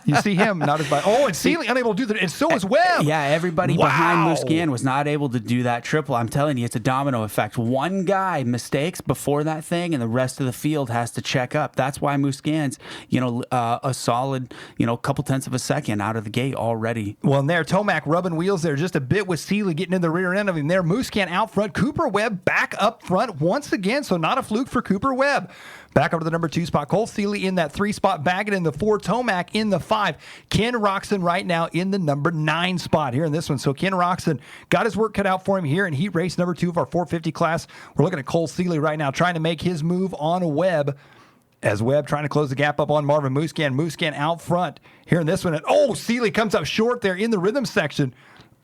You see him, not his bike. Oh, and Seeley unable to do that, and so is Webb. Yeah, everybody Wow. behind Musquin was not able to do that triple. I'm telling you, it's a domino effect. One guy mistakes before that thing, and the rest of the field has to check up. That's why Musquin's, a solid, couple tenths of a second out of the gate already. Well, and there, Tomac rubbing wheels there just a bit with Seeley getting in the rear end of him there. Musquin out front. Cooper Webb back up front once again, so not a fluke for Cooper Webb. Back over to the number 2 spot. Cole Seeley in that 3 spot. Baggett in the 4. Tomac in the 5. Ken Roxon right now in the number 9 spot here in this one. So Ken Roxon got his work cut out for him here in heat race number 2 of our 450 class. We're looking at Cole Seeley right now trying to make his move on Webb. As Webb trying to close the gap up on Marvin Musquin. Musquin out front here in this one. And Seeley comes up short there in the rhythm section.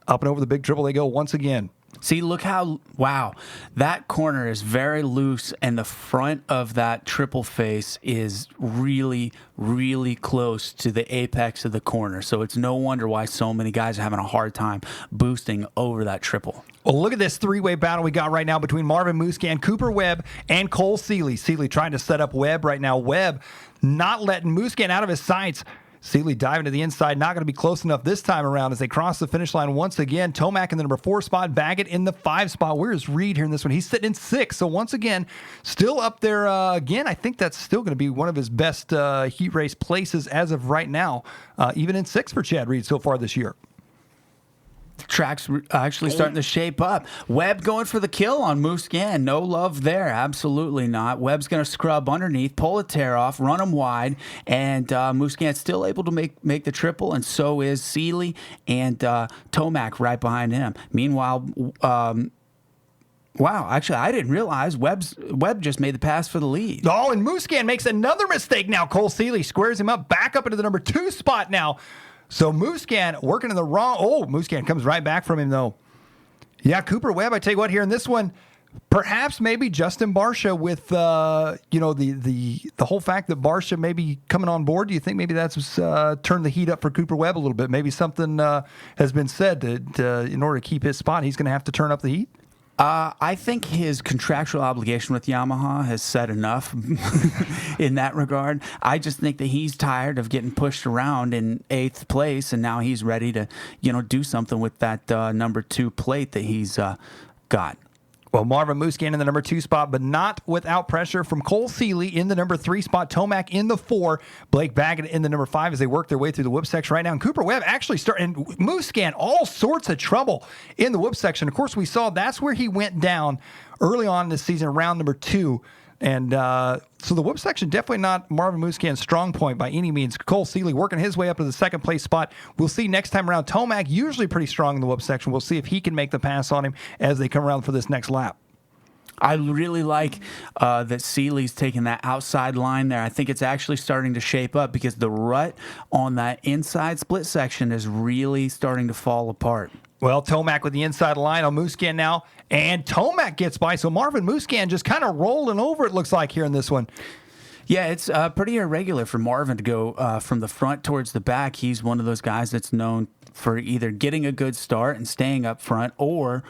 Up and over the big triple they go once again. See, look how, wow, that corner is very loose, and the front of that triple face is really, really close to the apex of the corner. So it's no wonder why so many guys are having a hard time boosting over that triple. Well, look at this 3-way battle we got right now between Marvin Musquin, Cooper Webb, and Cole Seeley. Seeley trying to set up Webb right now. Webb not letting Musquin out of his sights. Seeley diving to the inside, not going to be close enough this time around as they cross the finish line once again. Tomac in the number 4 spot, Baggett in the 5 spot. Where is Reed here in this one? He's sitting in 6. So once again, still up there again. I think that's still going to be one of his best heat race places as of right now, even in 6 for Chad Reed so far this year. The track's actually starting to shape up. Webb going for the kill on Musquin. No love there. Absolutely not. Webb's going to scrub underneath, pull a tear off, run him wide, and Musquin's still able to make the triple, and so is Seeley and Tomac right behind him. Meanwhile, wow, actually, I didn't realize Webb just made the pass for the lead. Oh, and Musquin makes another mistake now. Cole Seeley squares him up back up into the number 2 spot now. So Musquin working in the wrong. Oh, Musquin comes right back from him, though. Yeah, Cooper Webb, I tell you what, here in this one, perhaps maybe Justin Barcia with, the whole fact that Barcia may be coming on board. Do you think maybe that's turned the heat up for Cooper Webb a little bit? Maybe something has been said that in order to keep his spot, he's going to have to turn up the heat? I think his contractual obligation with Yamaha has said enough in that regard. I just think that he's tired of getting pushed around in 8th place, and now he's ready to, do something with that number 2 plate that he's got. Well, Marvin Musquin in the number 2 spot, but not without pressure from Cole Seeley in the number 3 spot. Tomac in the 4. Blake Baggett in the number 5 as they work their way through the whip section right now. And Cooper Webb actually starting. Musquin, all sorts of trouble in the whip section. Of course, we saw that's where he went down early on this season, round number 2. And so the whip section definitely not Marvin Musquin's strong point by any means. Cole Seeley working his way up to the 2nd place spot. We'll see next time around. Tomac usually pretty strong in the whip section. We'll see if he can make the pass on him as they come around for this next lap. I really like that Seeley's taking that outside line there. I think it's actually starting to shape up because the rut on that inside split section is really starting to fall apart. Well, Tomac with the inside line on Musquin now, and Tomac gets by. So Marvin Musquin just kind of rolling over, it looks like, here in this one. Yeah, it's pretty irregular for Marvin to go from the front towards the back. He's one of those guys that's known for either getting a good start and staying up front or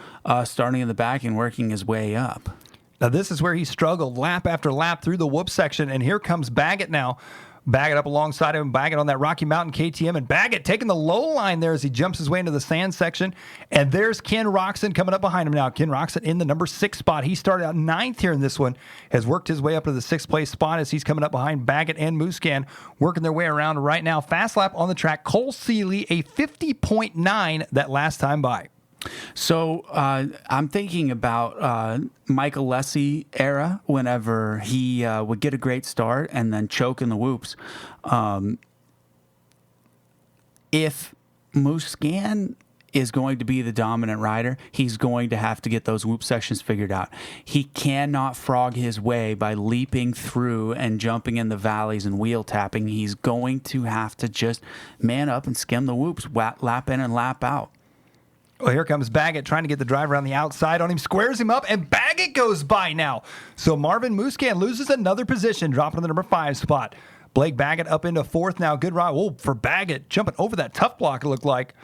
starting in the back and working his way up. Now, this is where he struggled lap after lap through the whoop section, and here comes Baggett now. Baggett up alongside him, Baggett on that Rocky Mountain KTM, and Baggett taking the low line there as he jumps his way into the sand section. And there's Ken Roxon coming up behind him now. Ken Roxon in the number 6 spot. He started out 9th here in this one, has worked his way up to the 6th place spot as he's coming up behind Baggett and Musquin, working their way around right now. Fast lap on the track. Cole Seeley, a 50.9 that last time by. So I'm thinking about Michael Lessie era, whenever he would get a great start and then choke in the whoops. If Musquin is going to be the dominant rider, he's going to have to get those whoop sections figured out. He cannot frog his way by leaping through and jumping in the valleys and wheel tapping. He's going to have to just man up and skim the whoops, lap in and lap out. Well, here comes Baggett trying to get the driver on the outside on him, squares him up, and Baggett goes by now. So Marvin Musquin loses another position, dropping to the number 5 spot. Blake Baggett up into 4th now. Good ride. Oh, for Baggett, jumping over that tough block, it looked like.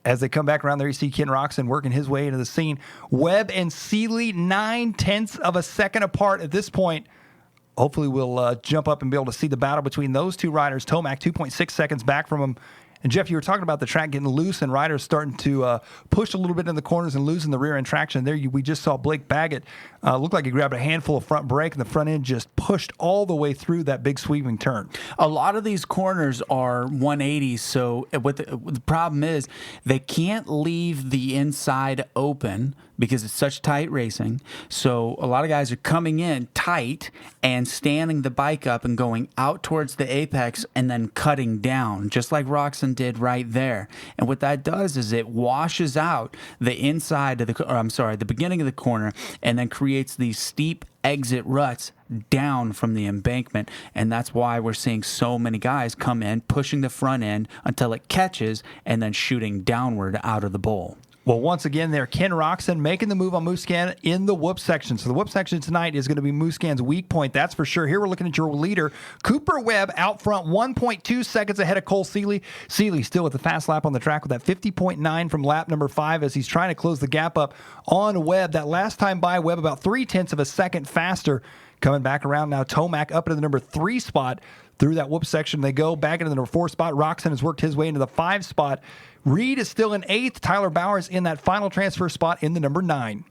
As they come back around there, you see Ken Roczen working his way into the scene. Webb and Seeley 0.9 of a second apart at this point. Hopefully we'll jump up and be able to see the battle between those two riders. Tomac 2.6 seconds back from him. And, Jeff, you were talking about the track getting loose and riders starting to push a little bit in the corners and losing the rear end traction. There we just saw Blake Baggett look like he grabbed a handful of front brake, and the front end just pushed all the way through that big sweeping turn. A lot of these corners are 180s, so what the problem is they can't leave the inside open because it's such tight racing. So a lot of guys are coming in tight and standing the bike up and going out towards the apex and then cutting down, just like Roczen did right there. And what that does is it washes out the inside of the beginning of the corner, and then creates these steep exit ruts down from the embankment. And that's why we're seeing so many guys come in, pushing the front end until it catches, and then shooting downward out of the bowl. Well, once again there, Ken Roczen making the move on Musquin in the whoop section. So the whoop section tonight is going to be Musquin's weak point, that's for sure. Here we're looking at your leader, Cooper Webb, out front, 1.2 seconds ahead of Cole Seeley. Seeley still with the fast lap on the track with that 50.9 from lap number 5 as he's trying to close the gap up on Webb. That last time by Webb, about 0.3 of a second faster. Coming back around now, Tomac up into the number 3 spot. Through that whoop section they go, back into the number 4 spot. Roczen has worked his way into the 5 spot. Reed is still in 8th. Tyler Bowers in that final transfer spot in the number 9.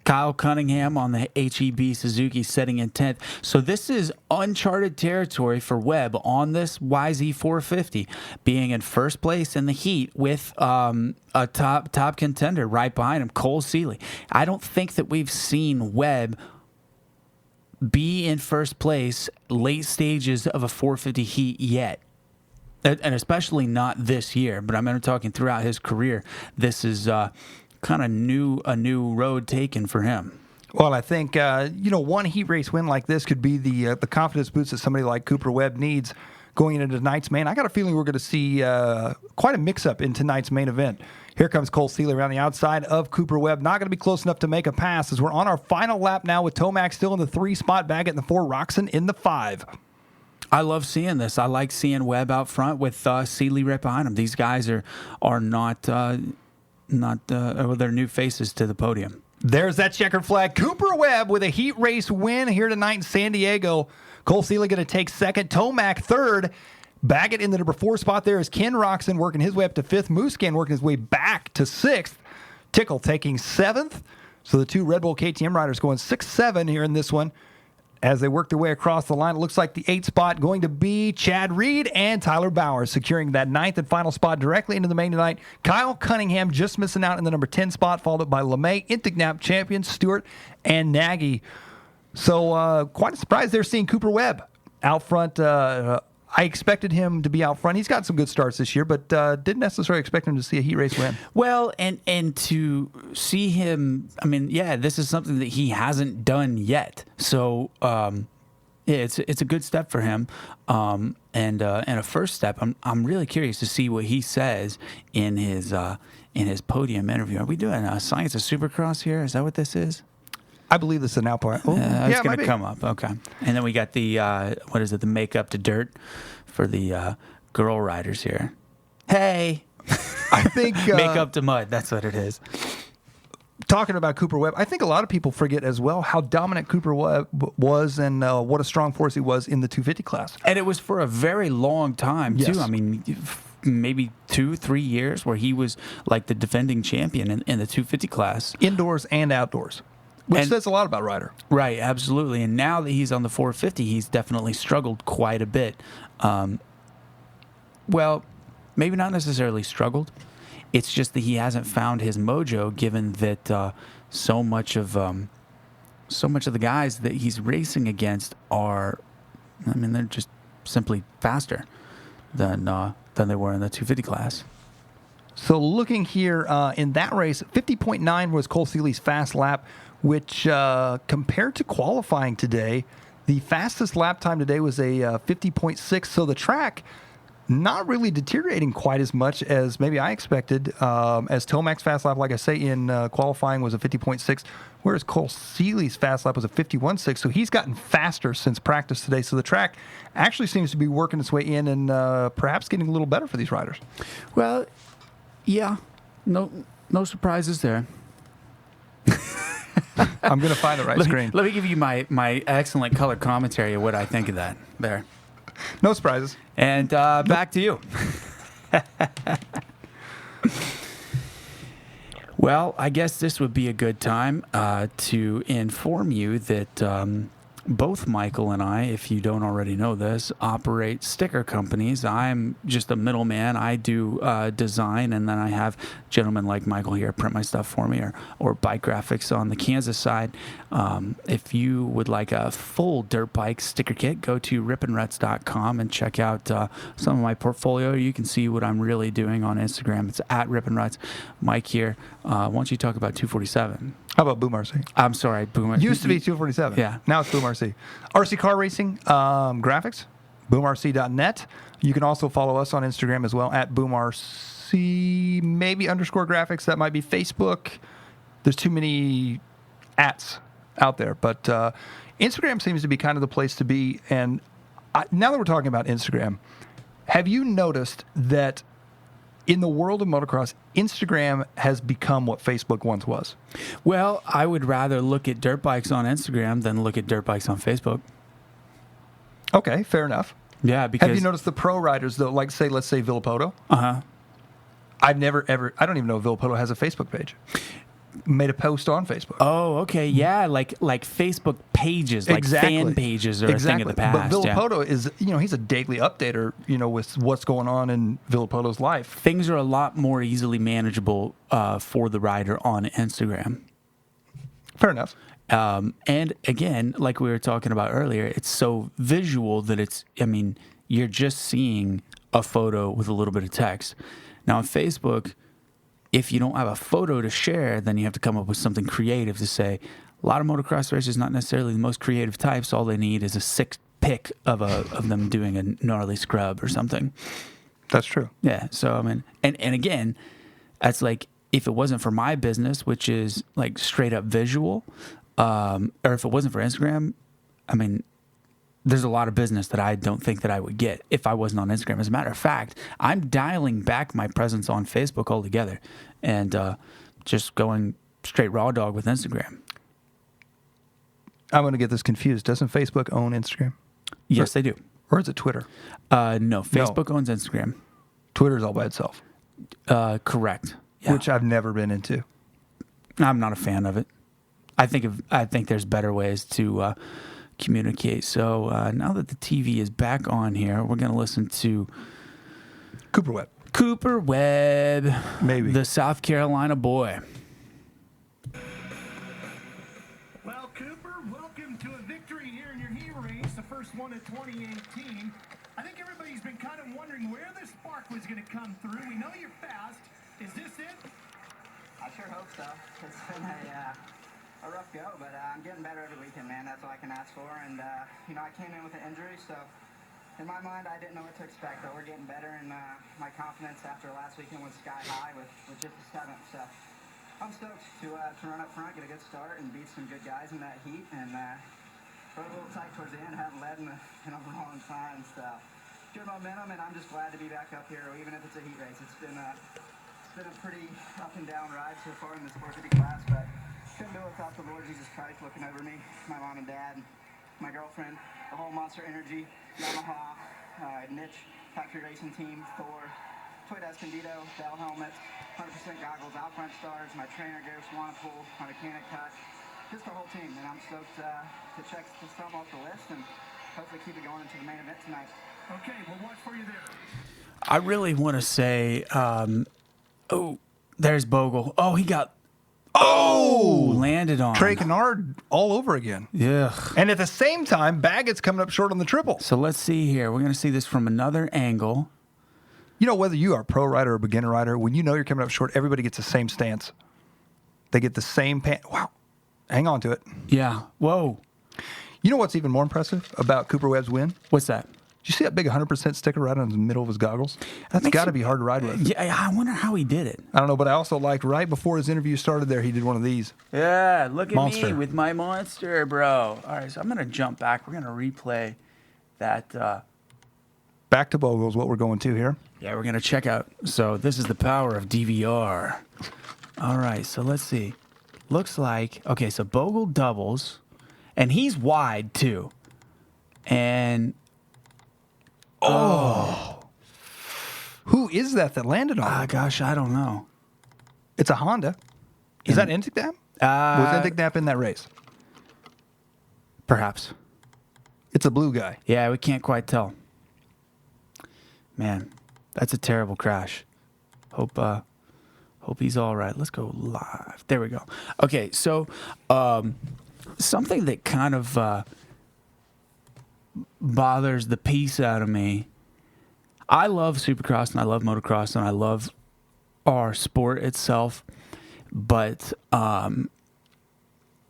Kyle Cunningham on the HEB Suzuki setting in 10th. So this is uncharted territory for Webb on this YZ450, being in first place in the heat with a top contender right behind him, Cole Seeley. I don't think that we've seen Webb be in first place late stages of a 450 heat yet. And especially not this year, but I'm talking throughout his career. This is kind of a new road taken for him. Well, I think one heat race win like this could be the confidence boost that somebody like Cooper Webb needs going into tonight's main. I got a feeling we're going to see quite a mix-up in tonight's main event. Here comes Cole Seeley around the outside of Cooper Webb. Not going to be close enough to make a pass as we're on our final lap now with Tomac still in the 3 spot, Baggett in the 4, Roczen in the 5. I love seeing this. I like seeing Webb out front with Seeley right behind him. These guys are not they're new faces to the podium. There's that checkered flag. Cooper Webb with a heat race win here tonight in San Diego. Cole Seeley going to take 2nd. Tomac 3rd. Baggett in the number 4 spot there is Ken Roczen working his way up to 5th. Musquin working his way back to 6th. Tickle taking 7th. So the 2 Red Bull KTM riders going 6-7 here in this one. As they work their way across the line, it looks like the 8th spot going to be Chad Reed and Tyler Bowers securing that 9th and final spot directly into the main tonight. Kyle Cunningham just missing out in the number 10 spot, followed up by LeMay, Intignap champions, Stewart, and Nagy. So quite a surprise there seeing Cooper Webb out front. I expected him to be out front. He's got some good starts this year, but didn't necessarily expect him to see a heat race win. Well, and to see him, this is something that he hasn't done yet. So it's a good step for him, and a first step. I'm really curious to see what he says in his podium interview. Are we doing Science of Supercross here? Is that what this is? I believe this is an outpoint. It's going to come up. Okay. And then we got the, the makeup to dirt for the girl riders here. Hey. I think... makeup to mud. That's what it is. Talking about Cooper Webb, I think a lot of people forget as well how dominant Cooper Webb was and what a strong force he was in the 250 class. And it was for a very long time, yes. too. Maybe 2-3 years where he was like the defending champion in the 250 class. Indoors and outdoors. Which says a lot about Ryder. Right, absolutely. And now that he's on the 450, he's definitely struggled quite a bit. Well, maybe not necessarily struggled. It's just that he hasn't found his mojo, given that so much of the guys that he's racing against are, I mean, they're just simply faster than they were in the 250 class. So looking here in that race, 50.9 was Cole Seeley's fast lap, which compared to qualifying today, the fastest lap time today was a 50.6. So the track not really deteriorating quite as much as maybe I expected. As Tomac's fast lap, like I say, in qualifying was a 50.6, whereas Cole Seeley's fast lap was a 51.6. So he's gotten faster since practice today. So the track actually seems to be working its way in and perhaps getting a little better for these riders. Well, yeah, no surprises there. I'm going to find the right screen. Let me give you my excellent color commentary of what I think of that there. No surprises. And back to you. Well, I guess this would be a good time to inform you that both Michael and I, if you don't already know this, operate sticker companies. I'm just a middleman. I do design, and then I have gentlemen like Michael here print my stuff for me, or bike graphics on the Kansas side. If you would like a full dirt bike sticker kit, go to ripandruts.com and check out some of my portfolio. You can see what I'm really doing on Instagram. It's at ripandruts. Mike here. Why don't you talk about 247? How about Boom RC? I'm sorry, Boom. Used to be 247. Yeah. Now it's Boom RC. RC Car Racing graphics, boomrc.net. You can also follow us on Instagram as well at boomrc, maybe underscore graphics. That might be Facebook. There's too many ats out there. But Instagram seems to be kind of the place to be. And now that we're talking about Instagram, have you noticed that in the world of motocross, Instagram has become what Facebook once was? Well, I would rather look at dirt bikes on Instagram than look at dirt bikes on Facebook. Okay, fair enough. Yeah, because Have you noticed the pro riders, though, like, say, let's say Villapoto? Uh-huh. I don't even know if Villapoto has a Facebook page. Made a post on Facebook. Oh, okay, yeah, like Facebook pages, like fan pages, are a thing of the past. But Villapoto is, he's a daily updater, with what's going on in Villapoto's life. Things are a lot more easily manageable for the rider on Instagram. Fair enough. And again, like we were talking about earlier, it's so visual that you're just seeing a photo with a little bit of text. Now on Facebook, if you don't have a photo to share, then you have to come up with something creative to say. A lot of motocross racers, not necessarily the most creative types. All they need is a 6 pic of them doing a gnarly scrub or something. That's true. Yeah. So and again, that's like, if it wasn't for my business, which is like straight up visual, or if it wasn't for Instagram, there's a lot of business that I don't think that I would get if I wasn't on Instagram. As a matter of fact, I'm dialing back my presence on Facebook altogether and just going straight raw dog with Instagram. I'm going to get this confused. Doesn't Facebook own Instagram? Yes, they do. Or is it Twitter? No, Facebook owns Instagram. Twitter's all by itself. Correct. Yeah. Which I've never been into. I'm not a fan of it. I think there's better ways to communicate. So now that the TV is back on here, we're going to listen to Cooper Webb. Cooper Webb, maybe the South Carolina boy. Well, Cooper, welcome to a victory here in your heat race, the first one of 2018. I think everybody's been kind of wondering where the spark was going to come through. We know you're fast. Is this it? I sure hope so. It's been a rough go, but I'm getting better every weekend, man. That's all I can ask for. And, I came in with an injury, so in my mind, I didn't know what to expect, but we're getting better, and my confidence after last weekend was sky high with just the 7th. So I'm stoked to run up front, get a good start, and beat some good guys in that heat. And rode a little tight towards the end, haven't led in a long time. So good momentum, and I'm just glad to be back up here, even if it's a heat race. It's been a pretty up and down ride so far in this 450 class, but couldn't do it without the Lord Jesus Christ looking over me, my mom and dad, my girlfriend, the whole Monster Energy, Yamaha, Niche, Factory Racing Team, Thor, Toyota Escondido, Bell helmets, 100% goggles, out front stars, my trainer, Gary Swanepoel, my mechanic, Cut, just the whole team. And I'm stoked to check some off the list and hopefully keep it going into the main event tonight. Okay, we'll watch for you there. I really want to say Oh, there's Bogle. Oh, he got landed on. Trey Kennard all over again. Yeah. And at the same time, Baggett's coming up short on the triple. So let's see here. We're going to see this from another angle. You know, whether you are a pro rider or beginner rider, when you know you're coming up short, everybody gets the same stance. They get the same Wow. Hang on to it. Yeah. Whoa. You know what's even more impressive about Cooper Webb's win? What's that? Did you see that big 100% sticker right on the middle of his goggles? That's makes got to you- be hard to ride with. Yeah, I wonder how he did it. I don't know, but I also liked right before his interview started there, he did one of these. Yeah, look at me Monster. with my monster, bro. All right, so I'm going to jump back. We're going to replay that. Back to Bogle is what we're going to here. Yeah, we're going to check out. So this is the power of DVR. All right, so let's see. Looks like, okay, so Bogle doubles, and he's wide too. And Who is that landed on? gosh, I don't know. It's a Honda. Is that Intignap? Was Intignap in that race? Perhaps. It's a blue guy. Yeah, we can't quite tell. Man, that's a terrible crash. Hope he's all right. Let's go live. There we go. Okay, so something that kind of bothers the peace out of me. I love Supercross and I love motocross and I love our sport itself, but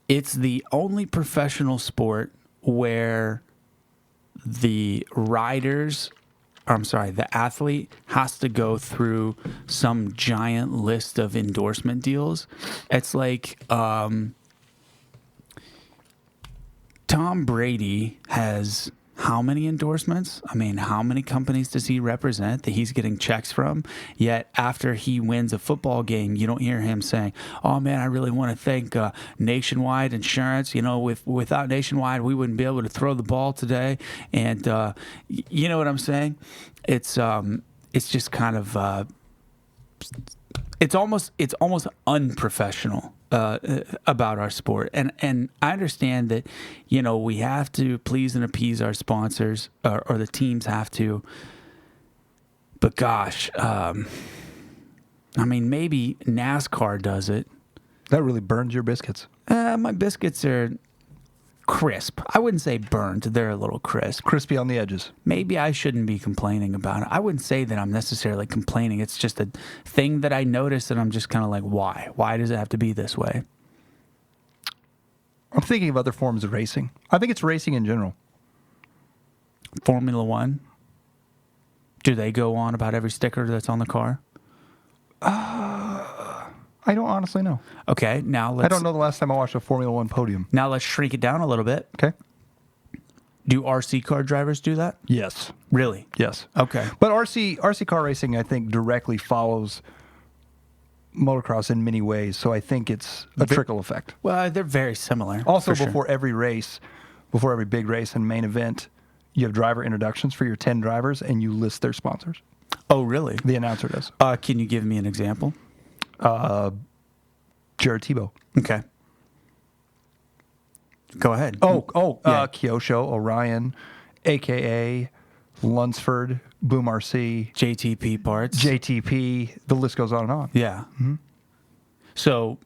it's the only professional sport where the athlete has to go through some giant list of endorsement deals. It's like Tom Brady has how many endorsements? I mean, how many companies does he represent that he's getting checks from? Yet after he wins a football game, you don't hear him saying, "Oh man, I really want to thank Nationwide Insurance. You know, without Nationwide, we wouldn't be able to throw the ball today." And you know what I'm saying? It's just kind of it's almost unprofessional about our sport, and I understand that, you know, we have to please and appease our sponsors, or the teams have to. But gosh, I mean, maybe NASCAR does it. That really burns your biscuits. My biscuits are crisp. I wouldn't say burnt. They're a little crisp. Crispy on the edges. Maybe I shouldn't be complaining about it. I wouldn't say that I'm necessarily complaining. It's just a thing that I noticed, and I'm just kind of like, why? Why does it have to be this way? I'm thinking of other forms of racing. I think it's racing in general. Formula One? Do they go on about every sticker that's on the car? I don't honestly know. Okay, now I don't know the last time I watched a Formula One podium. Now let's shrink it down a little bit. Okay. Do RC car drivers do that? Yes. Really? Yes. Okay. But RC car racing, I think, directly follows motocross in many ways. So I think it's a trickle effect. Well, they're very similar. Also, for sure. before every race, before every big race and main event, you have driver introductions for your 10 drivers, and you list their sponsors. Oh, really? The announcer does. Can you give me an example? Jared Tebow. Okay. Go ahead. Yeah. Kyosho, Orion, AKA, Lunsford, Boom RC, JTP parts. JTP. The list goes on and on. Yeah. Mm-hmm. So,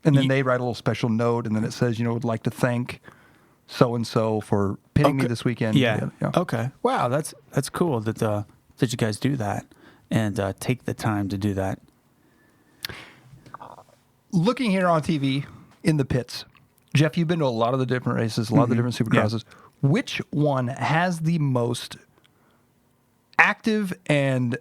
And then they write a little special note, and then it says, you know, would like to thank so-and-so for pitting me this weekend. Yeah. Okay. Wow, that's cool that that you guys do that and take the time to do that. Looking here on TV in the pits, Jeff, you've been to a lot of the different races, a lot of the different supercrosses. Yeah. Which one has the most active and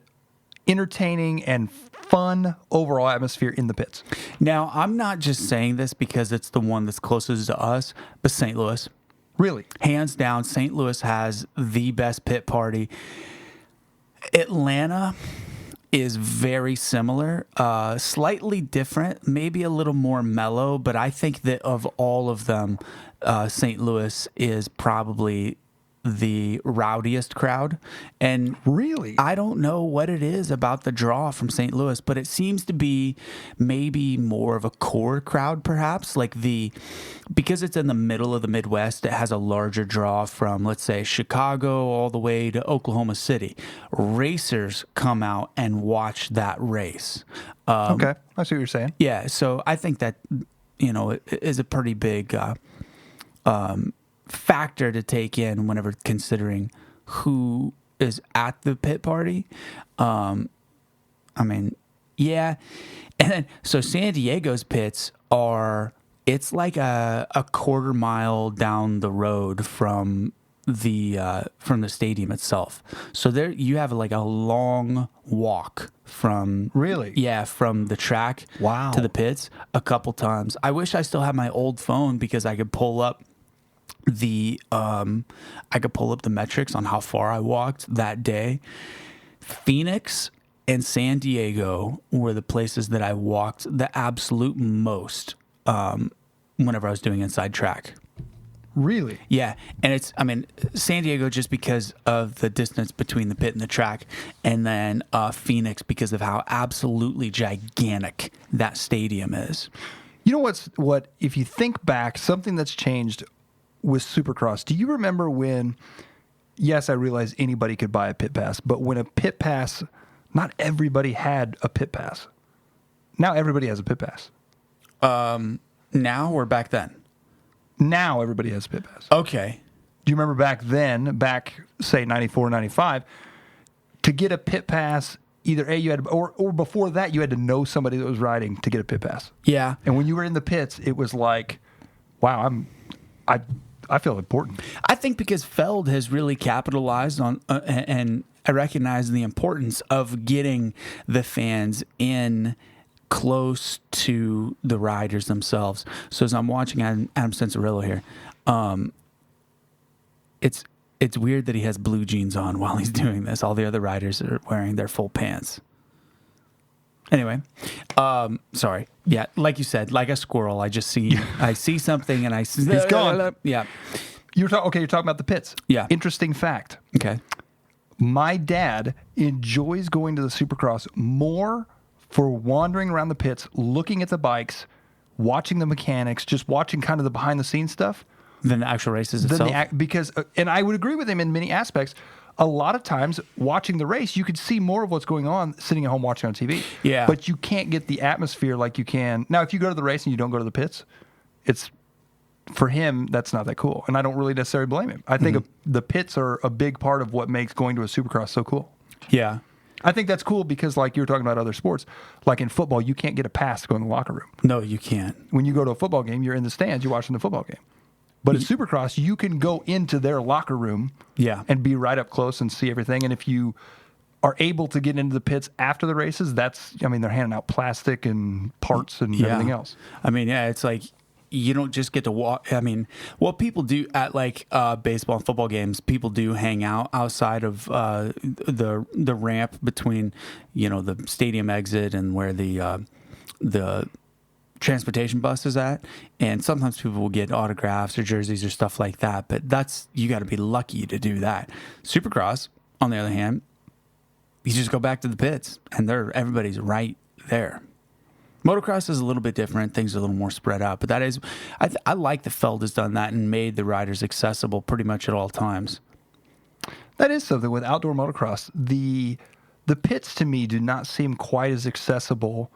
entertaining and fun overall atmosphere in the pits? Now, I'm not just saying this because it's the one that's closest to us, but St. Louis. Really? Hands down, St. Louis has the best pit party. Atlanta is very similar, slightly different, maybe a little more mellow, but I think that of all of them, St. Louis is probably the rowdiest crowd. And Really? I don't know what it is about the draw from St. Louis, but it seems to be maybe more of a core crowd, perhaps. Because it's in the middle of the Midwest, it has a larger draw from, let's say, Chicago all the way to Oklahoma City. Racers come out and watch that race. Okay. I see what you're saying. Yeah, so I think that, it is a pretty big factor to take in whenever considering who is at the pit party. Yeah. And then, so San Diego's pits it's like a quarter mile down the road from the stadium itself. So there you have like a long walk from Really? from the track Wow. to the pits a couple times. I wish I still had my old phone because I could pull up the metrics on how far I walked that day. Phoenix and San Diego were the places that I walked the absolute most whenever I was doing inside track. Really? Yeah, and San Diego just because of the distance between the pit and the track, and then Phoenix because of how absolutely gigantic that stadium is. You know what? If you think back, something that's changed with Supercross. Do you remember when? Yes, I realize anybody could buy a pit pass, but when a pit pass, not everybody had a pit pass. Now everybody has a pit pass. Now or back then? Now everybody has a pit pass. Okay. Do you remember back then, say 94, 95, to get a pit pass, either you had, or before that, you had to know somebody that was riding to get a pit pass. Yeah. And when you were in the pits, it was like, wow, I feel important. I think because Feld has really capitalized on and I recognize the importance of getting the fans in close to the riders themselves. So as I'm watching Adam Cianciarulo here, it's weird that he has blue jeans on while he's doing this. All the other riders are wearing their full pants. Anyway, sorry. Yeah, like you said, like a squirrel, I see something and he's gone. Yeah. You're talking about the pits. Yeah. Interesting fact. Okay. My dad enjoys going to the Supercross more for wandering around the pits, looking at the bikes, watching the mechanics, just watching kind of the behind the scenes stuff. Than the actual races itself? Because I would agree with him in many aspects. A lot of times, watching the race, you could see more of what's going on sitting at home watching on TV. Yeah. But you can't get the atmosphere like you can. Now, if you go to the race and you don't go to the pits, for him, that's not that cool. And I don't really necessarily blame him. I think the pits are a big part of what makes going to a Supercross so cool. Yeah. I think that's cool because, like you were talking about other sports, like in football, you can't get a pass to go in the locker room. No, you can't. When you go to a football game, you're in the stands, you're watching the football game. But at Supercross, you can go into their locker room and be right up close and see everything. And if you are able to get into the pits after the races, they're handing out plastic and parts and everything else. It's like you don't just get to walk. What people do at baseball and football games, people do hang out outside of the ramp between, the stadium exit and where the transportation bus is at, and sometimes people will get autographs or jerseys or stuff like that, but you got to be lucky to do that. Supercross, on the other hand, you just go back to the pits and everybody's right there. Motocross is a little bit different. Things are a little more spread out, but that is, I like that Feld has done that and made the riders accessible pretty much at all times. That is something with outdoor motocross. The pits to me do not seem quite as accessible.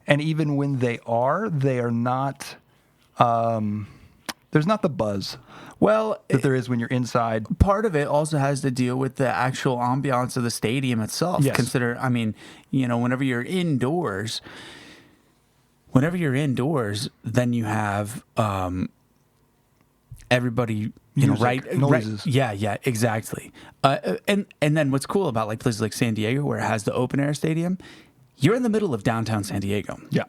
And even when they are not, there's not the buzz that there is when you're inside. Part of it also has to deal with the actual ambiance of the stadium itself. Yes. Whenever you're indoors, then you have everybody, Music, noises. Yeah, exactly. And then what's cool about places like San Diego, where it has the open air stadium, you're in the middle of downtown San Diego. Yeah.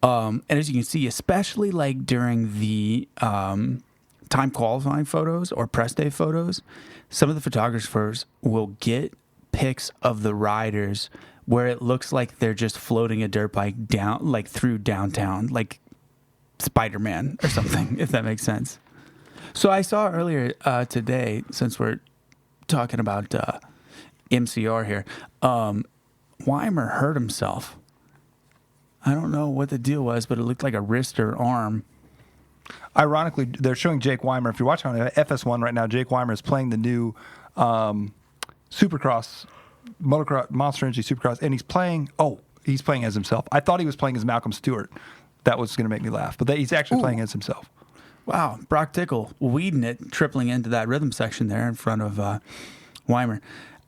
And as you can see, especially during the time qualifying photos or press day photos, some of the photographers will get pics of the riders where it looks like they're just floating a dirt bike down, through downtown, like Spider-Man or something, if that makes sense. So I saw earlier today, since we're talking about MCR here. Weimer hurt himself. I don't know what the deal was, but it looked like a wrist or arm. Ironically, they're showing Jake Weimer. If you're watching on FS1 right now, Jake Weimer is playing the new Supercross, motocross, Monster Energy Supercross, and he's playing as himself. I thought he was playing as Malcolm Stewart. That was going to make me laugh, but he's actually playing as himself. Wow, Brock Tickle weeding it, tripling into that rhythm section there in front of Weimer.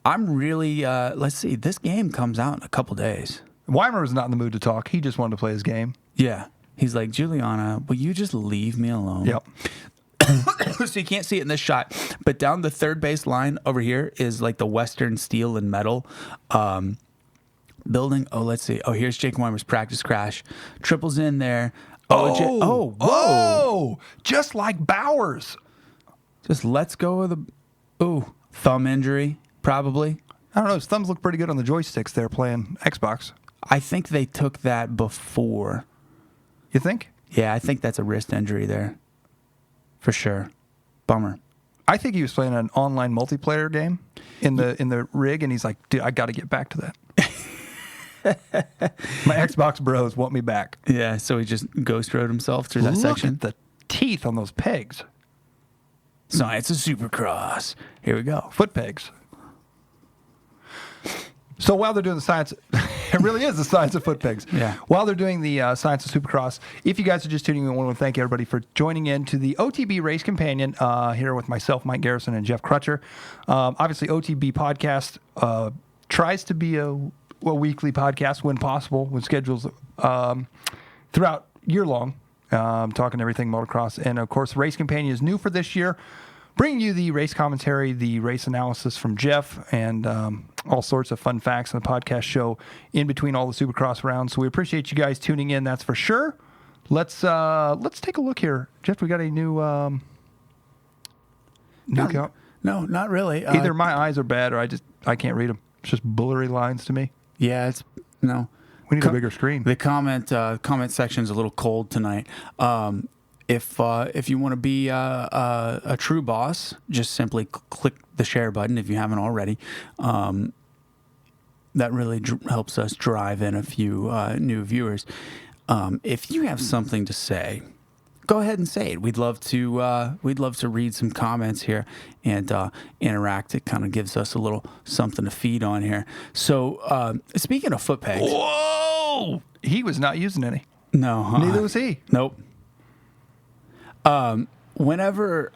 I'm really, let's see, this game comes out in a couple days. Weimer was not in the mood to talk. He just wanted to play his game. Yeah. He's like, Juliana, will you just leave me alone? Yep. So you can't see it in this shot, but down the third base line over here is like the Western Steel and Metal building. Oh, let's see. Oh, here's Jake Weimer's practice crash. Triples in there. Whoa! Just like Bowers. Just let's go of the thumb injury, probably. I don't know. His thumbs look pretty good on the joysticks there playing Xbox. I think they took that before. You think? Yeah, I think that's a wrist injury there. For sure. Bummer. I think he was playing an online multiplayer game in the rig, and he's like, dude, I got to get back to that. My Xbox bros want me back. Yeah, so he just ghost rode himself through that Look section. at the teeth on those pegs. Science of Supercross. Here we go. Foot pegs. So while they're doing the science, it really is the science of foot pegs. Yeah. While they're doing the science of Supercross, if you guys are just tuning in, I want to thank everybody for joining in to the OTB Race Companion here with myself, Mike Garrison, and Jeff Crutcher. Obviously, OTB podcast tries to be a weekly podcast when possible, when schedules throughout year long, talking everything motocross. And of course, Race Companion is new for this year, bringing you the race commentary, the race analysis from Jeff, and all sorts of fun facts on the podcast show in between all the Supercross rounds. So we appreciate you guys tuning in. That's for sure. Let's take a look here, Jeff. We got a new count. No, not really. Either my eyes are bad, or I can't read them. It's just blurry lines to me. Yeah, no. We need a bigger screen. The comment section is a little cold tonight. If you want to be a true boss, just simply click the share button if you haven't already. That really helps us drive in a few new viewers. If you have something to say, go ahead and say it. We'd love to read some comments here and interact. It kind of gives us a little something to feed on here. So speaking of foot pegs, whoa, he was not using any. No, neither was he. Nope. Whenever,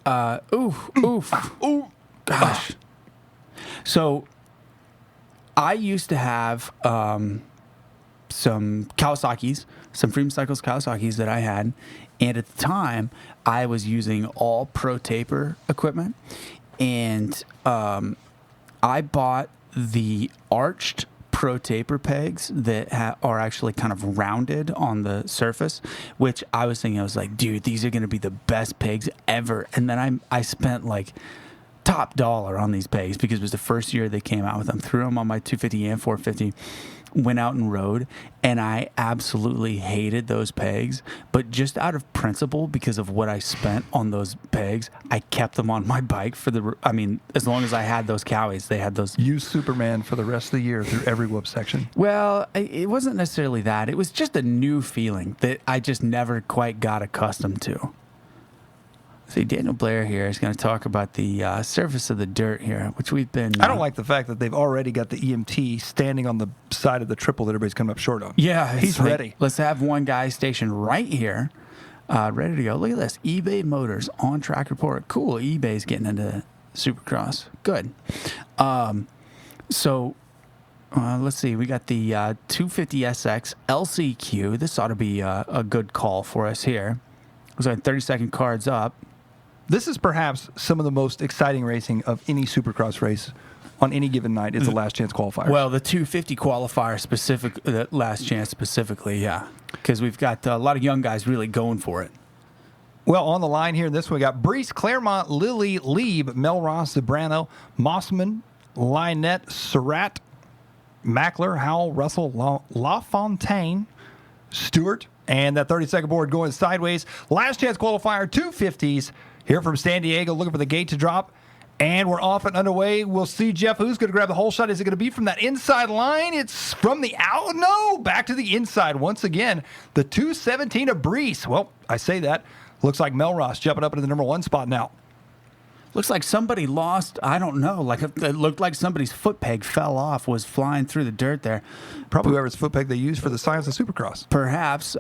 gosh. So I used to have some Kawasaki's, some Freedom Cycles Kawasaki's that I had. And at the time, I was using all Pro Taper equipment. And I bought the arched Pro Taper pegs that are actually kind of rounded on the surface, which I was thinking, I was like, dude, these are going to be the best pegs ever. And then I spent like top dollar on these pegs because it was the first year they came out with them. Threw them on my 250 and 450, went out and rode, and I absolutely hated those pegs. But just out of principle, because of what I spent on those pegs, I kept them on my bike as long as I had those Cowies, they had those. Use Superman for the rest of the year through every whoop section. Well, it wasn't necessarily that. It was just a new feeling that I just never quite got accustomed to. See, Daniel Blair here is going to talk about the surface of the dirt here, which we've been... I don't like the fact that they've already got the EMT standing on the side of the triple that everybody's coming up short on. Yeah. He's ready. Let's have one guy stationed right here, ready to go. Look at this. eBay Motors on track report. Cool. eBay's getting into Supercross. Good. So let's see. We got the 250SX LCQ. This ought to be a good call for us here. It was like 30-second cards up. This is perhaps some of the most exciting racing of any Supercross race on any given night is the last chance qualifier. Well, the 250 qualifier the last chance specifically, yeah. Because we've got a lot of young guys really going for it. Well, on the line here in this one, we got Brees, Claremont, Lilly, Lieb, Melross, Zebrano, Mossman, Lynette, Surratt, Mackler, Howell, Russell, LaFontaine, Stewart, and that 30-second board going sideways. Last chance qualifier, 250s. Here from San Diego, looking for the gate to drop. And we're off and underway. We'll see, Jeff, who's going to grab the whole shot. Is it going to be from that inside line? It's from the out. No, back to the inside once again. The 217 of Brees. Well, I say that. Looks like Melross jumping up into the number 1 spot now. Looks like somebody lost, I don't know, like it looked like somebody's foot peg fell off, was flying through the dirt there. Probably whoever's foot peg they used for the Science of Supercross. Perhaps.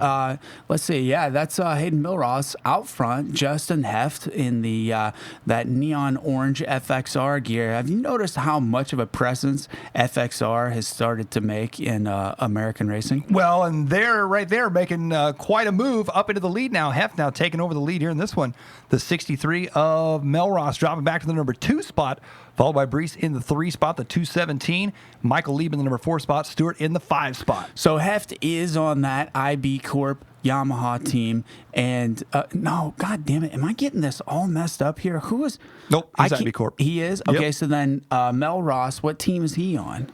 Let's see. Yeah, that's Hayden Milross out front. Justin Heft in the that neon orange FXR gear. Have you noticed how much of a presence FXR has started to make in American racing? Well, and they're right there making quite a move up into the lead now. Heft now taking over the lead here in this one. The 63 of Melross dropping back to the number 2 spot, followed by Brees in the 3 spot, the 217. Michael Lieb in the number 4 spot, Stewart in the 5 spot. So Heft is on that IB Corp Yamaha team. And no, God damn it. Am I getting this all messed up here? Who is? Nope, he's IB Corp. He is? Yep. Okay, so then Melross, what team is he on?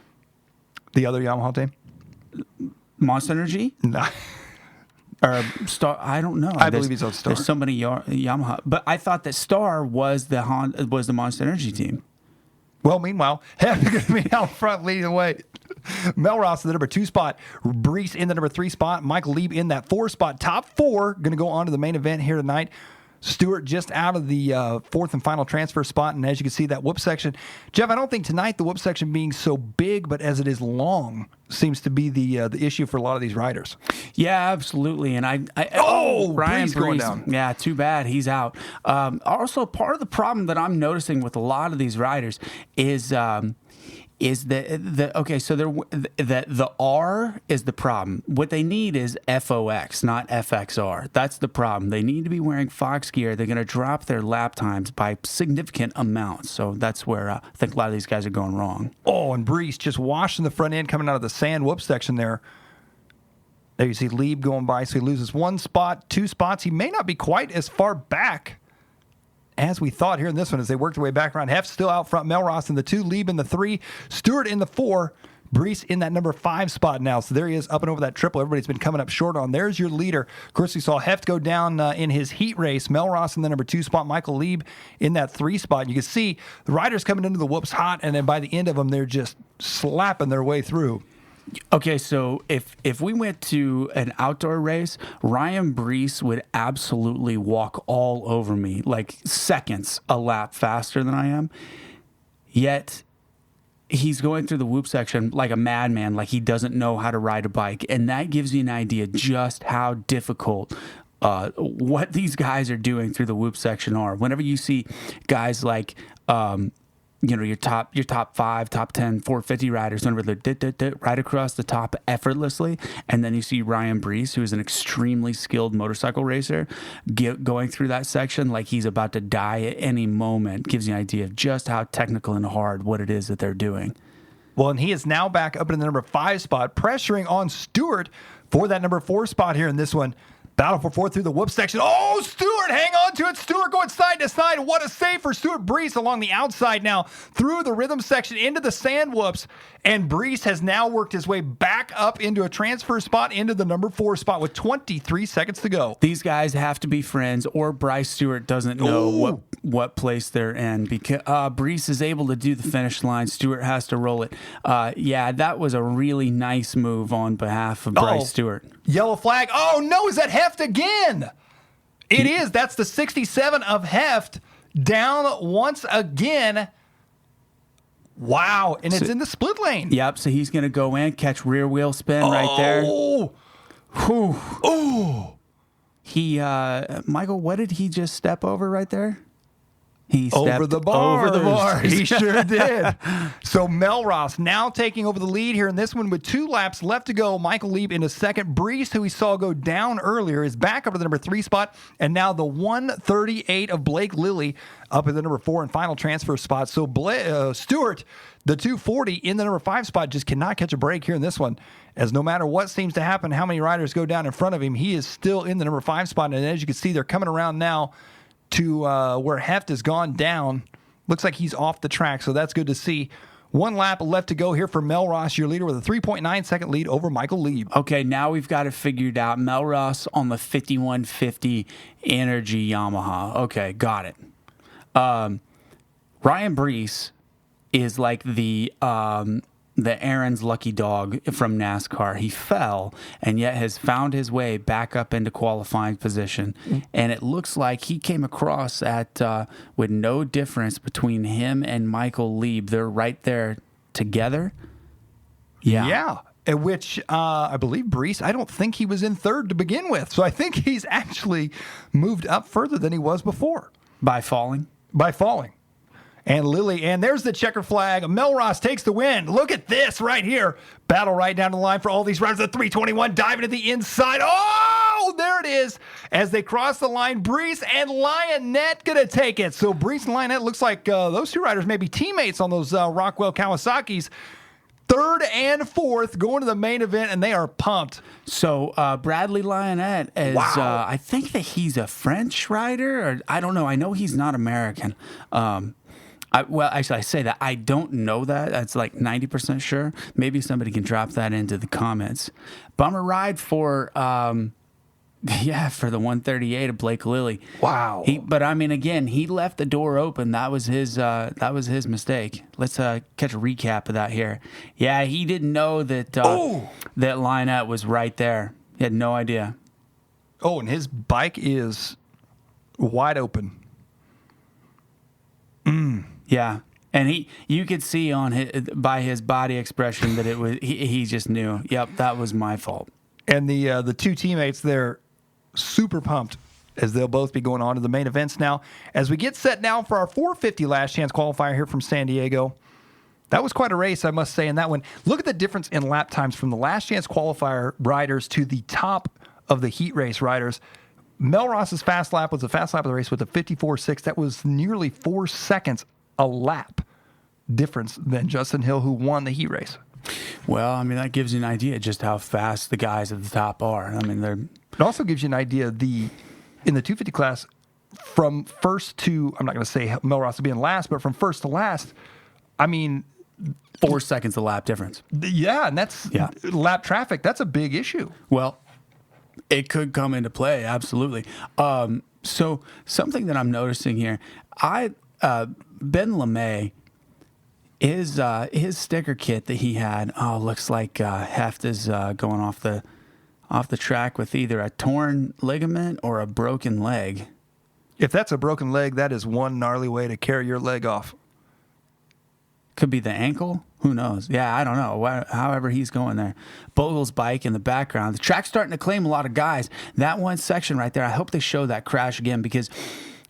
The other Yamaha team? Monster Energy? Nah. Or Star? I don't know. I believe he's on Star. There's somebody Yamaha, but I thought that Star was the Monster Energy team. Well, meanwhile, Heft going to be out front leading the way. Melross in the number 2 spot. Brees in the number 3 spot. Michael Lieb in that 4 spot. Top 4 going to go on to the main event here tonight. Stewart just out of the 4th and final transfer spot. And as you can see, that whoop section. Jeff, I don't think tonight the whoop section being so big, but as it is long, seems to be the issue for a lot of these riders. Yeah, absolutely. And Ryan Brees going down. Yeah, too bad. He's out. Also, part of the problem that I'm noticing with a lot of these riders is the R is the problem. What they need is FOX, not FXR. That's the problem. They need to be wearing Fox gear. They're going to drop their lap times by significant amounts. So that's where I think a lot of these guys are going wrong. Oh, and Brees just washing the front end coming out of the sand whoop section there. There you see Lieb going by, so he loses 1 spot, 2 spots. He may not be quite as far back as we thought here in this one as they work their way back around. Heft still out front. Melross in the 2, Lieb in the 3, Stewart in the 4, Brees in that number 5 spot now. So there he is up and over that triple. Everybody's been coming up short on. There's your leader. Of course, we saw Heft go down in his heat race. Melross in the number 2 spot. Michael Lieb in that 3 spot. And you can see the riders coming into the whoops hot, and then by the end of them, they're just slapping their way through. Okay, so if we went to an outdoor race, Ryan Brees would absolutely walk all over me, like seconds a lap faster than I am. Yet he's going through the whoop section like a madman, like he doesn't know how to ride a bike. And that gives you an idea just how difficult what these guys are doing through the whoop section are. Whenever you see guys like your top 5, top 10, 450 riders, whenever they're right across the top effortlessly, and then you see Ryan Brees, who is an extremely skilled motorcycle racer, going through that section like he's about to die at any moment, gives you an idea of just how technical and hard what it is that they're doing. Well, and he is now back up in the number 5 spot, pressuring on Stewart for that number 4 spot here in this one. Battle for 4 through the whoop section. Oh, Stewart, hang on to it. Stewart going side to side. What a save for Stewart. Brees along the outside now through the rhythm section into the sand whoops. And Brees has now worked his way back up into a transfer spot into the number 4 spot with 23 seconds to go. These guys have to be friends, or Bryce Stewart doesn't know what place they're in, because Brees is able to do the finish line. Stewart has to roll it. Yeah, that was a really nice move on behalf of Bryce Stewart. Yellow flag. Oh, no, is that Heft again? It is. That's the 67 of Heft down once again. Wow. And it's in the split lane. Yep, so he's going to go in, catch rear wheel spin right there. Oh. He, Michael, what did he just step over right there? He stepped over the bar. Over the bar. He sure did. So Melross now taking over the lead here in this one with 2 laps left to go. Michael Lieb in a second. Brees, who we saw go down earlier, is back up to the number 3 spot. And now the 138 of Blake Lilly up in the number 4 and final transfer spot. So Stewart, the 240 in the number 5 spot, just cannot catch a break here in this one. As no matter what seems to happen, how many riders go down in front of him, he is still in the number 5 spot. And as you can see, they're coming around now to where Heft has gone down. Looks like he's off the track, so that's good to see. 1 lap left to go here for Melross, your leader, with a 3.9 second lead over Michael Lieb. Okay, now we've got it figured out. Melross on the 5150 Energy Yamaha. Okay, got it. Ryan Brees is like the Aaron's lucky dog from NASCAR. He fell and yet has found his way back up into qualifying position. And it looks like he came across at with no difference between him and Michael Lieb. They're right there together. Yeah. At which I believe Brees, I don't think he was in third to begin with. So I think he's actually moved up further than he was before. By falling? By falling. And Lilly, and there's the checker flag. Melross takes the win. Look at this right here. Battle right down the line for all these riders. The 321 diving to the inside. Oh, there it is. As they cross the line, Brees and Lionette going to take it. So Brees and Lionette looks like those two riders may be teammates on those Rockwell Kawasaki's. Third and fourth going to the main event, and they are pumped. So Bradley Lionette is, Wow. I think that he's a French rider, or I don't know. I know he's not American. I say that. I don't know that. That's like 90% sure. Maybe somebody can drop that into the comments. Bummer ride for, for the 138 of Blake Lilly. Wow. But I mean, again, he left the door open. That was his mistake. Let's catch a recap of that here. Yeah, he didn't know that that Lionette was right there. He had no idea. Oh, and his bike is wide open. Yeah, and you could see by his body expression that it was he just knew. Yep, that was my fault. And the two teammates, they're super pumped as they'll both be going on to the main events now. As we get set now for our 450 last chance qualifier here from San Diego. That was quite a race, I must say, in that one. Look at the difference in lap times from the last chance qualifier riders to the top of the heat race riders. Melross's fast lap was the fast lap of the race with a 54.6. That was nearly 4 seconds a lap difference than Justin Hill, who won the heat race. Well, I mean, that gives you an idea just how fast the guys at the top are. I mean, It also gives you an idea in the 250 class from first to, I'm not going to say Melross being last, but from first to last, I mean, 4 seconds a lap difference. Yeah, and that's lap traffic. That's a big issue. Well, it could come into play, absolutely. So something that I'm noticing here, Ben LeMay, his sticker kit that he had, looks like Heft is going off the track with either a torn ligament or a broken leg. If that's a broken leg, that is one gnarly way to carry your leg off. Could be the ankle. Who knows? Yeah, I don't know. However he's going there. Bogle's bike in the background. The track's starting to claim a lot of guys. That one section right there, I hope they show that crash again because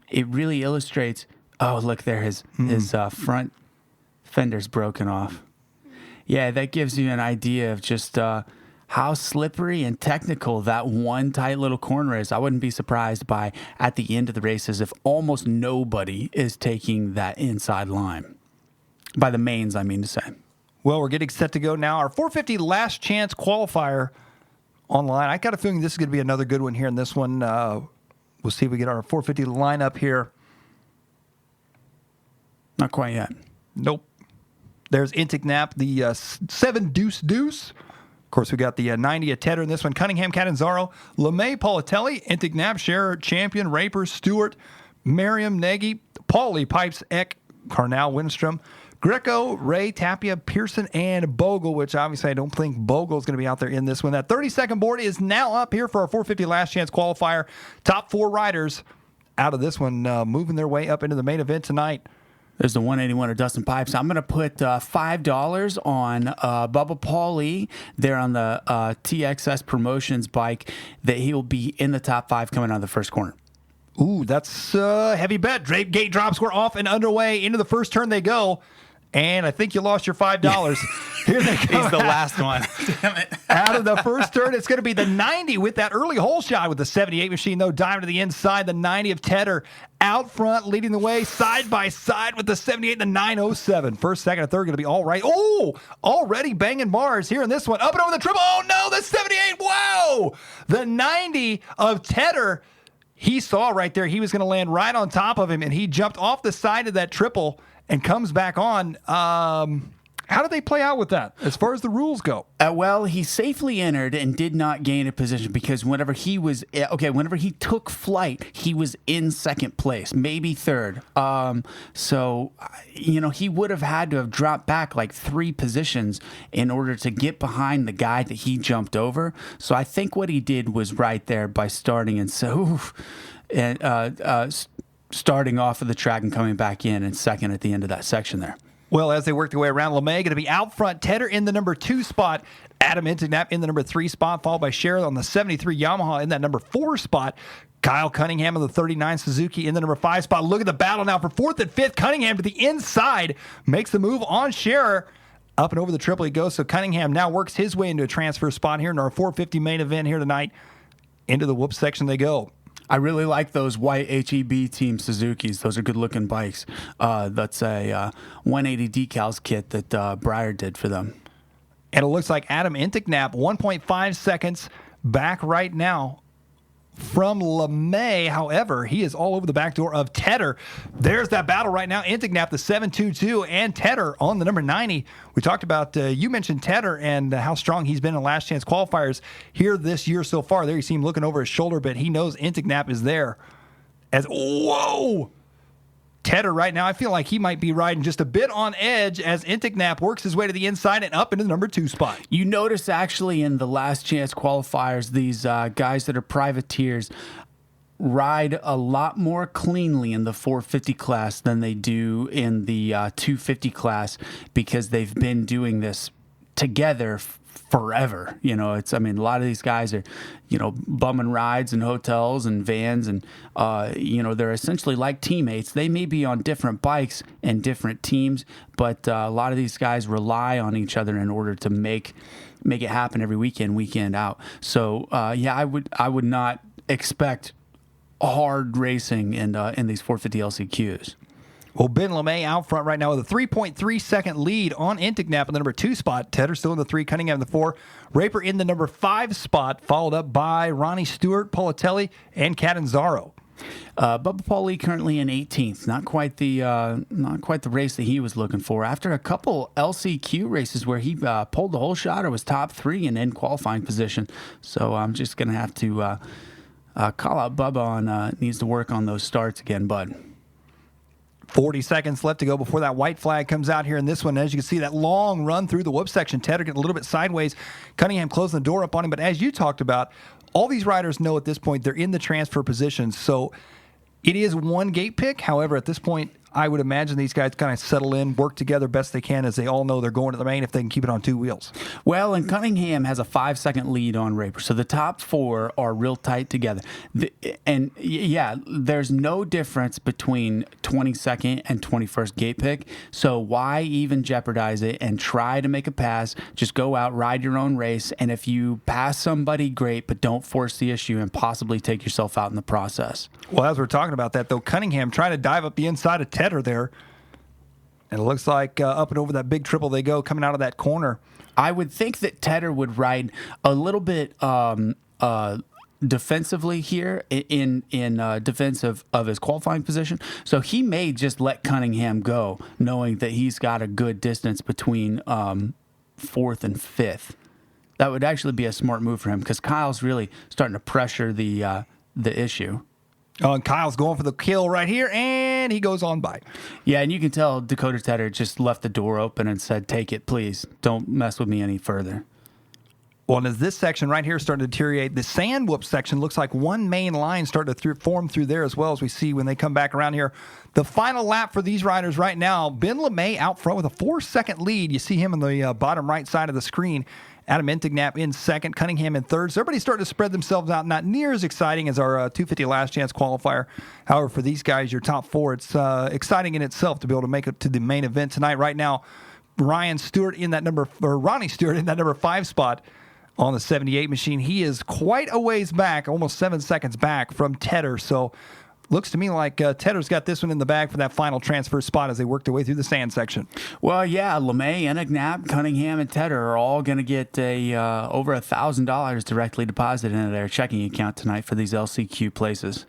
it really illustrates. Oh, look there. His front fender's broken off. Yeah, that gives you an idea of just how slippery and technical that one tight little corner is. I wouldn't be surprised by at the end of the races if almost nobody is taking that inside line. By the mains, I mean to say. Well, we're getting set to go now. Our 450 last chance qualifier online. I got a feeling this is going to be another good one here in this one. We'll see if we get our 450 lineup here. Not quite yet. Nope. There's Intic Nap, the 7 Deuce Deuce. Of course, we got the 90 at Tedder in this one. Cunningham, Catanzaro, LeMay, Politelli, Intic Nap, Scherer, Champion, Raper, Stewart, Merriam, Nagy, Pauly, Pipes, Eck, Carnal, Winstrom, Greco, Ray, Tapia, Pearson, and Bogle, which obviously I don't think Bogle is going to be out there in this one. That 30-second board is now up here for our 450 last chance qualifier. Top 4 riders out of this one moving their way up into the main event tonight. There's the 181 of Dustin Pipes. I'm going to put $5 on Bubba Pauly there on the TXS Promotions bike that he will be in the top 5 coming out of the first corner. Ooh, that's a heavy bet. Drape gate drops were off and underway. Into the first turn they go. And I think you lost your $5. Here they go. He's the last one. Damn it. Out of the first turn, it's going to be the 90 with that early hole shot with the 78 machine, though, diving to the inside. The 90 of Tedder out front, leading the way side by side with the 78 and the 907. First, second, and third going to be all right. Oh, already banging bars here in this one. Up and over the triple. Oh, no, the 78. Wow. The 90 of Tedder. He saw right there he was going to land right on top of him, and he jumped off the side of that triple and comes back on. How did they play out with that as far as the rules go? Well, he safely entered and did not gain a position because whenever he took flight, he was in second place, maybe third. So, he would have had to have dropped back like 3 positions in order to get behind the guy that he jumped over. So I think what he did was right there by starting starting off of the track and coming back in second at the end of that section there. Well, as they work their way around, LeMay going to be out front. Tedder in the number 2 spot. Adam Enticknap in the number 3 spot, followed by Scherer on the 73 Yamaha in that number 4 spot. Kyle Cunningham on the 39 Suzuki in the number 5 spot. Look at the battle now for 4th and 5th. Cunningham to the inside makes the move on Scherer. Up and over the triple he goes. So Cunningham now works his way into a transfer spot here in our 450 main event here tonight. Into the whoop section they go. I really like those white HEB Team Suzukis. Those are good-looking bikes. That's a 180 decals kit that Breyer did for them. And it looks like Adam Enticknap, 1.5 seconds back right now from LeMay. However, he is all over the back door of Tedder. There's that battle right now. Enticknap, the 722, and Tedder on the number 90. We talked about, you mentioned Tedder and how strong he's been in last chance qualifiers here this year so far. There you see him looking over his shoulder, but he knows Enticknap is there. Whoa! Tedder right now, I feel like he might be riding just a bit on edge as Enticknap works his way to the inside and up into the number 2 spot. You notice actually in the last chance qualifiers, these guys that are privateers ride a lot more cleanly in the 450 class than they do in the 250 class because they've been doing this together forever. A lot of these guys are, bumming rides in hotels and vans and, they're essentially like teammates. They may be on different bikes and different teams, but a lot of these guys rely on each other in order to make it happen every weekend out. So, I would not expect hard racing in these 450 LCQs. Well, Ben LeMay out front right now with a 3.3 second lead on Enticknap in the number 2 spot. Tedder still in the 3, Cunningham in the 4. Raper in the number 5 spot, followed up by Ronnie Stewart, Politelli, and Catanzaro. Bubba Pauly currently in 18th. Not quite the race that he was looking for. After a couple LCQ races where he pulled the whole shot or was top 3 and in qualifying position. So I'm just going to have to call out Bubba on needs to work on those starts again, bud. 40 seconds left to go before that white flag comes out here in this one. As you can see, that long run through the whoop section. Tedder getting a little bit sideways. Cunningham closing the door up on him. But as you talked about, all these riders know at this point they're in the transfer positions. So it is one gate pick. However, at this point, I would imagine these guys kind of settle in, work together best they can as they all know they're going to the main if they can keep it on 2 wheels. Well, and Cunningham has a 5-second lead on Raper. So the top 4 are real tight together. There's no difference between 22nd and 21st gate pick. So why even jeopardize it and try to make a pass? Just go out, ride your own race. And if you pass somebody, great, but don't force the issue and possibly take yourself out in the process. Well, as we're talking about that, though, Cunningham trying to dive up the inside of Tedder there. And it looks like up and over that big triple they go coming out of that corner. I would think that Tedder would ride a little bit defensively here in defense of his qualifying position. So he may just let Cunningham go, knowing that he's got a good distance between 4th and 5th. That would actually be a smart move for him because Kyle's really starting to pressure the issue. Oh, and Kyle's going for the kill right here, and he goes on by. Yeah, and you can tell Dakota Tedder just left the door open and said, take it, please. Don't mess with me any further. Well, and as this section right here starting to deteriorate, the sand whoop section looks like one main line starting to form through there as well as we see when they come back around here. The final lap for these riders right now, Ben LeMay out front with a 4-second lead. You see him on the bottom right side of the screen. Adam Enticknap in 2nd, Cunningham in 3rd. So everybody's starting to spread themselves out. Not near as exciting as our 250 last chance qualifier. However, for these guys, your top 4, it's exciting in itself to be able to make it to the main event tonight. Right now, Ronnie Stewart in that number 5 spot on the 78 machine. He is quite a ways back, almost 7 seconds back from Tedder. So looks to me like Tedder's got this one in the bag for that final transfer spot as they work their way through the sand section. Well, yeah, LeMay, Enticknap, Cunningham, and Tedder are all going to get over $1,000 directly deposited into their checking account tonight for these LCQ places.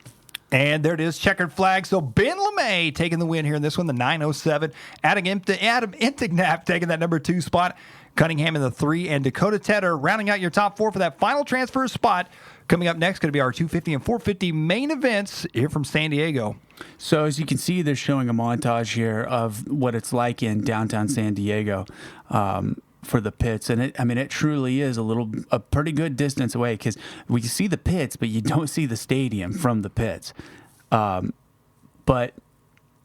And there it is, checkered flag. So Ben LeMay taking the win here in this one, the 907. Adam Entignap taking that number 2 spot. Cunningham in the 3, and Dakota Tedder rounding out your top 4 for that final transfer spot. Coming up next, going to be our 250 and 450 main events here from San Diego. So as you can see, they're showing a montage here of what it's like in downtown San Diego for the pits, and it truly is a pretty good distance away because we can see the pits, but you don't see the stadium from the pits. But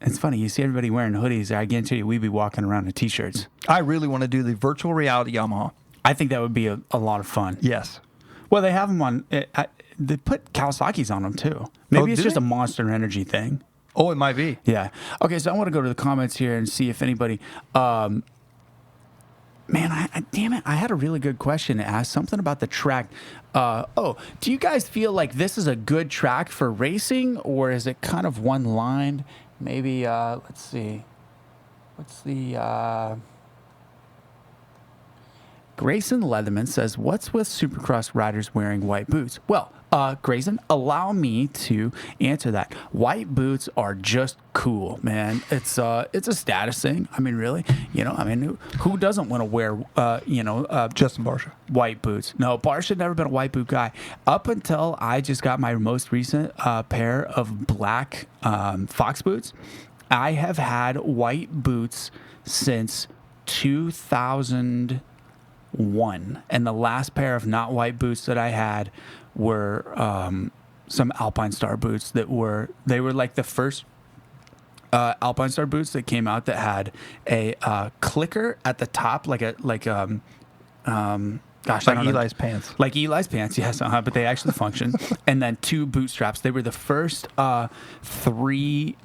it's funny, you see everybody wearing hoodies. I guarantee you, we'd be walking around in t-shirts. I really want to do the virtual reality Yamaha. I think that would be a lot of fun. Yes. Well, they have them on. They put Kawasaki's on them too. Maybe it's just a Monster Energy thing. Oh, it might be. Yeah. Okay, so I want to go to the comments here and see if anybody. Man, damn it! I had a really good question to ask. Something about the track. Do you guys feel like this is a good track for racing, or is it kind of one line? Maybe. Let's see. What's the? Grayson Leatherman says, "What's with Supercross riders wearing white boots?" Well, Grayson, allow me to answer that. White boots are just cool, man. It's a status thing. I mean, really, who doesn't want to wear, Justin Barsha. white boots? No, Barsha never been a white boot guy. Up until I just got my most recent pair of black Fox boots, I have had white boots since 2001, and the last pair of not white boots that I had were some Alpine Star boots they were like the first Alpine Star boots that came out that had a clicker at the top, like Eli's pants. Like Eli's pants, yes, but they actually function. And then 2 boot straps. They were the first 3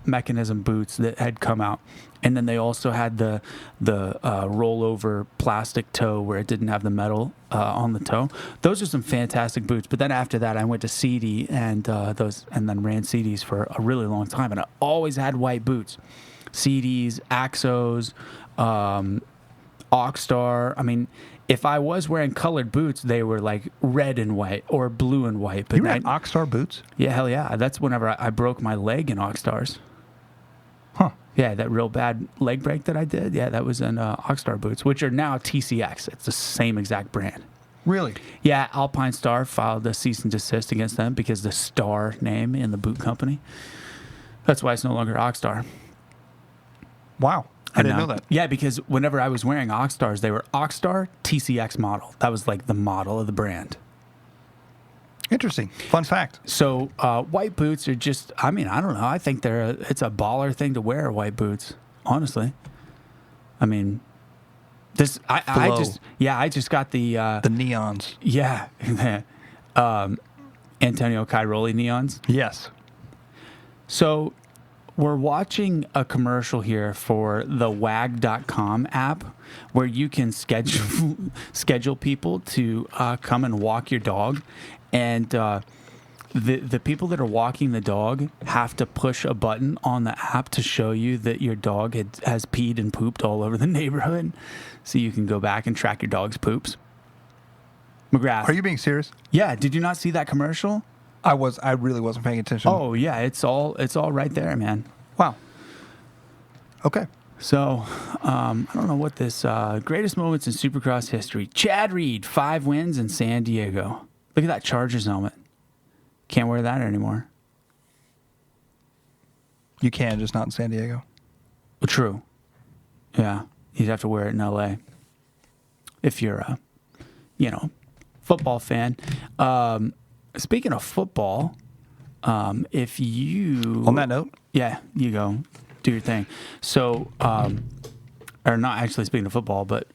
mechanism boots that had come out. And then they also had the rollover plastic toe where it didn't have the metal on the toe. Those are some fantastic boots. But then after that, I went to CD and then ran CDs for a really long time. And I always had white boots, CDs, Axos, Oxstar. I mean, if I was wearing colored boots, they were like red and white or blue and white. But You ran Oxstar boots? Yeah, hell yeah. That's whenever I broke my leg in Oxstars. Huh. Yeah, that real bad leg break that I did. Yeah, that was in Oxstar boots, which are now TCX. It's the same exact brand. Really? Yeah, Alpine Star filed a cease and desist against them because the Star name in the boot company. That's why it's no longer Oxstar. Wow. I didn't know that. Yeah, because whenever I was wearing Oxstars, they were Oxstar TCX model. That was like the model of the brand. Interesting. Fun fact. So white boots are just, I don't know. I think it's a baller thing to wear, white boots, honestly. I mean, I just got the neons. Yeah. Antonio Cairoli neons. Yes. So we're watching a commercial here for the wag.com app where you can schedule people to come and walk your dog. And the people that are walking the dog have to push a button on the app to show you that your dog has peed and pooped all over the neighborhood, so you can go back and track your dog's poops. McGrath. Are you being serious? Yeah. Did you not see that commercial? I really wasn't paying attention. Oh yeah, it's all right there, man. Wow. Okay. So, I don't know what this greatest moments in Supercross history. Chad Reed, 5 wins in San Diego. Look at that Chargers helmet. Can't wear that anymore. You can, just not in San Diego. Well, true. Yeah, you'd have to wear it in LA if you're a, football fan. Speaking of football, if you... On that note? Yeah, you go. Do your thing. So, or not actually speaking of football, but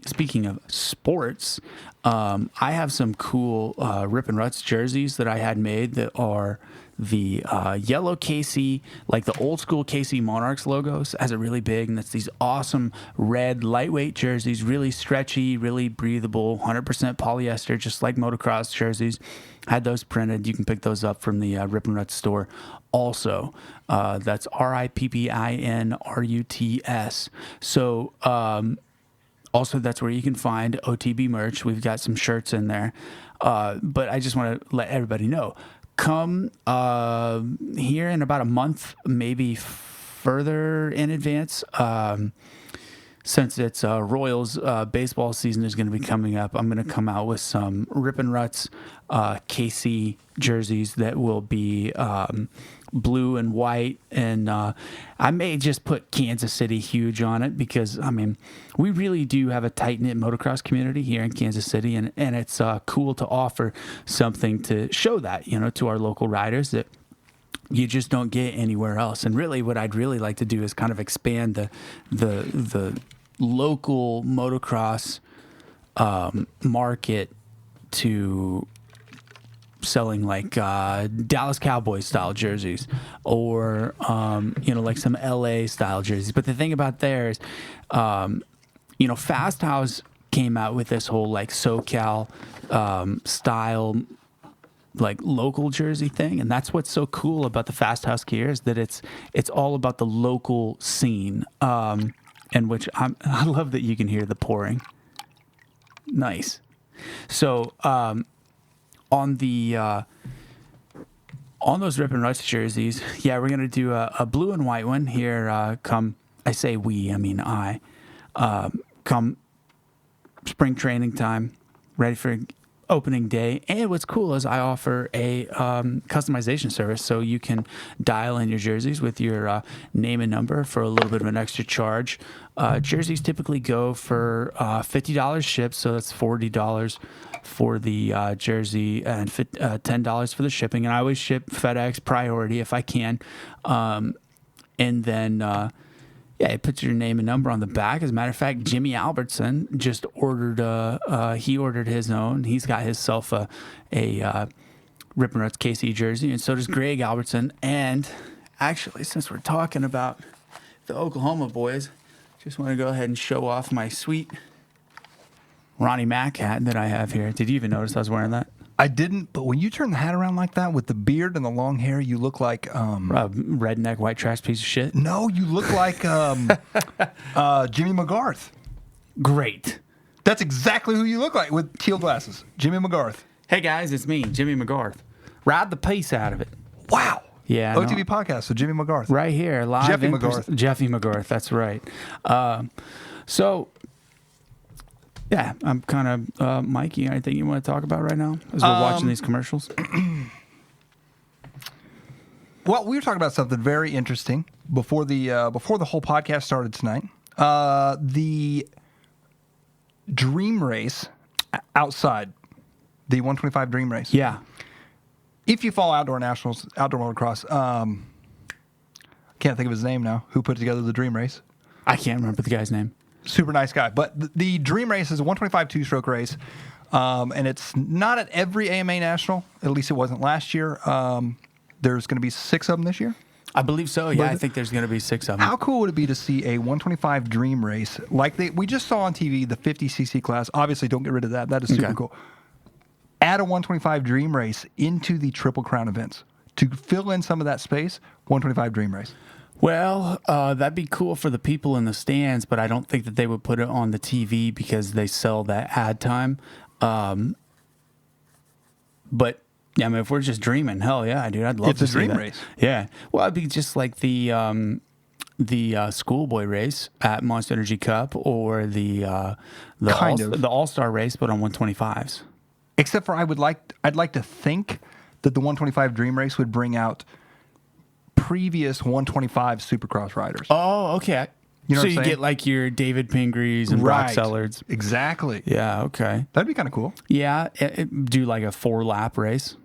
speaking of sports, I have some cool Rip and Ruts jerseys that I had made that are the yellow KC, like the old school KC Monarchs logos, has it really big, and it's these awesome red lightweight jerseys, really stretchy, really breathable, 100% polyester, just like motocross jerseys. Had those printed. You can pick those up from the Rip and Ruts store. Also, that's RIPPINRUTS. So, also, that's where you can find OTB merch. We've got some shirts in there. But I just want to let everybody know, come here in about a month, maybe further in advance. Since it's Royals baseball season is going to be coming up, I'm going to come out with some Rip and Ruts KC jerseys that will be blue and white, and I may just put Kansas City huge on it because, I mean, we really do have a tight-knit motocross community here in Kansas City, and it's cool to offer something to show that, to our local riders that you just don't get anywhere else. And really what I'd really like to do is kind of expand the local motocross market to selling like Dallas Cowboys style jerseys or like some LA style jerseys. But the thing about there is Fast House came out with this whole like SoCal style like local jersey thing, and that's what's so cool about the Fast House gear is that it's all about the local scene, and which I love that you can hear the pouring. Nice. So on those Rip and Ruts jerseys, yeah, we're gonna do a blue and white one here. Come spring training time, ready for opening day. And what's cool is I offer a customization service, so you can dial in your jerseys with your name and number for a little bit of an extra charge. Jerseys typically go for $50 shipped, so that's $40 for the jersey and $10 for the shipping. And I always ship FedEx priority if I can. And then it puts your name and number on the back. As a matter of fact, Jimmy Albertson just ordered he ordered his own. He's got himself a Rip and Ruts KC jersey, and so does Greg Albertson. And actually, since we're talking about the Oklahoma boys, just want to go ahead and show off my sweet Ronnie Mack hat that I have here. Did you even notice I was wearing that? I didn't, but when you turn the hat around like that with the beard and the long hair, you look like redneck white trash piece of shit. No, you look like Jimmy McGarth. Great. That's exactly who you look like with teal glasses. Jimmy McGarth. Hey guys, it's me, Jimmy McGarth. Ride the piece out of it. Wow. Yeah. OTV podcast. So Jimmy McGarth. Right here, live. Jeffy McGarth. Jeffy McGarth. That's right. So. Yeah, I'm kind of, Mike, you got anything you want to talk about right now as we're watching these commercials? Well, we were talking about something very interesting before the whole podcast started tonight. The Dream Race outside, the 125 Dream Race. Yeah. If you follow Outdoor Nationals, Outdoor Motocross, can't think of his name now, who put together the Dream Race. I can't remember the guy's name. Super nice guy. But the Dream Race is a 125 two-stroke race, and it's not at every AMA National. At least it wasn't last year. There's going to be 6 of them this year. I believe so. Yeah, I think there's going to be 6 of them. How cool would it be to see a 125 Dream Race like we just saw on TV, the 50cc class? Obviously, don't get rid of that. That is super cool. Add a 125 Dream Race into the Triple Crown events to fill in some of that space. 125 Dream Race. Well, that'd be cool for the people in the stands, but I don't think that they would put it on the TV because they sell that ad time. But yeah, I mean, if we're just dreaming, hell yeah, dude, I'd love to see that. It's a dream race. Yeah. Well, it'd be just like the schoolboy race at Monster Energy Cup or the All-Star race, but on 125s. Except for I'd like to think that the 125 Dream Race would bring out previous 125 Supercross riders. Oh, okay. You know so what I'm you saying? get like your David Pingrees and Brock Sellards. Exactly. Yeah, okay. That'd be kind of cool. Yeah, do like a 4-lap race.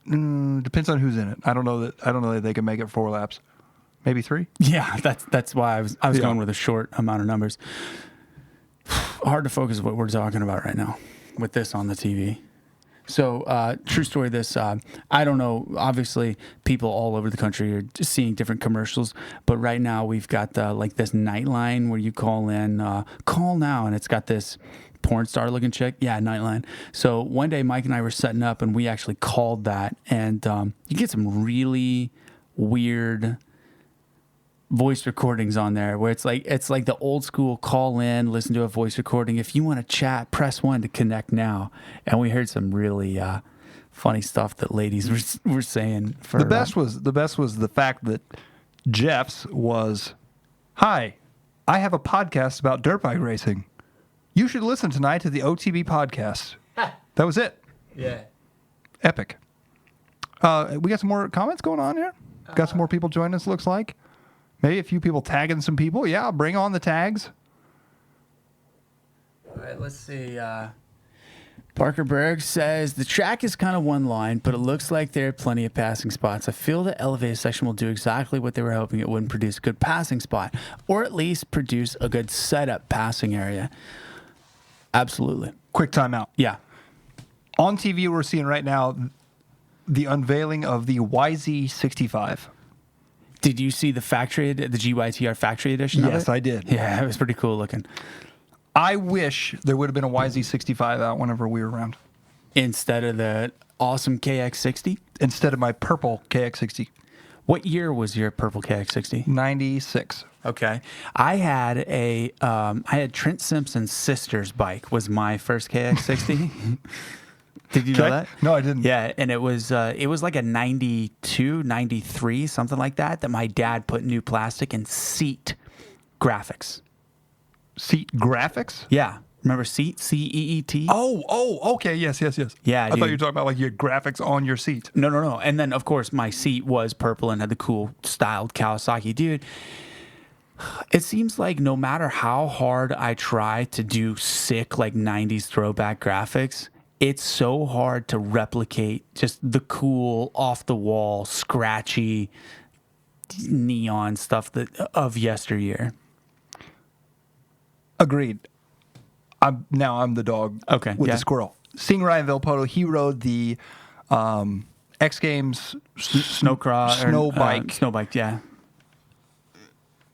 Depends on who's in it. I don't know that they can make it 4 laps. Maybe 3? Yeah, that's why I was going with a short amount of numbers. Hard to focus what we're talking about right now with this on the TV. So, true story, I don't know, obviously people all over the country are just seeing different commercials, but right now we've got like this Nightline where you call in, call now, and it's got this porn star looking chick. Yeah, Nightline. So one day Mike and I were setting up and we actually called that, and you get some really weird voice recordings on there where it's like the old school call in, listen to a voice recording. If you want to chat, press 1 to connect now. And we heard some really funny stuff that ladies were saying. For The best was the fact that Jeff's was, "Hi, I have a podcast about dirt bike racing. You should listen tonight to the OTB podcast." That was it. yeah. Epic. We got some more comments going on here. Got some more people joining us. Looks like maybe a few people tagging some people. Yeah, bring on the tags. All right, let's see. Parker Berg says the track is kind of one line, but it looks like there are plenty of passing spots. I feel the elevated section will do exactly what they were hoping it would, produce a good passing spot, or at least produce a good setup passing area. Absolutely. Quick timeout. Yeah. On TV, we're seeing right now the unveiling of the YZ65. Did you see the GYTR factory edition? Yes, of it? I did. Yeah, it was pretty cool looking. I wish there would have been a YZ65 out whenever we were around Instead of the awesome KX60. instead of my purple KX60. What year was your purple KX60? 96. Okay, I had Trent Simpson's sister's bike was my first KX60. Did you know that? No, I didn't. Yeah, and it was like a 92, 93, something like that my dad put new plastic and seat graphics. Seat graphics? Yeah, remember seat? CEET? Oh, okay. Yes. Yeah, I thought dude. you were talking about like your graphics on your seat. No. And then, of course, my seat was purple and had the cool styled Kawasaki. Dude, it seems like no matter how hard I try to do sick, like 90s throwback graphics, it's so hard to replicate just the cool, off-the-wall, scratchy, neon stuff of yesteryear. Agreed. I'm the dog. Okay, With yeah. the squirrel. Seeing Ryan Vilpoto, he rode the X Games Snow bike. Snow bike, yeah.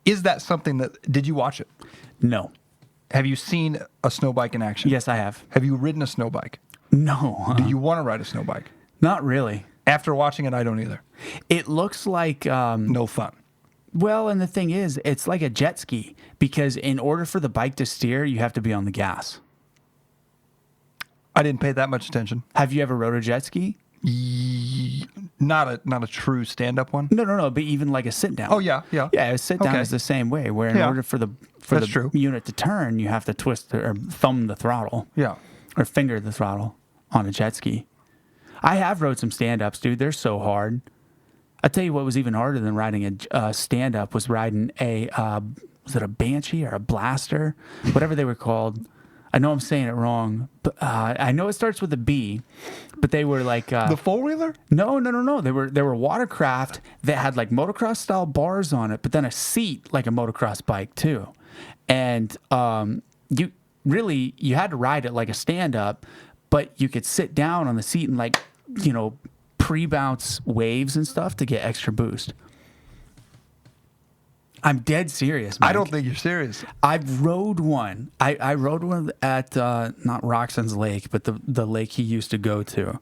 Is that something that, did you watch it? No. Have you seen a snow bike in action? Yes, I have. Have you ridden a snow bike? No. Do you want to ride a snow bike? Not really. After watching it, I don't either. It looks like... No fun. Well, and the thing is, it's like a jet ski because in order for the bike to steer, you have to be on the gas. I didn't pay that much attention. Have you ever rode a jet ski? Not a true stand-up one. No, but even like a sit down. Oh, yeah. Yeah, a sit down Okay. is the same way. Where in Yeah. order for the That's true. unit to turn, you have to twist or thumb the throttle Yeah. or finger the throttle on a jet ski. I have rode some stand-ups, dude. They're so hard. I tell you what was even harder than riding a stand-up was riding was it a Banshee or a Blaster? Whatever they were called. I know I'm saying it wrong, but I know it starts with a B, but they were like... The four-wheeler? No. They were watercraft that had like motocross style bars on it, but then a seat like a motocross bike too. And you had to ride it like a stand-up, but you could sit down on the seat and like, pre-bounce waves and stuff to get extra boost. I'm dead serious, Mike. I don't think you're serious. I've rode one. I rode one at not Roxon's Lake, but the lake he used to go to.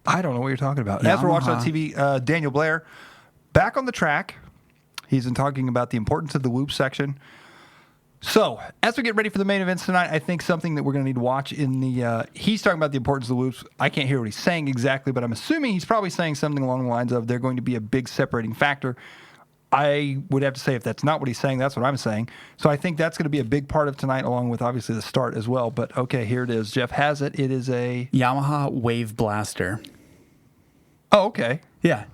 I don't know what you're talking about. Yamaha. As we're watching on TV, Daniel Blair, back on the track. He's been talking about the importance of the whoop section. So, as we get ready for the main events tonight, I think something that we're going to need to watch in the... he's talking about the importance of the whoops. I can't hear what he's saying exactly, but I'm assuming he's probably saying something along the lines of they're going to be a big separating factor. I would have to say if that's not what he's saying, that's what I'm saying. So I think that's going to be a big part of tonight, along with obviously the start as well. But okay, here it is. Jeff has it. It is a... Yamaha Wave Blaster. Oh, okay. Yeah.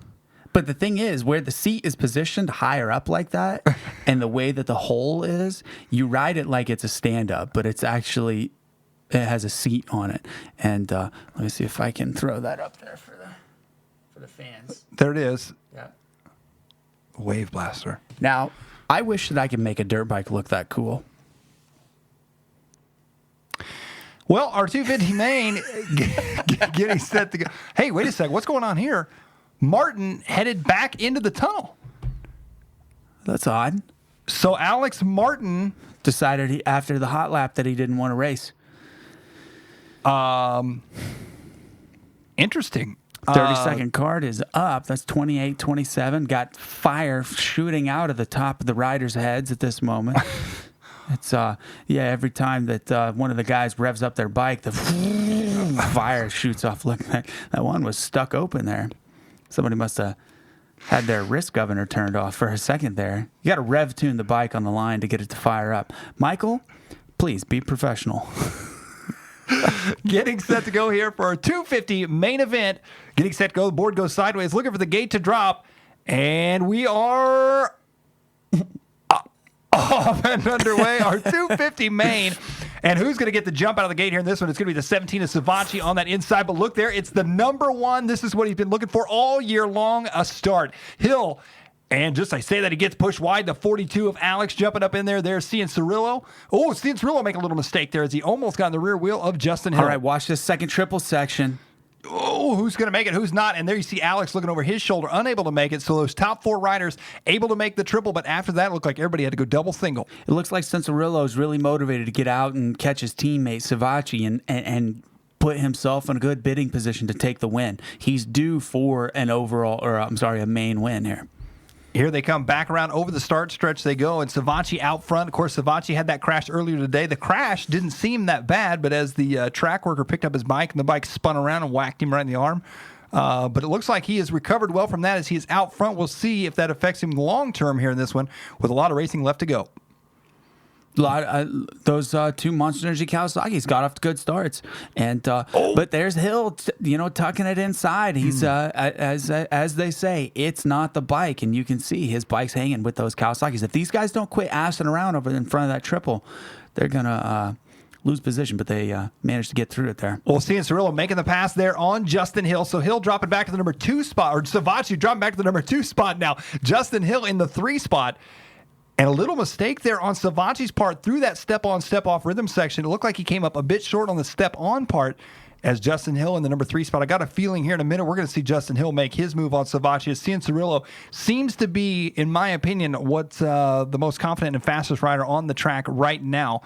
But the thing is, where the seat is positioned higher up like that, and the way that the hole is, you ride it like it's a stand-up, but it's actually, it has a seat on it. And let me see if I can throw that up there for the fans. There it is. Yeah. Wave Blaster. Now, I wish that I could make a dirt bike look that cool. Well, our 250 main getting set to go. Hey, wait a sec. What's going on here? Martin headed back into the tunnel. That's odd. So Alex Martin Decided after the hot lap that he didn't want to race. Interesting. 30-second card is up. That's 28-27. Got fire shooting out of the top of the riders' heads at this moment. It's every time that one of the guys revs up their bike, the fire shoots off. Look, that one was stuck open there. Somebody must have had their wrist governor turned off for a second there. You got to rev tune the bike on the line to get it to fire up. Michael, please be professional. Getting set to go here for our 250 main event. Getting set to go. The board goes sideways, looking for the gate to drop. And we are off and underway. Our 250 main. And who's going to get the jump out of the gate here in this one? It's going to be the 17 of Savatgy on that inside. But look there, it's the number one. This is what he's been looking for all year long, a start. Hill. And just I say that, he gets pushed wide. The 42 of Alex jumping up in there. There's Cianciarulo. Oh, Cianciarulo make a little mistake there as he almost got in the rear wheel of Justin Hill. All right, watch this second triple section. Oh, who's going to make it? Who's not? And there you see Alex looking over his shoulder, unable to make it. So those top four riders able to make the triple, but after that, it looked like everybody had to go double single. It looks like Cianciarulo is really motivated to get out and catch his teammate Savatgy and put himself in a good bidding position to take the win. He's due for an a main win here. Here they come back around over the start stretch they go, and Savatgy out front. Of course, Savatgy had that crash earlier today. The crash didn't seem that bad, but as the track worker picked up his bike and the bike spun around and whacked him right in the arm. But it looks like he has recovered well from that as he is out front. We'll see if that affects him long term here in this one with a lot of racing left to go. Those two Monster Energy Kawasaki's got off to good starts, and but there's Hill, tucking it inside. He's as they say, it's not the bike, and you can see his bike's hanging with those Kawasaki's. If these guys don't quit assing around over in front of that triple, they're gonna lose position. But they managed to get through it there. Well, Cianciarulo making the pass there on Justin Hill. So Hill dropping back to the number 2 spot, or Savatgy dropping back to the number 2 spot now. Justin Hill in the 3 spot. And a little mistake there on Savatgy's part through that step-on, step-off rhythm section. It looked like he came up a bit short on the step-on part as Justin Hill in the number 3 spot. I got a feeling here in a minute we're going to see Justin Hill make his move on Savatgy. As Cianciarulo seems to be, in my opinion, what's the most confident and fastest rider on the track right now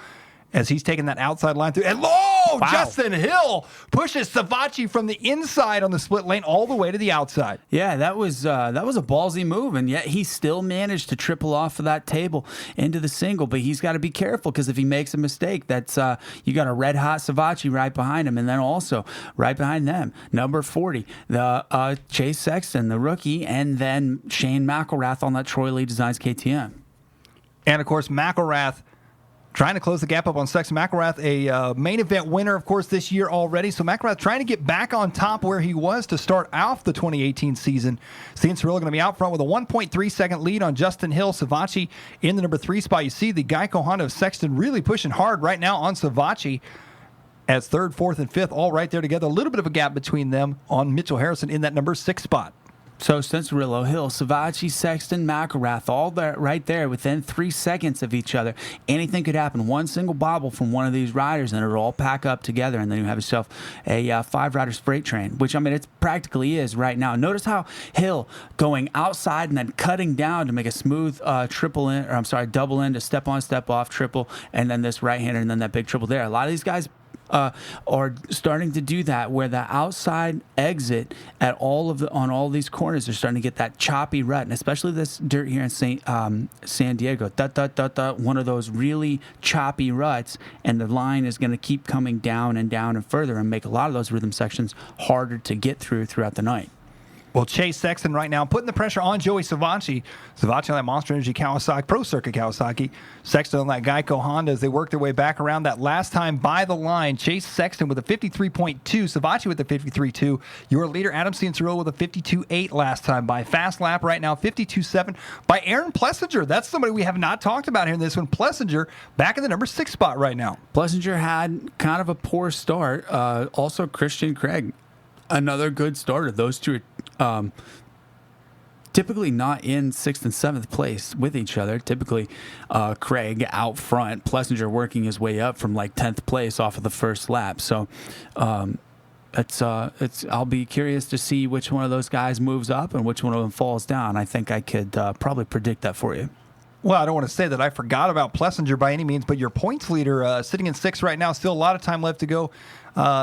as he's taking that outside line through. And wow. Justin Hill pushes Savatgy from the inside on the split lane all the way to the outside. Yeah, that was a ballsy move, and yet he still managed to triple off of that table into the single. But he's got to be careful because if he makes a mistake, that's you got a red hot Savatgy right behind him, and then also right behind them, number 40, the Chase Sexton, the rookie, and then Shane McElrath on that Troy Lee Designs KTM. And of course, McElrath trying to close the gap up on Sexton. McElrath, a main event winner, of course, this year already. So McElrath trying to get back on top where he was to start off the 2018 season. Cianciarulo going to be out front with a 1.3 second lead on Justin Hill. Savatgy in the number 3 spot. You see the Geico Honda of Sexton really pushing hard right now on Savatgy as 3rd, 4th, and 5th all right there together. A little bit of a gap between them on Mitchell Harrison in that number 6 spot. So Cianciarulo, Hill, Savatgy, Sexton, McElrath, all there, right there within 3 seconds of each other. Anything could happen. One single bobble from one of these riders, and it'll all pack up together, and then you have yourself a 5 riders freight train, which, I mean, it practically is right now. Notice how Hill going outside and then cutting down to make a smooth double in to step on, step off, triple, and then this right-hander, and then that big triple there. A lot of these guys are starting to do that, where the outside exit on all these corners are starting to get that choppy rut, and especially this dirt here in San Diego, one of those really choppy ruts, and the line is going to keep coming down and further, and make a lot of those rhythm sections harder to get throughout the night. Well, Chase Sexton right now putting the pressure on Joey Savatgy. Savatgy on that Monster Energy Kawasaki, Pro Circuit Kawasaki. Sexton on that Geico Honda as they work their way back around that last time by the line. Chase Sexton with a 53.2. Savatgy with a 53.2. Your leader, Adam Cianciarulo, with a 52.8 last time by. Fast lap right now, 52.7 by Aaron Plessinger. That's somebody we have not talked about here in this one. Plessinger back in the number 6 spot right now. Plessinger had kind of a poor start. Also, Christian Craig, another good starter. Those two are typically not in 6th and 7th place with each other. Typically, Craig out front, Plessinger working his way up from like 10th place off of the first lap. So I'll be curious to see which one of those guys moves up and which one of them falls down. I think I could probably predict that for you. Well, I don't want to say that I forgot about Plessinger by any means, but your points leader sitting in 6th right now, still a lot of time left to go.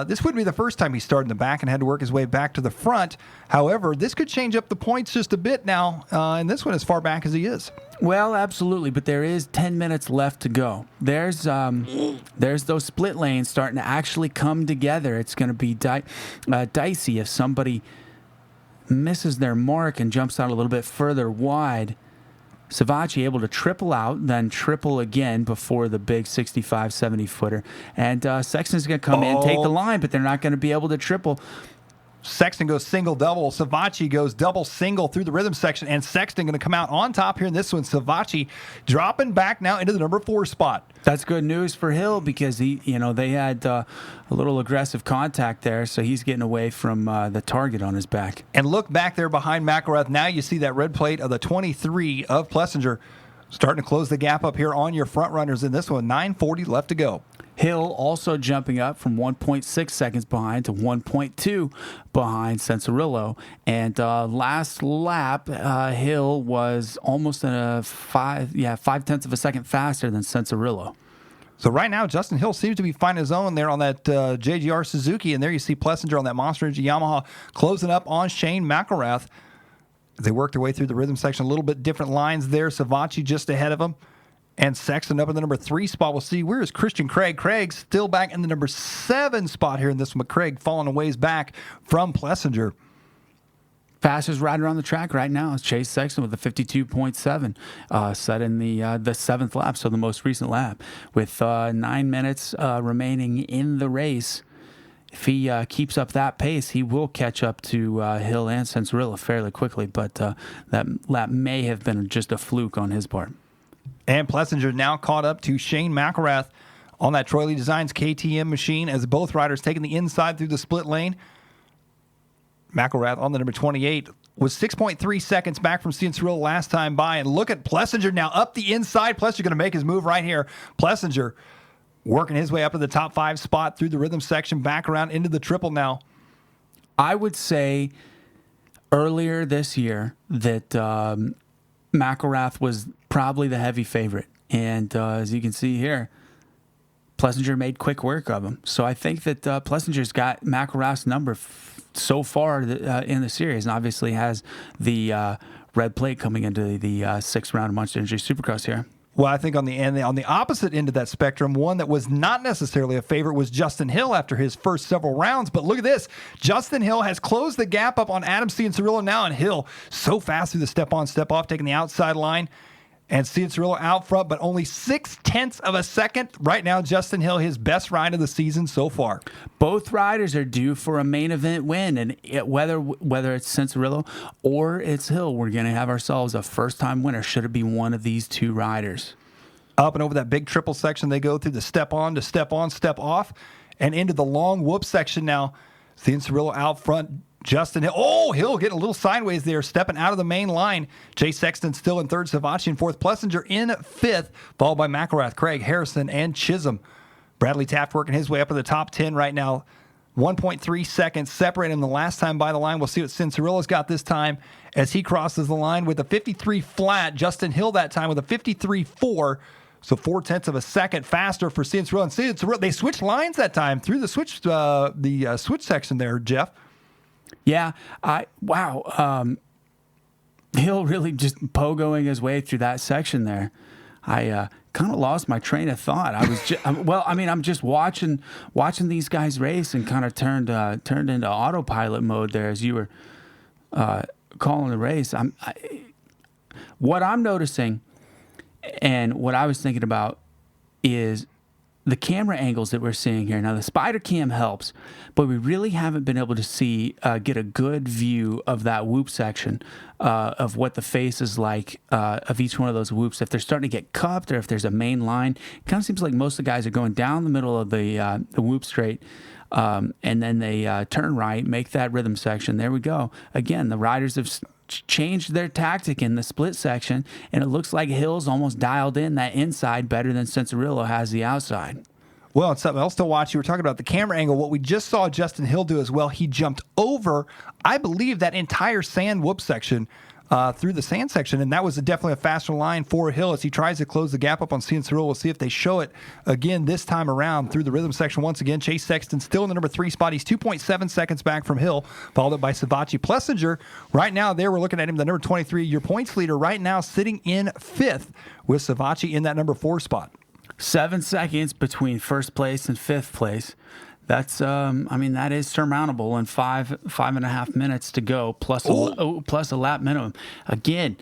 This wouldn't be the first time he started in the back and had to work his way back to the front. However, this could change up the points just a bit now, and this one as far back as he is. Well, absolutely, but there is 10 minutes left to go. There's those split lanes starting to actually come together. It's going to be dicey if somebody misses their mark and jumps out a little bit further wide. Savatgy able to triple out, then triple again before the big 65, 70-footer. And Sexton's going to come in and take the line, but they're not going to be able to triple. Sexton goes single-double. Savatgy goes double-single through the rhythm section, and Sexton going to come out on top here in this one. Savatgy dropping back now into the number 4 spot. That's good news for Hill because they had a little aggressive contact there, so he's getting away from the target on his back. And look back there behind McElrath. Now you see that red plate of the 23 of Plessinger starting to close the gap up here on your front runners in this one. 9:40 left to go. Hill also jumping up from 1.6 seconds behind to 1.2 behind Cianciarulo. And last lap, Hill was almost in 5/10 of a second faster than Cianciarulo. So right now, Justin Hill seems to be finding his own there on that JGR Suzuki. And there you see Plessinger on that Monster Energy Yamaha closing up on Shane McElrath. They work their way through the rhythm section. A little bit different lines there. Savatgy just ahead of him. And Sexton up in the number 3 spot. We'll see, where is Christian Craig? Craig's still back in the number 7 spot here in this one. Craig falling a ways back from Plessinger. Fastest rider on the track right now is Chase Sexton with a 52.7 set in the 7th lap, so the most recent lap. With 9 minutes remaining in the race, if he keeps up that pace, he will catch up to Hill and Cianciarulo fairly quickly, but that lap may have been just a fluke on his part. And Plessinger now caught up to Shane McElrath on that Troy Lee Designs KTM machine as both riders taking the inside through the split lane. McElrath on the number 28 was 6.3 seconds back from Cianciarulo last time by. And look at Plessinger now up the inside. Plessinger going to make his move right here. Plessinger working his way up to the top 5 spot through the rhythm section, back around into the triple now. I would say earlier this year that McElrath was probably the heavy favorite. And as you can see here, Plessinger made quick work of him. So I think that Plessinger's got McElrath's number so far in the series, and obviously has the red plate coming into the 6th round of Monster Energy Supercross here. Well, I think on the opposite end of that spectrum, one that was not necessarily a favorite was Justin Hill after his first several rounds. But look at this. Justin Hill has closed the gap up on Adam Cianciarulo now, and Hill so fast through the step-on, step-off, taking the outside line. And Cianciarulo out front, but only 0.6 of a second. Right now, Justin Hill, his best ride of the season so far. Both riders are due for a main event win, and whether it's Cianciarulo or it's Hill, we're going to have ourselves a first-time winner should it be one of these two riders. Up and over that big triple section, they go through the step-on to step-on, step-off, and into the long whoop section now. Cianciarulo out front. Justin Hill. Oh, Hill getting a little sideways there, stepping out of the main line. Chase Sexton still in 3rd, Savatgy in 4th, Plessinger in 5th, followed by McElrath, Craig, Harrison, and Chisholm. Bradley Taft working his way up in the top 10 right now. 1.3 seconds separating him the last time by the line. We'll see what Cianciarulo's got this time as he crosses the line with a 53 flat. Justin Hill that time with a 53.4. So 0.4 of a second faster for Cianciarulo. And Cianciarulo, they switched lines that time through the switch section there, Jeff. Yeah, Hill really just pogoing his way through that section there. I kind of lost my train of thought. I was I'm just watching these guys race and kind of turned into autopilot mode there as you were calling the race. What I'm noticing and what I was thinking about is the camera angles that we're seeing here. Now, the Spider Cam helps, but we really haven't been able to get a good view of that whoop section, of what the face is like of each one of those whoops. If they're starting to get cupped or if there's a main line, it kind of seems like most of the guys are going down the middle of the whoop straight, and then they turn right, make that rhythm section. There we go. Again, the riders have changed their tactic in the split section, and it looks like Hill's almost dialed in that inside better than Cianciarulo has the outside. Well, it's something else to watch. You were talking about the camera angle. What we just saw Justin Hill do as well, he jumped over, I believe, that entire sand whoop section through the sand section, and that was definitely a faster line for Hill as he tries to close the gap up on Cianciarulo. We'll see if they show it again this time around through the rhythm section once again. Chase Sexton still in the number 3 spot. He's 2.7 seconds back from Hill, followed up by Savatgy. Plessinger, right now there, we're looking at him, the number 23, your points leader, right now sitting in 5th with Savatgy in that number 4 spot. 7 seconds between first place and 5th place. That's, that is surmountable in 5.5 minutes to go, plus a lap minimum. Again,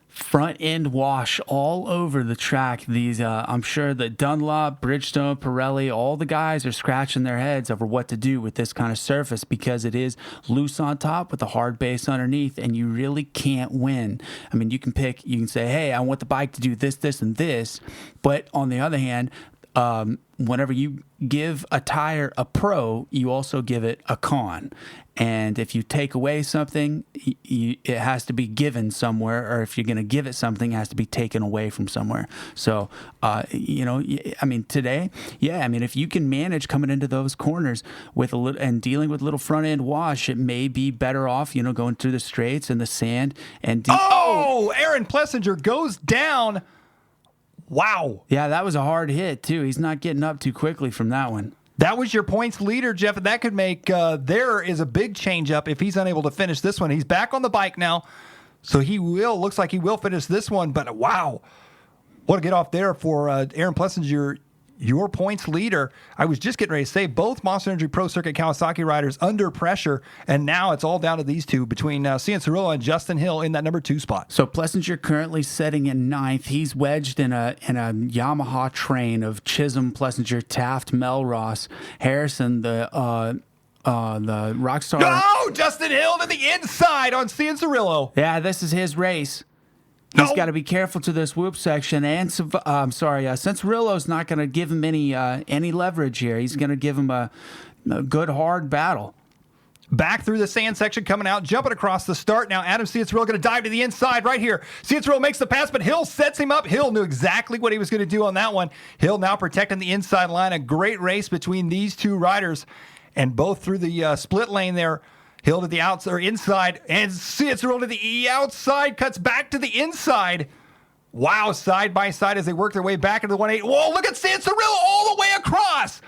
front end wash all over the track. These, I'm sure that Dunlop, Bridgestone, Pirelli, all the guys are scratching their heads over what to do with this kind of surface because it is loose on top with a hard base underneath, and you really can't win. I mean, you can say, hey, I want the bike to do this, this, and this, but on the other hand, whenever you give a tire a pro, you also give it a con. And if you take away something, it has to be given somewhere, or if you're going to give it something, it has to be taken away from somewhere. So, today, if you can manage coming into those corners with a little and dealing with a little front end wash, it may be better off, going through the straights and the sand and Aaron Plessinger goes down. Wow. Yeah, that was a hard hit, too. He's not getting up too quickly from that one. That was your points leader, Jeff, and that could make there is a big change up if he's unable to finish this one. He's back on the bike now, so looks like he will finish this one, but wow. What a get off there for Aaron Plessinger, your points leader. I was just getting ready to say both Monster Energy Pro Circuit Kawasaki riders under pressure, and now it's all down to these two between Cianciarulo and Justin Hill in that number 2 spot. So Plessinger currently setting in 9th. He's wedged in a Yamaha train of Chisholm, Plessinger, Taft, Melross, Harrison, the Rockstar. No, Justin Hill to the inside on Cianciarulo. Yeah, this is his race. He's got to be careful to this whoop section, and Cianciarulo's not going to give him any leverage here. He's going to give him a good hard battle. Back through the sand section, coming out, jumping across the start. Now Adam Cianciarulo going to dive to the inside right here. Cianciarulo makes the pass, but Hill sets him up. Hill knew exactly what he was going to do on that one. Hill now protecting the inside line. A great race between these two riders, and both through the split lane there. Hill to the outside or inside, and Cianciarulo to the outside, cuts back to the inside. Wow, side by side as they work their way back into the 1-8. Whoa, look at Cianciarulo all the way across.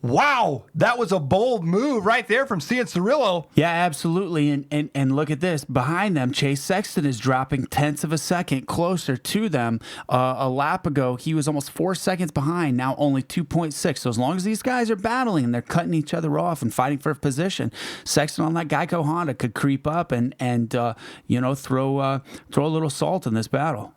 Wow, that was a bold move right there from Cianciarulo. Yeah, absolutely. And look at this. Behind them, Chase Sexton is dropping tenths of a second closer to them. A lap ago, he was almost 4 seconds behind, now only 2.6. So as long as these guys are battling and they're cutting each other off and fighting for a position, Sexton on that Geico Honda could creep up and throw a little salt in this battle.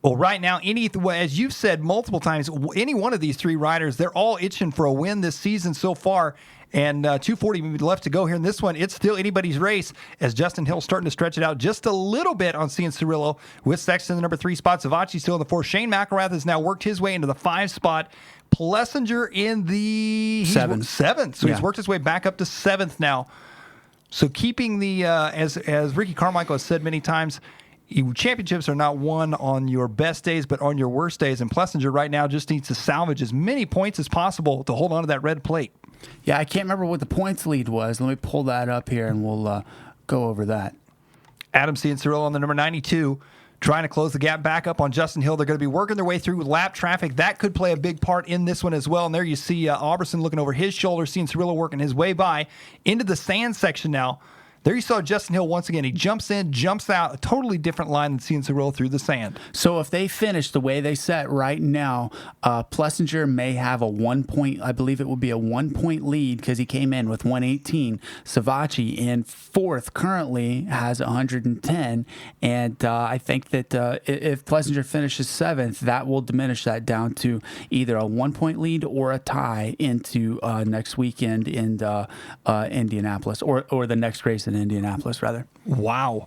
Well, right now, as you've said multiple times, any one of these three riders, they're all itching for a win this season so far. And 240 left to go here in this one. It's still anybody's race as Justin Hill starting to stretch it out just a little bit on Cianciarulo with Sexton in the number 3 spot. Savatgy still in the 4. Shane McElrath has now worked his way into the 5 spot. Plessinger in the 7th. So he's worked his way back up to 7th now. So keeping the, as Ricky Carmichael has said many times, championships are not won on your best days, but on your worst days. And Plessinger right now just needs to salvage as many points as possible to hold on to that red plate. Yeah, I can't remember what the points lead was. Let me pull that up here, and we'll go over that. Adam Cianciarulo on the number 92, trying to close the gap back up on Justin Hill. They're going to be working their way through lap traffic. That could play a big part in this one as well. And there you see Alberson looking over his shoulder, Cianciarulo working his way by into the sand section now. There you saw Justin Hill once again. He jumps in, jumps out, a totally different line than Cianciarulo through the sand. So if they finish the way they set right now, Plessinger may have a 1 point, I believe it will be a 1 point lead because he came in with 118. Savatgy in 4th currently has 110. And I think that if Plessinger finishes 7th, that will diminish that down to either a 1 point lead or a tie into next weekend in Indianapolis or the next race in Indianapolis, rather. Wow.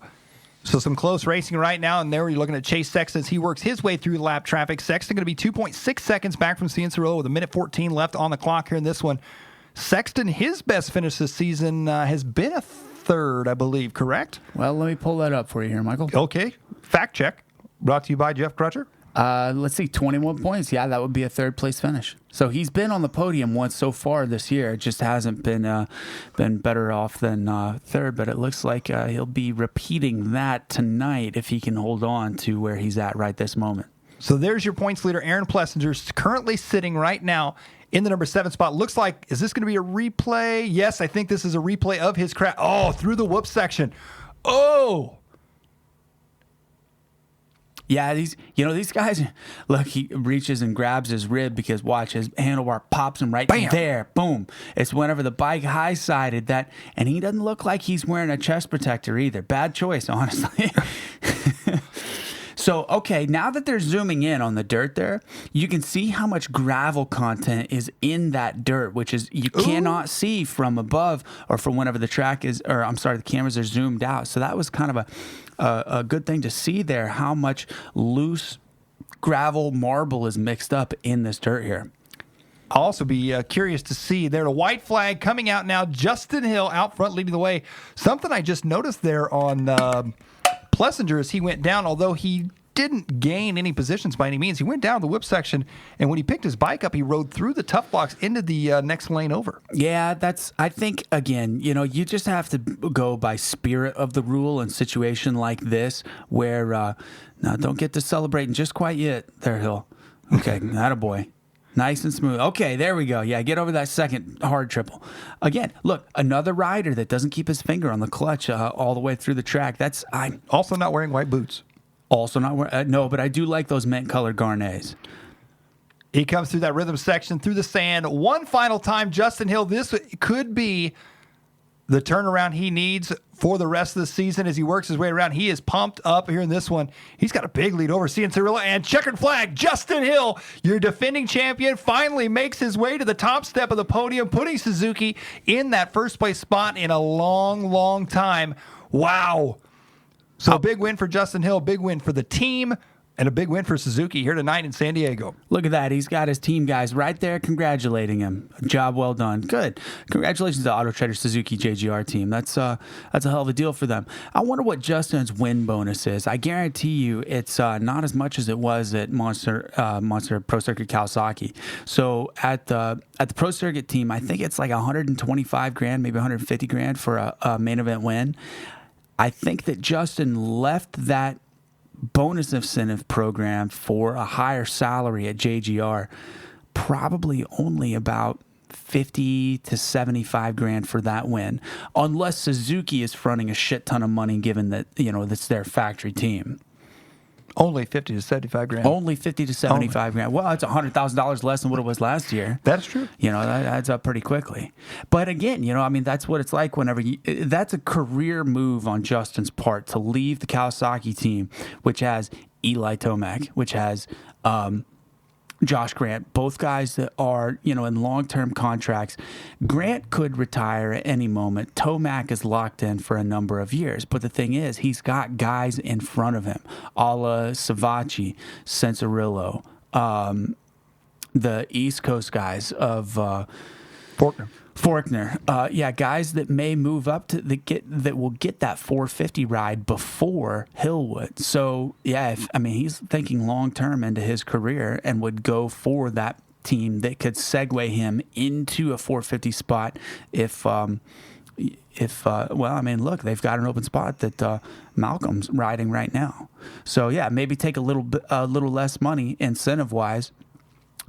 So some close racing right now, and there you're looking at Chase Sexton as he works his way through lap traffic. Sexton going to be 2.6 seconds back from Cianciarulo with 1:14 left on the clock here in this one. Sexton, his best finish this season has been a 3rd, I believe, correct? Well, let me pull that up for you here, Michael. Okay. Fact check. Brought to you by Jeff Crutcher. Let's see, 21 points. Yeah, that would be a third place finish. So he's been on the podium once so far this year. It just hasn't been better off than third. But it looks like he'll be repeating that tonight if he can hold on to where he's at right this moment. So there's your points leader, Aaron Plessinger, currently sitting right now in the number 7 spot. Looks like, is this going to be a replay? Yes, I think this is a replay of his crash. Oh, through the whoop section. Oh! Yeah, these guys, look, he reaches and grabs his rib because watch, his handlebar pops him right Bam. there. Boom. It's whenever the bike high-sided that, and he doesn't look like he's wearing a chest protector either. Bad choice, honestly. So, okay, now that they're zooming in on the dirt there, you can see how much gravel content is in that dirt, which is you cannot see from above or from whenever the track is, or I'm sorry, the cameras are zoomed out. So that was kind of a good thing to see there, how much loose gravel marble is mixed up in this dirt here. I'll also be curious to see there, a white flag coming out now. Justin Hill out front leading the way. Something I just noticed there on Plessinger as he went down, although he didn't gain any positions by any means. He went down the whip section, and when he picked his bike up, he rode through the tough blocks into the next lane over. Yeah, I think, again, you just have to go by spirit of the rule in a situation like this where, now don't get to celebrating just quite yet there, Hill. Okay, attaboy. Nice and smooth. Okay, there we go. Yeah, get over that second hard triple. Again, look, another rider that doesn't keep his finger on the clutch all the way through the track. I'm Also not wearing white boots. also not wearing, no, but I do like those mint-colored Garnets. He comes through that rhythm section, through the sand. One final time, Justin Hill. This could be the turnaround he needs for the rest of the season as he works his way around. He is pumped up here in this one. He's got a big lead over Cianciarulo, and checkered flag. Justin Hill, your defending champion, finally makes his way to the top step of the podium, putting Suzuki in that first place spot in a long, long time. Wow. So a big win for Justin Hill, big win for the team, and a big win for Suzuki here tonight in San Diego. Look at that. He's got his team guys right there congratulating him. Job well done. Good. Congratulations to Auto Trader Suzuki JGR team. That's a hell of a deal for them. I wonder what Justin's win bonus is. I guarantee you it's not as much as it was at Monster Pro Circuit Kawasaki. So at the Pro Circuit team, I think it's like $125,000, maybe $150,000 for a main event win. I think that Justin left that bonus incentive program for a higher salary at JGR, probably only about $50,000 to $75,000 for that win, unless Suzuki is fronting a shit ton of money, given that that's their factory team. Only $50,000 to $75,000. Only $50,000 to $75,000. Well, it's $100,000 less than what it was last year. That's true. That adds up pretty quickly. But again, that's what it's like whenever that's a career move on Justin's part to leave the Kawasaki team, which has Eli Tomac, which has Josh Grant, both guys that are, in long-term contracts. Grant could retire at any moment. Tomac is locked in for a number of years. But the thing is, he's got guys in front of him, a la Savacci, Cianciarulo, the East Coast guys of Faulkner. Guys that may move up that will get that 450 ride before Hill would. So he's thinking long term into his career and would go for that team that could segue him into a 450 spot if look, they've got an open spot that Malcolm's riding right now. So maybe take a little less money incentive wise.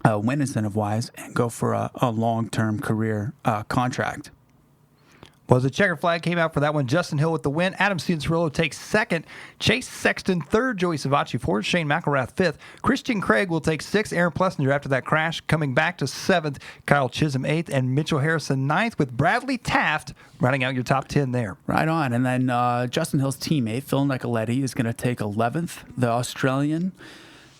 Win incentive-wise, and go for a long-term career contract. Well, the checker flag came out for that one. Justin Hill with the win. Adam Cianciarulo takes second. Chase Sexton third. Joey Savacci fourth. Shane McElrath fifth. Christian Craig will take sixth. Aaron Plessinger after that crash coming back to seventh. Kyle Chisholm eighth. And Mitchell Harrison ninth, with Bradley Taft rounding out your top 10 there. Right on. And then Justin Hill's teammate, Phil Nicoletti, is going to take 11th. The Australian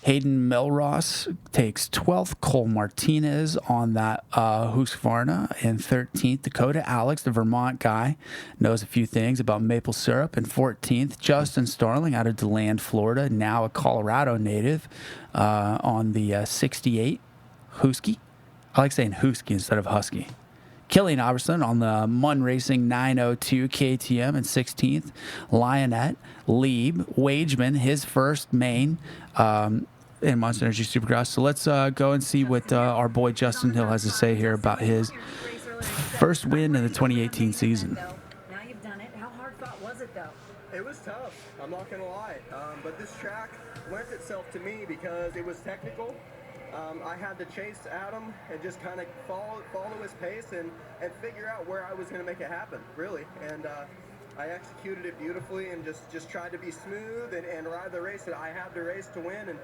Hayden Melross takes 12th. Cole Martinez on that Husqvarna in 13th. Dakota Alex, the Vermont guy, knows a few things about maple syrup in 14th. Justin Starling out of DeLand, Florida, now a Colorado native, on the 68 Husky. I like saying Husky instead of Husky. Killian Alberson on the Munn Racing 902 KTM in 16th. Lionette, Lieb, Wageman, his first main. in Monster Energy Supercross. So let's go and see what our boy Justin Hill has to say here about his first win in the 2018 season. Now you've done it. How hard fought was it, though? It was tough, I'm not gonna lie. But this track lent itself to me because it was technical. I had to chase Adam and just kind of follow his pace and figure out where I was gonna make it happen, really. And I executed it beautifully and just tried to be smooth and ride the race that I had to race to win. And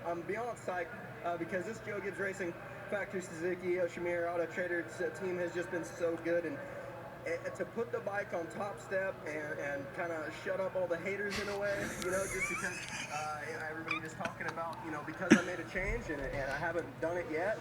I'm beyond psyched because this Joe Gibbs Racing Factory Suzuki Oshimiri Auto Trader team has just been so good. And to put the bike on top step and kind of shut up all the haters in a way, just because everybody just talking about, because I made a change and I haven't done it yet.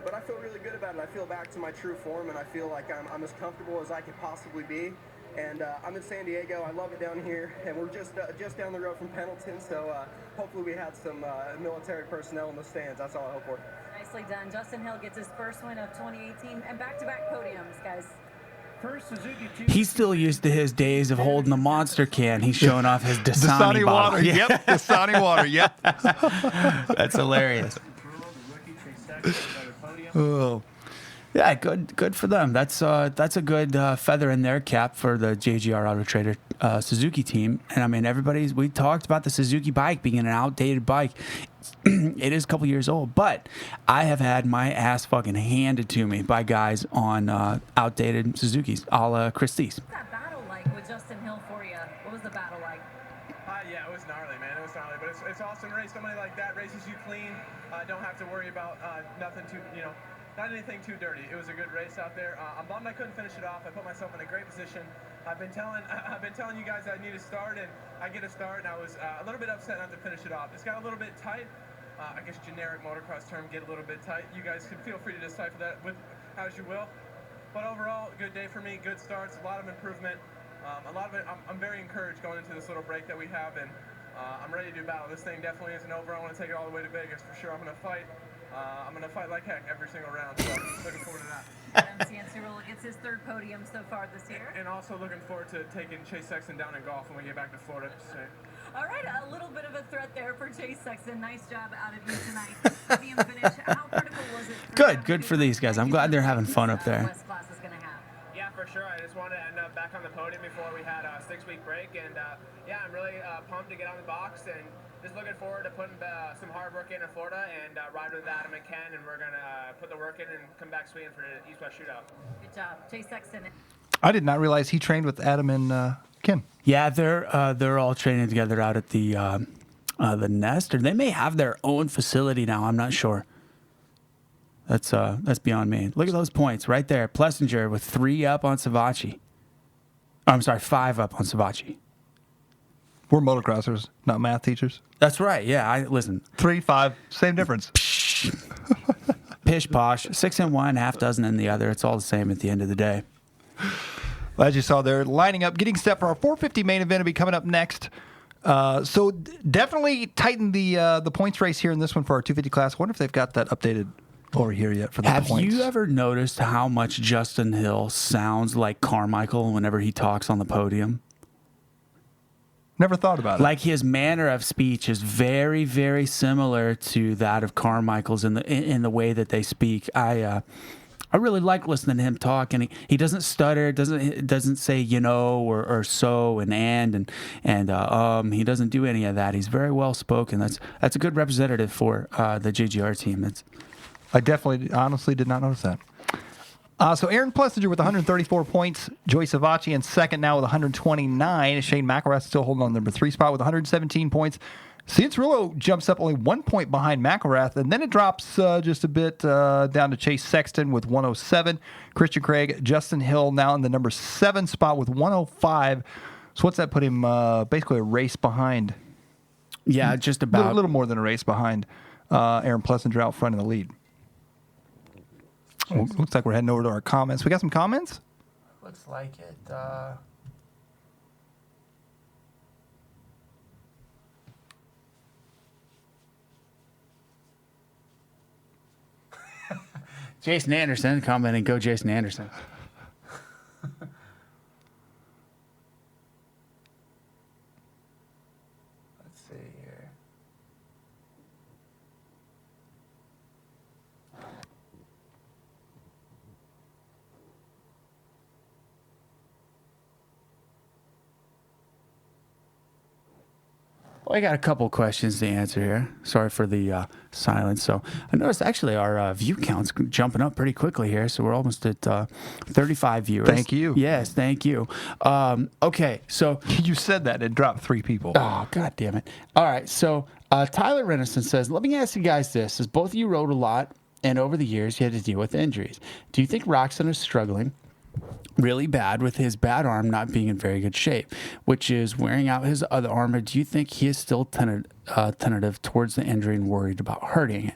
But I feel really good about it. I feel back to my true form, and I feel like I'm as comfortable as I could possibly be. And I'm in San Diego. I love it down here, and we're just down the road from Pendleton. So hopefully we had some military personnel in the stands. That's all I hope for. Nicely done. Justin Hill gets his first win of 2018 and back-to-back podiums, guys. First Suzuki He's still used to his days of holding the monster can. He's showing off his Dasani bottle. water. Yep, Dasani water. Yep. That's hilarious. Oh. Yeah, good for them. That's a good feather in their cap for the JGR Auto Trader Suzuki team. And I mean, we talked about the Suzuki bike being an outdated bike. It is a couple years old, but I have had my ass fucking handed to me by guys on outdated Suzukis, a la Christie's. What's that battle like with Justin Hill for you? What was the battle like? Yeah, it was gnarly, man. It was gnarly, but it's awesome to race somebody like that. Races you clean. Don't have to worry about nothing too, not anything too dirty. It was a good race out there. I'm bummed I couldn't finish it off. I put myself in a great position. I've been telling you guys that I need a start, and I get a start, and I was a little bit upset not to finish it off. It's got a little bit tight. I guess generic motocross term, get a little bit tight. You guys can feel free to decipher that with as you will. But overall, good day for me. Good starts. A lot of improvement. A lot of it. I'm very encouraged going into this little break that we have, and I'm ready to do battle. This thing definitely isn't over. I want to take it all the way to Vegas for sure. I'm going to fight. I'm going to fight like heck every single round, so looking forward to that. Adam Cianciarulo gets his third podium so far this year. And also looking forward to taking Chase Sexton down in golf when we get back to Florida. So. All right, a little bit of a threat there for Chase Sexton. Nice job out of you tonight. Podium finish. How critical was it? Good for these guys. I'm glad they're having fun up there. West class is gonna have. Yeah, for sure. I just wanted to end up back on the podium before we had a 6-week break, and yeah, I'm really pumped to get on the box and just looking forward to putting some hard work in Florida and ride with Adam and Ken, and we're gonna put the work in and come back swinging for the East-West Shootout. Good job, Chase Sexton. I did not realize he trained with Adam and Ken. Yeah, they're all training together out at the Nest, or they may have their own facility now. I'm not sure. That's beyond me. Look at those points right there. Plessinger with 3 up on Savachi. Oh, I'm sorry, 5 up on Savachi. We're motocrossers, not math teachers. That's right. Yeah, listen. 3, 5, same difference. Pish posh. 6 in one, half dozen in the other. It's all the same at the end of the day. Well, as you saw, they're lining up, getting set for our 450 main event. It'll be coming up next. So definitely tighten the points race here in this one for our 250 class. I wonder if they've got that updated over here yet for the points. Have you ever noticed how much Justin Hill sounds like Carmichael whenever he talks on the podium? Never thought about it. Like his manner of speech is very, very similar to that of Carmichael's in the way that they speak. I really like listening to him talk, and he doesn't stutter, doesn't say or so and he doesn't do any of that. He's very well spoken. That's a good representative for the JGR team. I definitely, honestly, did not notice that. So Aaron Plessinger with 134 points. Joey Savachi in second now with 129. Shane McElrath still holding on the number 3 spot with 117 points. Cianciarulo jumps up only 1 point behind McElrath, and then it drops just a bit down to Chase Sexton with 107. Christian Craig, Justin Hill now in the number 7 spot with 105. So what's that put him basically a race behind? Yeah, just about. A little more than a race behind Aaron Plessinger out front in the lead. Looks like we're heading over to our comments. We got some comments? Looks like it. Jason Anderson commenting, go Jason Anderson. Let's see here. Well, I got a couple questions to answer here. Sorry for the silence. So I noticed actually our view count's jumping up pretty quickly here. So we're almost at 35 viewers. Thank you. Yes, thank you. Okay, so You said that. It dropped 3 people. oh god damn it! All right, so Tyler Renaissance says, "Let me ask you guys this: as both of you rode a lot, and over the years you had to deal with injuries, do you think Roczen is struggling really bad with his bad arm not being in very good shape, which is wearing out his other arm, or do you think he is still tentative towards the injury and worried about hurting it?"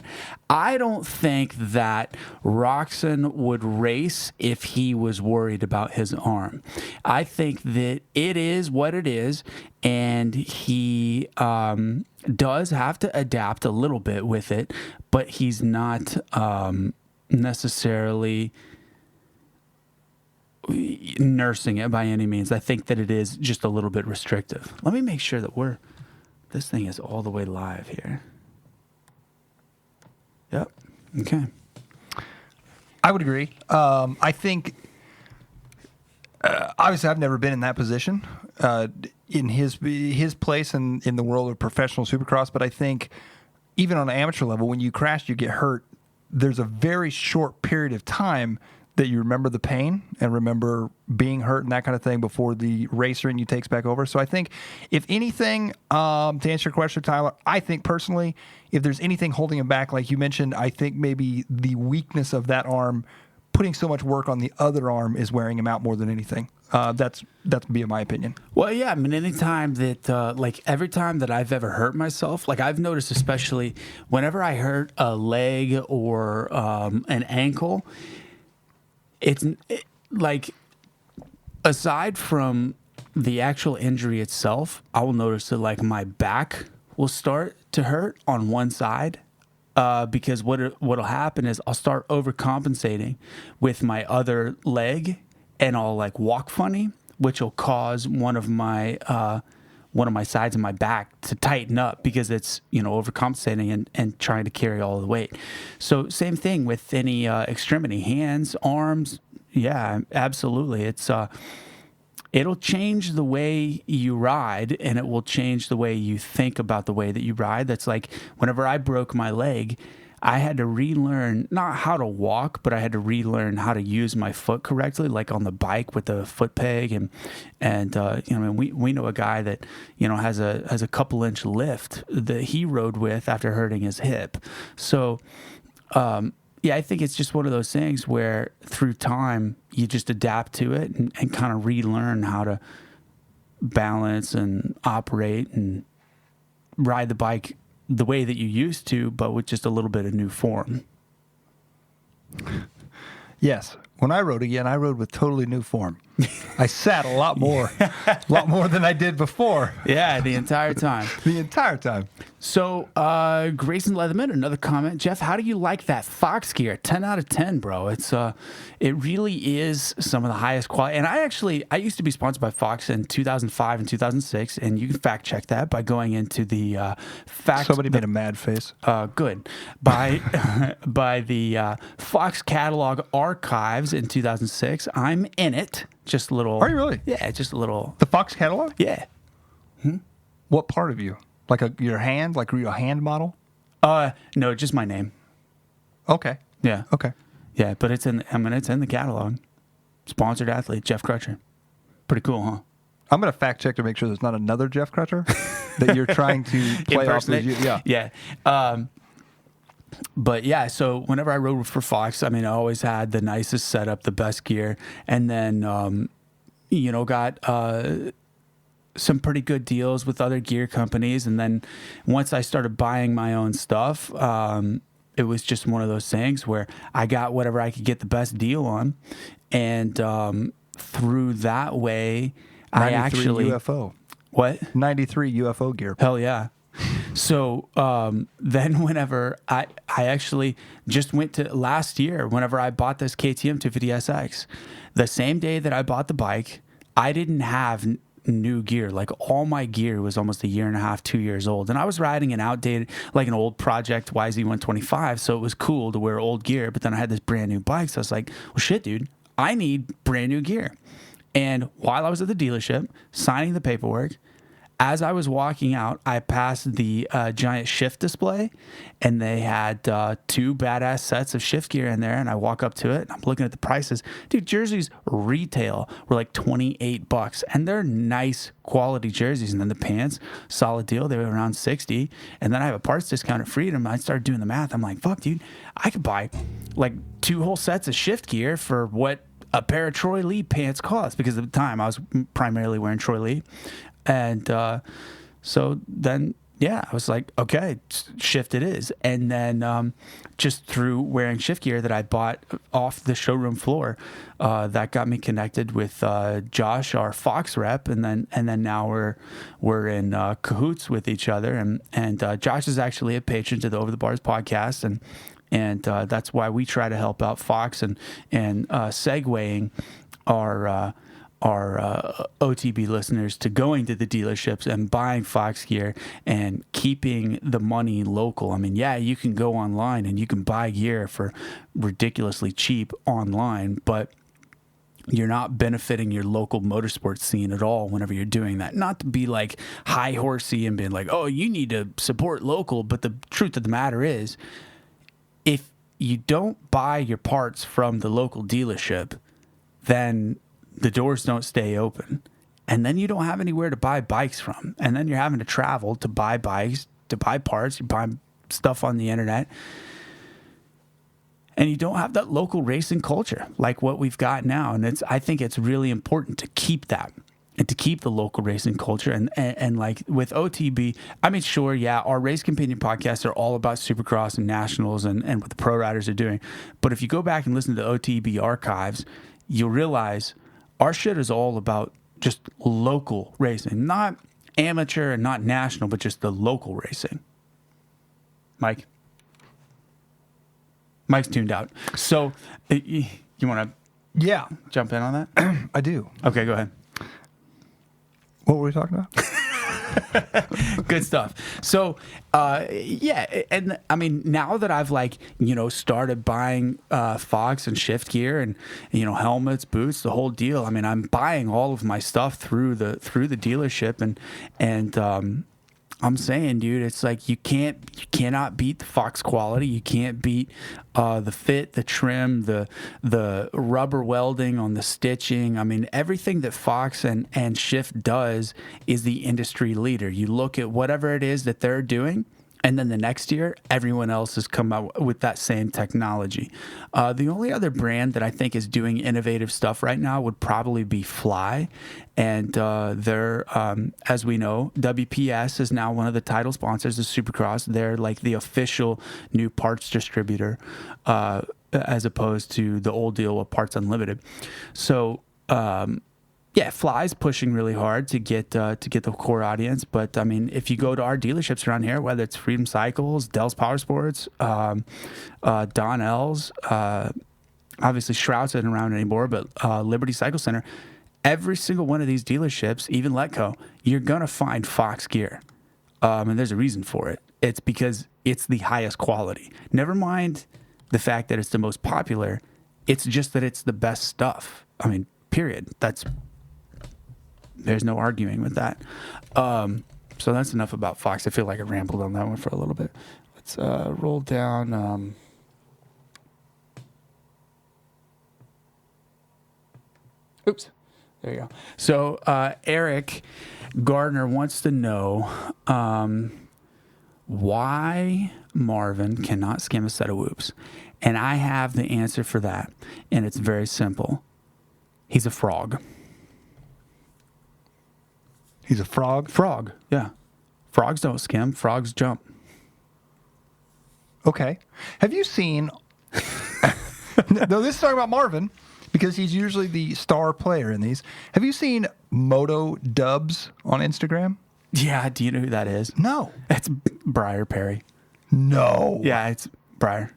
I don't think that Roczen would race if he was worried about his arm. I think that it is what it is, and he does have to adapt a little bit with it, but he's not necessarily nursing it by any means. I think that it is just a little bit restrictive. Let me make sure that this thing is all the way live here. Yep. Okay. I would agree. I think, obviously, I've never been in that position in his place in the world of professional supercross, but I think even on an amateur level, when you crash, you get hurt, there's a very short period of time that you remember the pain and remember being hurt and that kind of thing before the racer and you takes back over. So I think, if anything, to answer your question, Tyler, I think personally, if there's anything holding him back, like you mentioned, I think maybe the weakness of that arm, putting so much work on the other arm, is wearing him out more than anything. That's be my opinion. Well, yeah, I mean, anytime that, like every time that I've ever hurt myself, like I've noticed, especially whenever I hurt a leg or an ankle, it's like, aside from the actual injury itself, I will notice that like my back will start to hurt on one side, because what'll happen is I'll start overcompensating with my other leg, and I'll like walk funny, which will cause one of my sides of my back to tighten up because it's, overcompensating and trying to carry all the weight. So same thing with any extremity, hands, arms. Yeah, absolutely. It'll change the way you ride, and it will change the way you think about the way that you ride. That's like whenever I broke my leg, I had to relearn not how to walk, but I had to relearn how to use my foot correctly, like on the bike with the foot peg. And we know a guy that, has a couple inch lift that he rode with after hurting his hip. So, yeah, I think it's just one of those things where through time you just adapt to it and kind of relearn how to balance and operate and ride the bike the way that you used to, but with just a little bit of new form. Yes. When I rode again, I rode with totally new form. I sat a lot more than I did before. Yeah, the entire time. The entire time. So, Grayson Leatherman, another comment. Jeff, how do you like that Fox gear? 10 out of 10, bro. It really is some of the highest quality. And I used to be sponsored by Fox in 2005 and 2006, and you can fact check that by going into the Somebody made a mad face. Good. By the Fox catalog archives in 2006. I'm in it. Just a little. Are you really? Yeah, just a little. The Fox catalog? Yeah. What part of you? Like your hand? Like, were you a hand model? No, just my name. Okay. Yeah. Okay. Yeah, but it's in the catalog. Sponsored athlete, Jeff Crutcher. Pretty cool, huh? I'm going to fact check to make sure there's not another Jeff Crutcher that you're trying to play off as you. Yeah. Yeah. But yeah, so whenever I rode for Fox, I always had the nicest setup, the best gear, and then, got some pretty good deals with other gear companies. And then once I started buying my own stuff, it was just one of those things where I got whatever I could get the best deal on. And through that way, I actually... UFO. What? 93 UFO gear. Hell yeah. So then whenever I actually just went to last year, whenever I bought this KTM 250SX, the same day that I bought the bike, I didn't have new gear. Like, all my gear was almost a year and a half, 2 years old. And I was riding an outdated, like an old Project YZ125. So it was cool to wear old gear. But then I had this brand new bike. So I was like, well, shit, dude, I need brand new gear. And while I was at the dealership signing the paperwork, as I was walking out, I passed the giant shift display, and they had 2 badass sets of shift gear in there. And I walk up to it, and I'm looking at the prices. Dude, jerseys retail were like $28, and they're nice quality jerseys. And then the pants, solid deal. They were around $60. And then I have a parts discount at Freedom. I started doing the math. I'm like, fuck, dude, I could buy like 2 whole sets of shift gear for what a pair of Troy Lee pants cost, because at the time I was primarily wearing Troy Lee. And so then, yeah, I was like, okay, shift it is. And then just through wearing shift gear that I bought off the showroom floor, that got me connected with Josh, our Fox rep, and then now we're in cahoots with each other. And Josh is actually a patron to the Over the Bars podcast, and that's why we try to help out Fox and segueing our OTB listeners to going to the dealerships and buying Fox gear and keeping the money local. I mean, yeah, you can go online and you can buy gear for ridiculously cheap online, but you're not benefiting your local motorsports scene at all whenever you're doing that. Not to be like high horsey and being like, oh, you need to support local, but the truth of the matter is, if you don't buy your parts from the local dealership, then the doors don't stay open. And then you don't have anywhere to buy bikes from. And then you're having to travel to buy bikes, to buy parts, you buy stuff on the internet. And you don't have that local racing culture like what we've got now. And I think it's really important to keep that. And to keep the local racing culture. And like with OTB, I mean, sure, yeah, our Race Companion podcasts are all about Supercross and Nationals and what the pro riders are doing. But if you go back and listen to the OTB archives, you'll realize our shit is all about just local racing. Not amateur and not national, but just the local racing. Mike's tuned out. So you want to jump in on that? I do. Okay, go ahead. What were we talking about? Good stuff. So, yeah, and I mean, now that I've started buying Fox and shift gear and helmets, boots, the whole deal. I mean, I'm buying all of my stuff through the dealership, and I'm saying, dude, it's like you cannot beat the Fox quality. You can't beat the fit, the trim, the rubber welding on the stitching. I mean, everything that Fox and Shift does is the industry leader. You look at whatever it is that they're doing, and then the next year, everyone else has come out with that same technology. The only other brand that I think is doing innovative stuff right now would probably be Fly. And they're, as we know, WPS is now one of the title sponsors of Supercross. They're like the official new parts distributor, as opposed to the old deal with Parts Unlimited. So, yeah, Fly's pushing really hard to get the core audience. But I mean, if you go to our dealerships around here, whether it's Freedom Cycles, Dell's Power Sports, Donnell's, obviously Shroud's isn't around anymore, but Liberty Cycle Center, every single one of these dealerships, even Letco, you're gonna find Fox gear, and there's a reason for it. It's because it's the highest quality. Never mind the fact that it's the most popular. It's just that it's the best stuff. I mean, period. There's no arguing with that. So that's enough about Fox. I feel like I rambled on that one for a little bit. Let's roll down. Oops. There you go. So Eric Gardner wants to know why Marvin cannot skim a set of whoops. And I have the answer for that. And it's very simple. He's a frog. He's a frog? Frog, yeah. Frogs don't skim. Frogs jump. Okay. Have you seen... No, this is talking about Marvin, because he's usually the star player in these. Have you seen Moto Dubs on Instagram? Yeah, do you know who that is? No. It's Briar Perry. No. Yeah, it's Briar.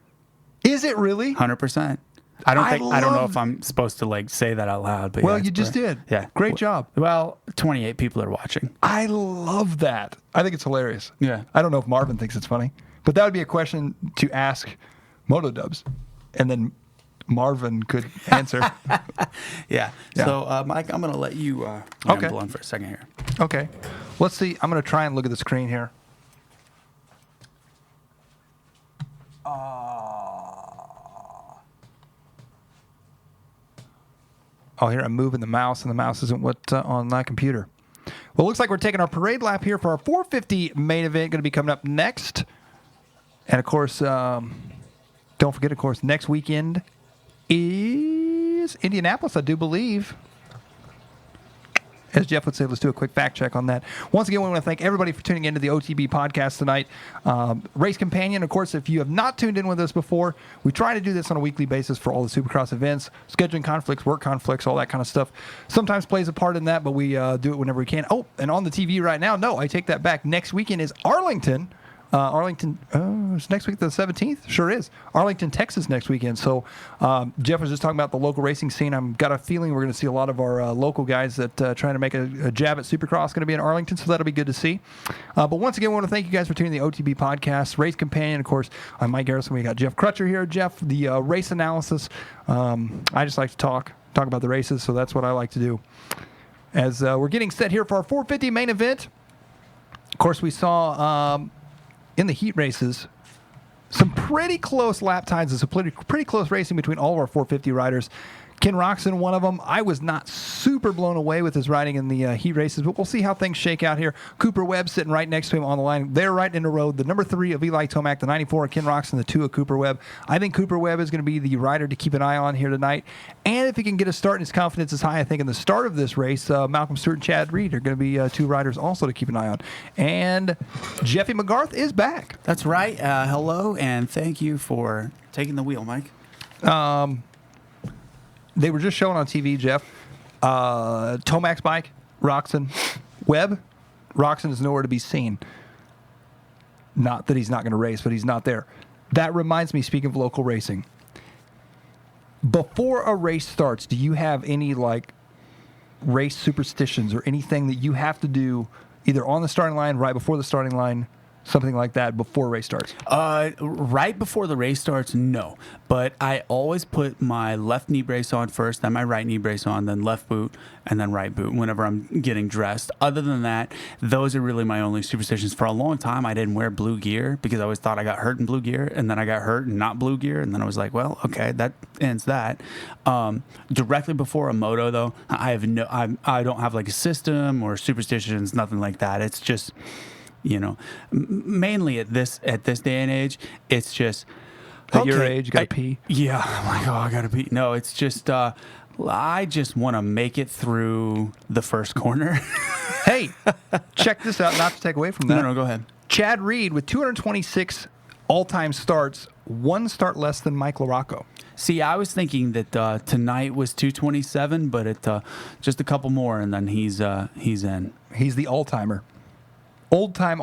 Is it really? 100%. I don't know if I'm supposed to say that out loud, but well, yeah, you just did. Yeah. Great job. Well, 28 people are watching. I love that. I think it's hilarious. Yeah. I don't know if Marvin thinks it's funny, but that would be a question to ask Moto Dubs, and then Marvin could answer. Yeah. So, Mike, I'm going to let you ramble on for a second here. Okay. Let's see. I'm going to try and look at the screen here. Oh, here I'm moving the mouse, and the mouse isn't what on my computer. Well, it looks like we're taking our parade lap here for our 450 main event, going to be coming up next. And, of course, don't forget, of course, next weekend is Indianapolis, I do believe. As Jeff would say, let's do a quick fact check on that. Once again, we want to thank everybody for tuning into the OTB podcast tonight. Race Companion, of course, if you have not tuned in with us before, we try to do this on a weekly basis for all the Supercross events, scheduling conflicts, work conflicts, all that kind of stuff. Sometimes plays a part in that, but we do it whenever we can. Oh, and on the TV right now, no, I take that back. Next weekend is Arlington. Is next week the 17th? Sure is. Arlington, Texas next weekend. So Jeff was just talking about the local racing scene. I've got a feeling we're going to see a lot of our local guys that trying to make a jab at Supercross going to be in Arlington, so that'll be good to see. But once again, I want to thank you guys for tuning in the OTB podcast. Race Companion, of course, I'm Mike Garrison. We got Jeff Crutcher here. Jeff, the race analysis. I just like to talk about the races, so that's what I like to do. As we're getting set here for our 450 main event, of course, we saw... in the heat races, some pretty close lap times and some pretty close racing between all of our 450 riders. Ken Roczen, one of them. I was not super blown away with his riding in the heat races, but we'll see how things shake out here. Cooper Webb sitting right next to him on the line. They're right in a row. The number 3 of Eli Tomac, the 94 of Ken Roczen, the 2 of Cooper Webb. I think Cooper Webb is going to be the rider to keep an eye on here tonight. And if he can get a start and his confidence is high, I think in the start of this race, Malcolm Stewart and Chad Reed are going to be 2 riders also to keep an eye on. And Jeffy McGarth is back. That's right. Hello, and thank you for taking the wheel, Mike. They were just showing on TV, Jeff. Tomac's bike, Roczen, Webb. Roczen is nowhere to be seen. Not that he's not going to race, but he's not there. That reminds me, speaking of local racing, before a race starts, do you have any race superstitions or anything that you have to do either on the starting line, right before the starting line, something like that before race starts? Right before the race starts, no. But I always put my left knee brace on first, then my right knee brace on, then left boot, and then right boot whenever I'm getting dressed. Other than that, those are really my only superstitions. For a long time, I didn't wear blue gear because I always thought I got hurt in blue gear, and then I got hurt in not blue gear, and then I was like, well, okay, that ends that. Directly before a moto, though, I don't have a system or superstitions, nothing like that. It's just... mainly at this day and age, it's just at your age, you gotta pee. Yeah, I'm like, I gotta pee. No, it's just I just want to make it through the first corner. Hey, check this out. Not to take away from that. No, go ahead. Chad Reed with 226 all-time starts, 1 start less than Mike LaRocco. See, I was thinking that tonight was 227, but it just a couple more, and then he's in. He's the all-timer. Old time.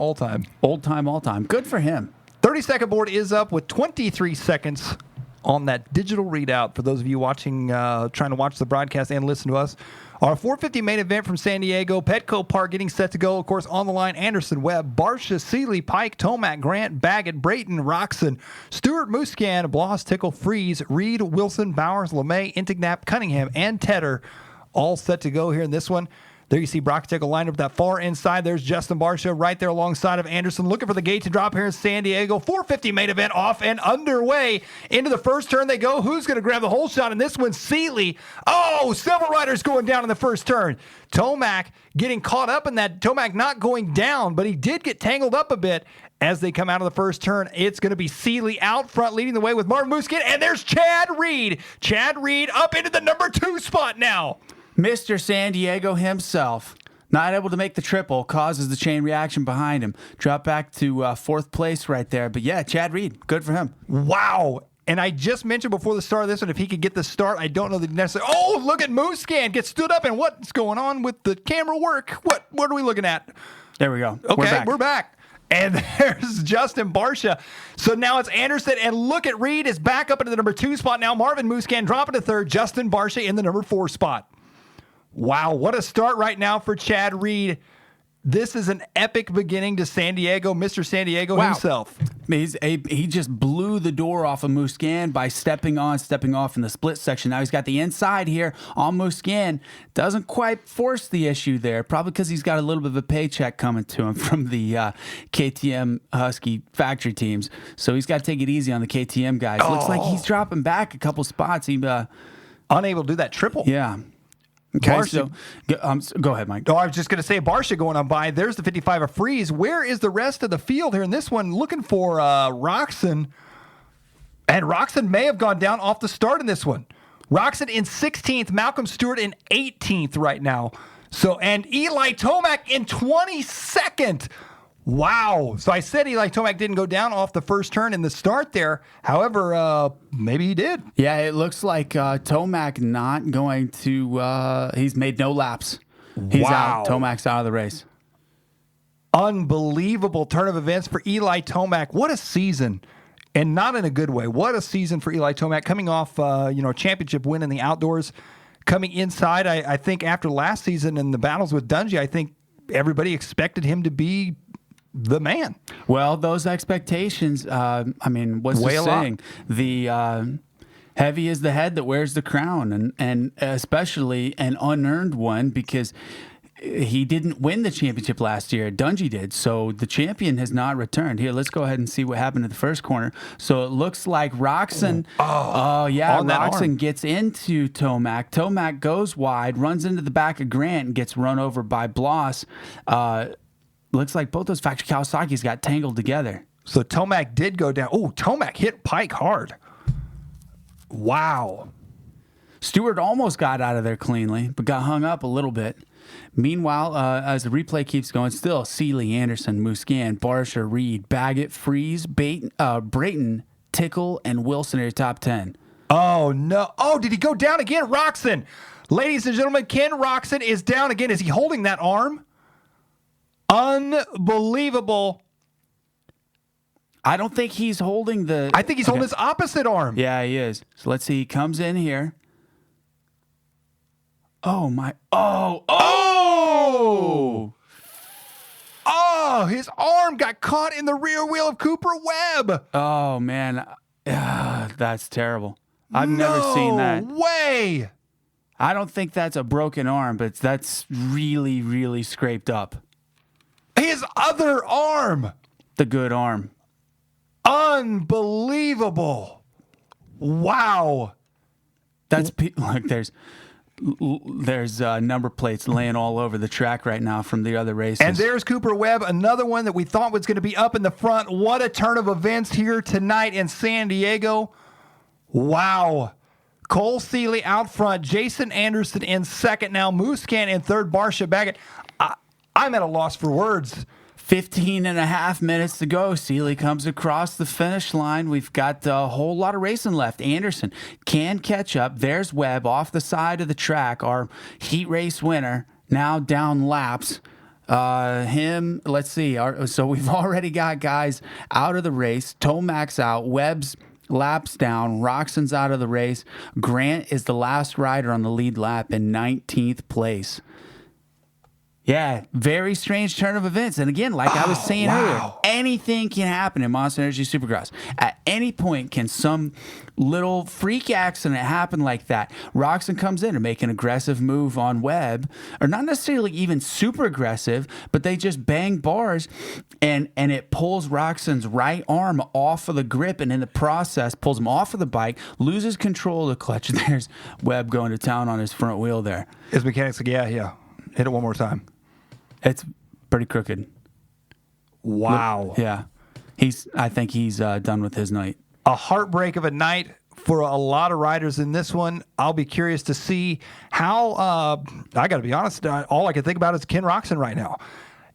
Good for him. 30-second board is up with 23 seconds on that digital readout. For those of you watching, trying to watch the broadcast and listen to us, our 450 main event from San Diego, Petco Park getting set to go. Of course, on the line, Anderson, Webb, Barsha, Seeley, Pike, Tomac, Grant, Baggett, Brayton, Roczen, Stewart, Musquin, Bloss, Tickle, Freeze, Reed, Wilson, Bowers, LeMay, Intignap, Cunningham, and Tedder all set to go here in this one. There you see Brock Tickle lined up that far inside. There's Justin Barsha right there alongside of Anderson, looking for the gate to drop here in San Diego. 450 main event off and underway. Into the first turn they go. Who's going to grab the whole shot in this one? Seeley. Oh, several riders going down in the first turn. Tomac getting caught up in that. Tomac not going down, but he did get tangled up a bit as they come out of the first turn. It's going to be Seeley out front leading the way with Marvin Musquin. And there's Chad Reed. Chad Reed up into the number 2 spot now. Mr. San Diego himself, not able to make the triple, causes the chain reaction behind him. Drop back to 4th place right there. But yeah, Chad Reed, good for him. Wow. And I just mentioned before the start of this one, if he could get the start, I don't know that necessarily. Oh, look at Musquin get stood up. And what's going on with the camera work? What are we looking at? There we go. Okay, we're back. And there's Justin Barsha. So now it's Anderson. And look at Reed is back up into the number 2 spot now. Marvin Musquin dropping to 3rd. Justin Barsha in the number 4 spot. Wow, what a start right now for Chad Reed. This is an epic beginning to San Diego, Mr. San Diego Wow. himself. He just blew the door off of Musquin by stepping off in the split section. Now he's got the inside here on Musquin. Doesn't quite force the issue there, probably because he's got a little bit of a paycheck coming to him from the KTM Husky factory teams. So he's got to take it easy on the KTM guys. Looks like he's dropping back a couple spots. Unable to do that triple. Yeah. Okay, Barsha- so go ahead, Mike. Oh, I was just going to say, Barsha going on by. There's the 55 of Freeze. Where is the rest of the field here in this one? Looking for Roxon. And Roxon may have gone down off the start in this one. Roxon in 16th, Malcolm Stewart in 18th right now. So, and Eli Tomac in 22nd. Wow. So I said Eli Tomac didn't go down off the first turn in the start there. However, maybe he did. Yeah, it looks like Tomac not going to. He's made no laps. He's out. Tomac's out of the race. Unbelievable turn of events for Eli Tomac. What a season. And not in a good way. What a season for Eli Tomac, coming off championship win in the outdoors. Coming inside, I think after last season and the battles with Dungey, I think everybody expected him to be the man. Well, those expectations, what's Way the a lot. saying? The heavy is the head that wears the crown, and especially an unearned one, because he didn't win the championship last year. Dungey did, so the champion has not returned. Here, let's go ahead and see what happened in the first corner. So it looks like Roxon, on that arm. Roxon gets into Tomac. Tomac goes wide, runs into the back of Grant, and gets run over by Bloss. Looks like both those factory Kawasaki's got tangled together. So Tomac did go down. Oh, Tomac hit Pike hard. Wow. Stewart almost got out of there cleanly, but got hung up a little bit. Meanwhile, as the replay keeps going, still Seeley, Anderson, Musquin, Barsha, Reed, Baggett, Freeze, Brayton, Tickle, and Wilson are your top 10. Oh, no. Oh, did he go down again? Roxon. Ladies and gentlemen, Ken Roxon is down again. Is he holding that arm? Unbelievable. I don't think he's holding the... I think he's holding his opposite arm. Yeah, he is. So let's see. He comes in here. Oh, my... Oh! Oh, his arm got caught in the rear wheel of Cooper Webb. Oh, man. That's terrible. I've never seen that. No way. I don't think that's a broken arm, but that's really, really scraped up. His other arm. The good arm. Unbelievable. Wow. That's look. There's number plates laying all over the track right now from the other races. And there's Cooper Webb, another one that we thought was going to be up in the front. What a turn of events here tonight in San Diego. Wow. Cole Seeley out front. Jason Anderson in second. Now Musquin in third. Barsha Baggett. I'm at a loss for words. 15 and a half minutes to go. Seeley comes across the finish line. We've got a whole lot of racing left. Anderson can catch up. There's Webb off the side of the track, our heat race winner, now down laps. Let's see. So we've already got guys out of the race. Tomac's out. Webb's laps down. Roxon's out of the race. Grant is the last rider on the lead lap in 19th place. Yeah, very strange turn of events. And again, like I was saying earlier, anything can happen in Monster Energy Supercross. At any point can some little freak accident happen like that. Roxon comes in and make an aggressive move on Webb, or not necessarily even super aggressive, but they just bang bars, and it pulls Roxon's right arm off of the grip, and in the process pulls him off of the bike, loses control of the clutch. There's Webb going to town on his front wheel there. His mechanics like, yeah. Hit it one more time. It's pretty crooked. Wow. Yeah. I think he's done with his night. A heartbreak of a night for a lot of riders in this one. I'll be curious to see how, I got to be honest, all I can think about is Ken Roxon right now.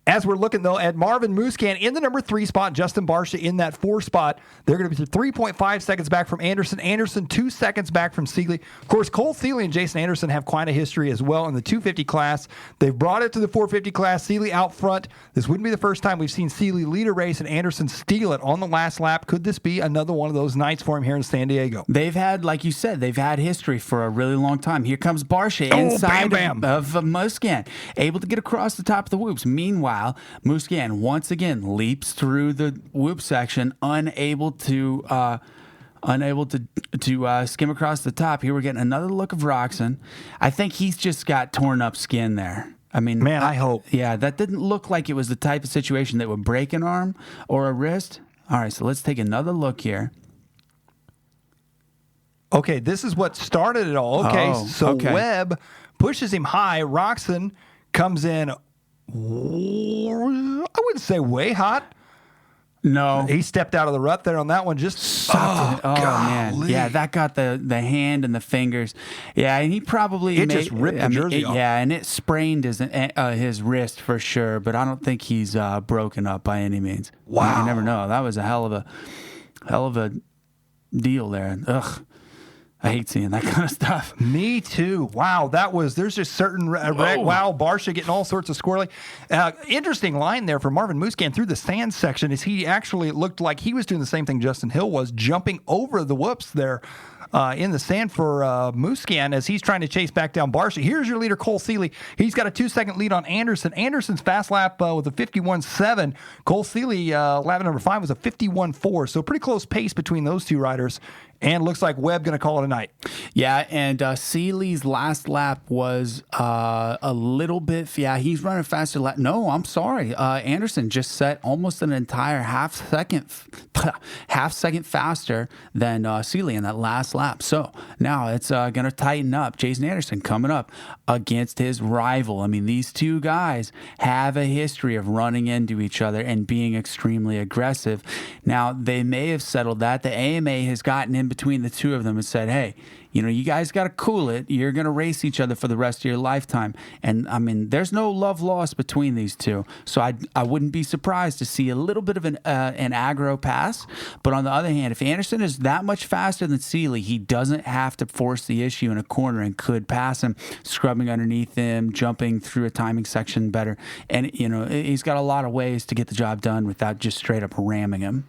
As we're looking, though, at Marvin Musquin in the number 3 spot, Justin Barsha in that 4 spot. They're going to be 3.5 seconds back from Anderson. Anderson 2 seconds back from Seeley. Of course, Cole Seeley and Jason Anderson have quite a history as well in the 250 class. They've brought it to the 450 class. Seeley out front. This wouldn't be the first time we've seen Seeley lead a race and Anderson steal it on the last lap. Could this be another one of those nights for him here in San Diego? They've had, like you said, they've had history for a really long time. Here comes Barsha inside bam. of Musquin, able to get across the top of the whoops. Meanwhile, Meanwhile, Musquin once again leaps through the whoop section, unable to skim across the top. Here we're getting another look of Roczen. I think he's just got torn up skin there. I mean, Man, I hope. Yeah, that didn't look like it was the type of situation that would break an arm or a wrist. All right, so let's take another look here. Okay, this is what started it all. Okay, okay. Webb pushes him high. Roczen comes in, I wouldn't say way hot. No. He stepped out of the rut there on that one. Just Man. Yeah, that got the hand and the fingers. Yeah, and he probably just ripped the jersey off. Yeah, and it sprained his wrist for sure, but I don't think he's broken up by any means. Wow. You never know. That was a hell of a deal there. Ugh. I hate seeing that kind of stuff. Me too. Wow, there's just certain Barcia getting all sorts of squirrely. Interesting line there for Marvin Musquin through the sand section is he actually looked like he was doing the same thing Justin Hill was, jumping over the whoops there in the sand for Musquin as he's trying to chase back down Barcia. Here's your leader, Cole Seeley. He's got a 2-second lead on Anderson. Anderson's fast lap was a 51.7. Cole Seeley, lap number 5, was a 51.4. So pretty close pace between those two riders. And looks like Webb going to call it a night. Yeah, and Seeley's last lap was a little bit. Yeah, he's running faster. No, I'm sorry. Anderson just set almost an entire half second faster than Seeley in that last lap. So now it's going to tighten up. Jason Anderson coming up against his rival. I mean, these two guys have a history of running into each other and being extremely aggressive. Now, they may have settled that. The AMA has gotten in between the two of them and said, hey, you guys got to cool it. You're going to race each other for the rest of your lifetime. And, I mean, there's no love lost between these two. So I wouldn't be surprised to see a little bit of an aggro pass. But on the other hand, if Anderson is that much faster than Seeley, he doesn't have to force the issue in a corner and could pass him, scrubbing underneath him, jumping through a timing section better. And, he's got a lot of ways to get the job done without just straight up ramming him.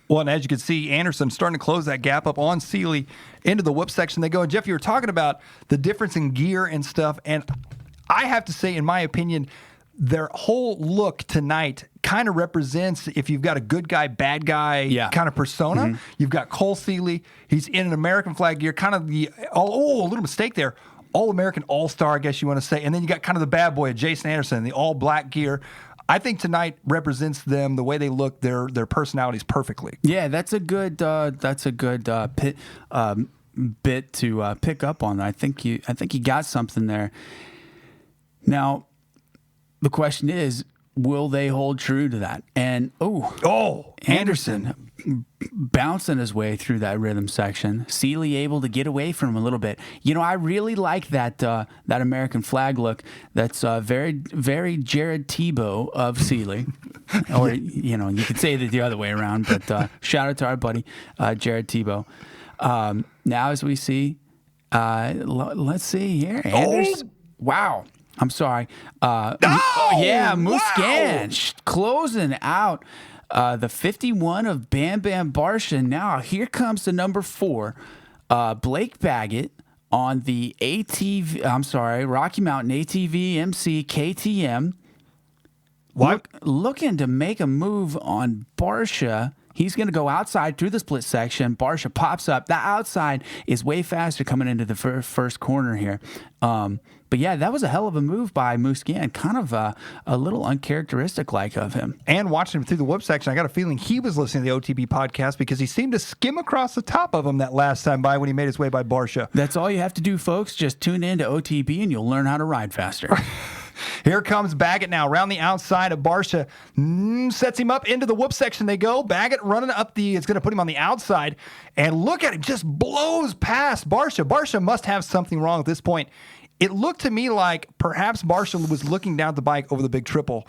Well, and as you can see, Anderson starting to close that gap up on Seeley into the whoop section. They go. And Jeff, you were talking about the difference in gear and stuff. And I have to say, in my opinion, their whole look tonight kind of represents if you've got a good guy, bad guy kind of persona. Mm-hmm. You've got Cole Seeley. He's in an American flag gear, kind of a little mistake there. All-American All-Star, I guess you want to say. And then you got kind of the bad boy, Jason Anderson, the all-black gear. I think tonight represents them, the way they look, their personalities perfectly. Yeah, that's a good bit to pick up on. I think you got something there. Now, the question is, will they hold true to that? And Anderson bouncing his way through that rhythm section. Seeley able to get away from him a little bit. I really like that American flag look. That's very, very Jared Tebow of Seeley. Or, you could say that the other way around, but shout out to our buddy, Jared Tebow. Now, as we see, let's see here. Anderson. Wow. I'm sorry. Musquin closing out the 51 of Bam Bam Barcia. Now, here comes the number 4, Blake Baggett on the Rocky Mountain ATV MC KTM. Looking to make a move on Barcia. He's going to go outside through the split section. Barcia pops up. The outside is way faster coming into the first corner here. But yeah, that was a hell of a move by Musquin. Kind of a little uncharacteristic like of him. And watching him through the whoop section, I got a feeling he was listening to the OTB podcast because he seemed to skim across the top of him that last time by when he made his way by Barcia. That's all you have to do, folks. Just tune in to OTB and you'll learn how to ride faster. Here comes Baggett now around the outside of Barcia. Sets him up into the whoop section. They go. Baggett running up it's going to put him on the outside. And look at him, just blows past Barcia. Barcia must have something wrong at this point. It looked to me like perhaps Barcia was looking down at the bike over the big triple.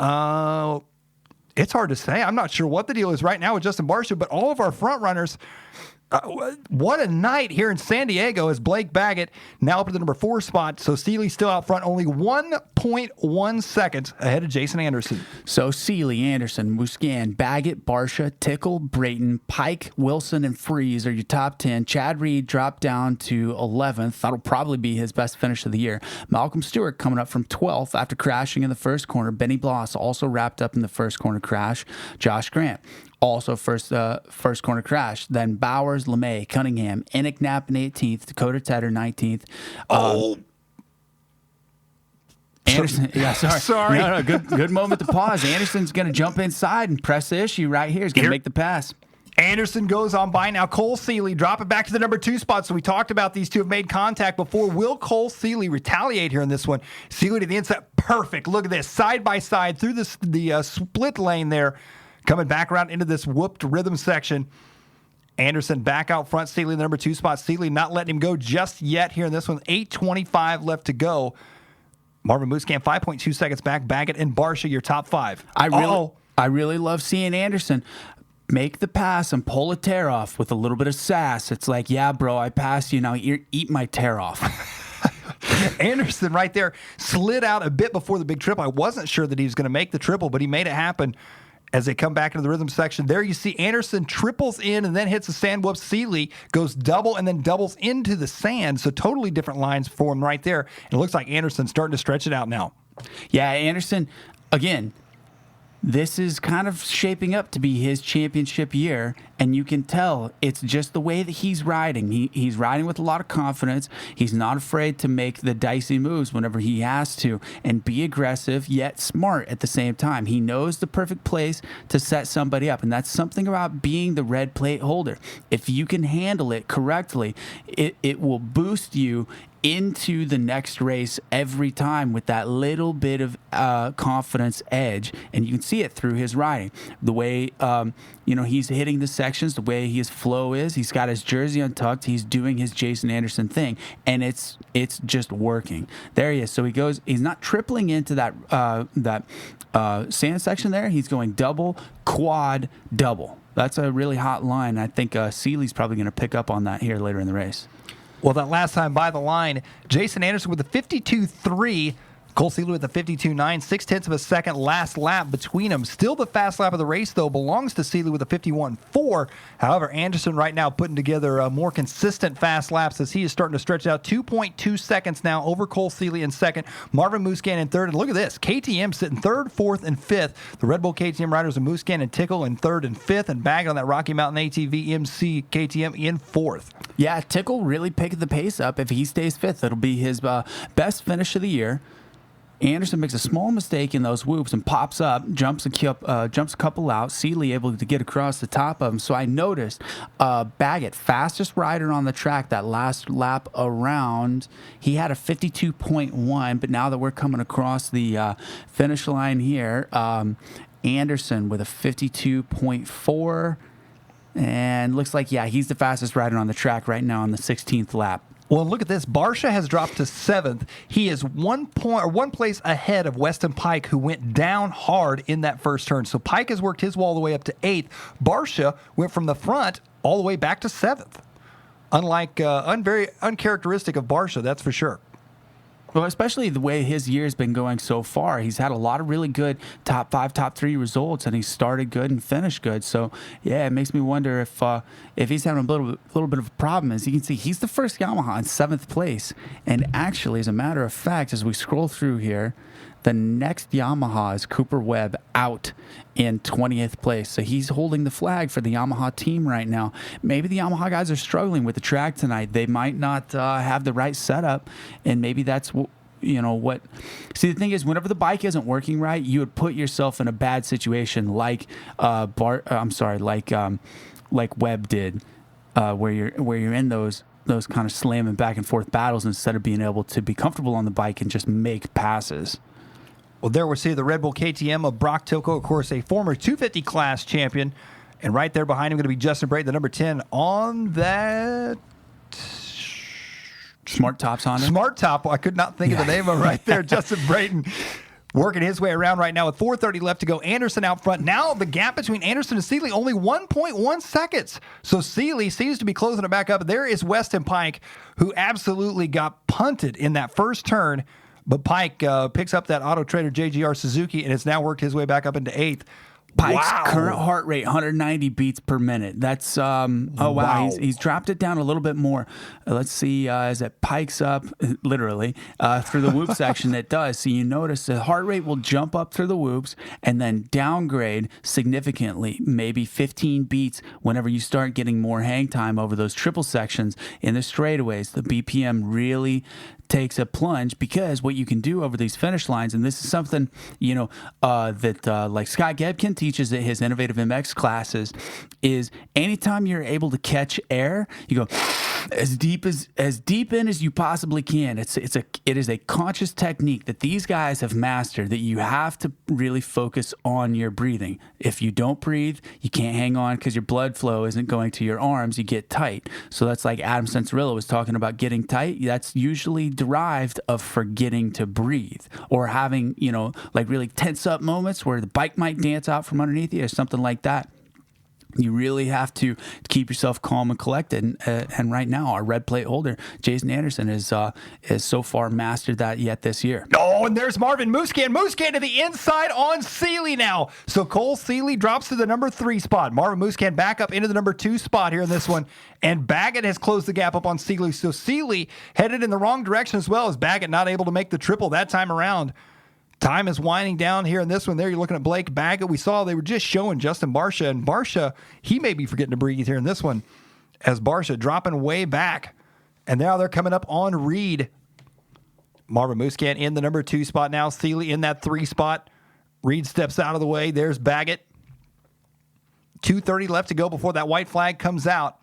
It's hard to say. I'm not sure what the deal is right now with Justin Barcia, but all of our front runners, What a night here in San Diego as Blake Baggett now up to the number 4 spot. So Seeley still out front, only 1.1 seconds ahead of Jason Anderson. So Seeley, Anderson, Musquin, Baggett, Barcia, Tickle, Brayton, Pike, Wilson, and Freeze are your top 10. Chad Reed dropped down to 11th. That'll probably be his best finish of the year. Malcolm Stewart coming up from 12th after crashing in the first corner. Benny Bloss also wrapped up in the first corner crash. Josh Grant also first corner crash. Then Bowers, LeMay, Cunningham, Enoch Knapp in 18th, Dakota Tedder 19th. Anderson, yeah, sorry. No, good moment to pause. Anderson's going to jump inside and press the issue right here. He's going to make the pass. Anderson goes on by now. Cole Seeley drop it back to the number 2 spot. So we talked about these two have made contact before. Will Cole Seeley retaliate here in this one? Seeley to the inside. Perfect. Look at this. Side by side through the split lane there. Coming back around into this whooped rhythm section. Anderson back out front. Seeley in the number 2 spot. Seeley not letting him go just yet here in this one. 8:25 left to go. Marvin Musquin 5.2 seconds back. Baggett and Barcia, your top 5. I really love seeing Anderson make the pass and pull a tear off with a little bit of sass. It's like, yeah, bro, I passed you. Now eat my tear off. Anderson right there slid out a bit before the big triple. I wasn't sure that he was going to make the triple, but he made it happen. As they come back into the rhythm section, there you see Anderson triples in and then hits the sand whoop. Seeley goes double and then doubles into the sand. So totally different lines for him right there. And it looks like Anderson's starting to stretch it out now. Yeah, Anderson, again, this is kind of shaping up to be his championship year, and you can tell it's just the way that he's riding. He's riding with a lot of confidence. He's not afraid to make the dicey moves whenever he has to and be aggressive yet smart at the same time. He knows the perfect place to set somebody up, and that's something about being the red plate holder. If you can handle it correctly, it will boost you into the next race every time with that little bit of confidence edge, and you can see it through his riding. The way he's hitting the sections, the way his flow is, he's got his jersey untucked, he's doing his Jason Anderson thing, and it's just working. There he is. So he goes. He's not tripling into that sand section there. He's going double, quad, double. That's a really hot line. I think Seeley's probably going to pick up on that here later in the race. Well, that last time by the line, Jason Anderson with a 52.3, Cole Seeley with a 52.9, 0.6 of a second last lap between them. Still the fast lap of the race, though, belongs to Seeley with a 51.4. However, Anderson right now putting together more consistent fast laps as he is starting to stretch out 2.2 seconds now over Cole Seeley in second, Marvin Musquin in third. And look at this, KTM sitting third, fourth, and fifth. The Red Bull KTM riders of Musquin and Tickle in third and fifth, and Baggett on that Rocky Mountain ATV MC KTM in fourth. Yeah, Tickle really picked the pace up. If he stays fifth, it'll be his best finish of the year. Anderson makes a small mistake in those whoops and pops up, jumps a couple out. Seeley able to get across the top of him. So I noticed Baggett, fastest rider on the track that last lap around. He had a 52.1, but now that we're coming across the finish line here, Anderson with a 52.4. And looks like, yeah, he's the fastest rider on the track right now on the 16th lap. Well, look at this. Barcia has dropped to 7th. He is one place ahead of Weston Pike, who went down hard in that first turn. So Pike has worked his wall all the way up to 8th. Barcia went from the front all the way back to 7th. Unlike, very uncharacteristic of Barcia, that's for sure. Well, especially the way his year's been going so far. He's had a lot of really good top 5, top 3 results, and he started good and finished good. So, yeah, it makes me wonder if he's having a little bit of a problem. As you can see, he's the first Yamaha in 7th place. And actually, as a matter of fact, as we scroll through here, the next Yamaha is Cooper Webb out in 20th place. So he's holding the flag for the Yamaha team right now. Maybe the Yamaha guys are struggling with the track tonight. They might not have the right setup, and maybe that's what. See, the thing is, whenever the bike isn't working right, you would put yourself in a bad situation like Webb did, where you're in those kind of slamming back and forth battles instead of being able to be comfortable on the bike and just make passes. Well, there we see the Red Bull KTM of Brock Tilko, of course, a former 250 class champion. And right there behind him going to be Justin Brayton, the number 10 on that Smart Top's on him. Smart Top. I could not think of the name of it right there. Justin Brayton working his way around right now with 4:30 left to go. Anderson out front. Now the gap between Anderson and Seeley only 1.1 seconds. So Seeley seems to be closing it back up. There is Weston Pike, who absolutely got punted in that first turn. But Pike picks up that Auto Trader JGR Suzuki and has now worked his way back up into 8th. Pike's current heart rate, 190 beats per minute. That's, wow. He's dropped it down a little bit more. Let's see, as it pikes up, literally, through the whoop section, it does. So you notice the heart rate will jump up through the whoops and then downgrade significantly, maybe 15 beats whenever you start getting more hang time over those triple sections in the straightaways. The BPM really takes a plunge, because what you can do over these finish lines, and this is something, that like Scott Gebkin teaches at his Innovative MX classes, is anytime you're able to catch air, you go as deep in as you possibly can. It is a conscious technique that these guys have mastered, that you have to really focus on your breathing. If you don't breathe, you can't hang on because your blood flow isn't going to your arms. You get tight. So that's like Adam Sensorilla was talking about getting tight. That's usually derived of forgetting to breathe, or having, like really tense up moments where the bike might dance out from underneath you or something like that. You really have to keep yourself calm and collected. And right now, our red plate holder, Jason Anderson, is so far mastered that yet this year. Oh, and there's Marvin Musquin. Musquin to the inside on Seeley now. So Cole Seeley drops to the number 3 spot. Marvin Musquin back up into the number 2 spot here in this one. And Baggett has closed the gap up on Seeley. So Seeley headed in the wrong direction as well, as Baggett not able to make the triple that time around. Time is winding down here in this one. There you're looking at Blake Baggett. We saw they were just showing Justin Barcia. And Barcia, he may be forgetting to breathe here in this one, as Barcia dropping way back. And now they're coming up on Reed. Marvin Musquin in the number 2 spot now. Seeley in that 3 spot. Reed steps out of the way. There's Baggett. 2:30 left to go before that white flag comes out.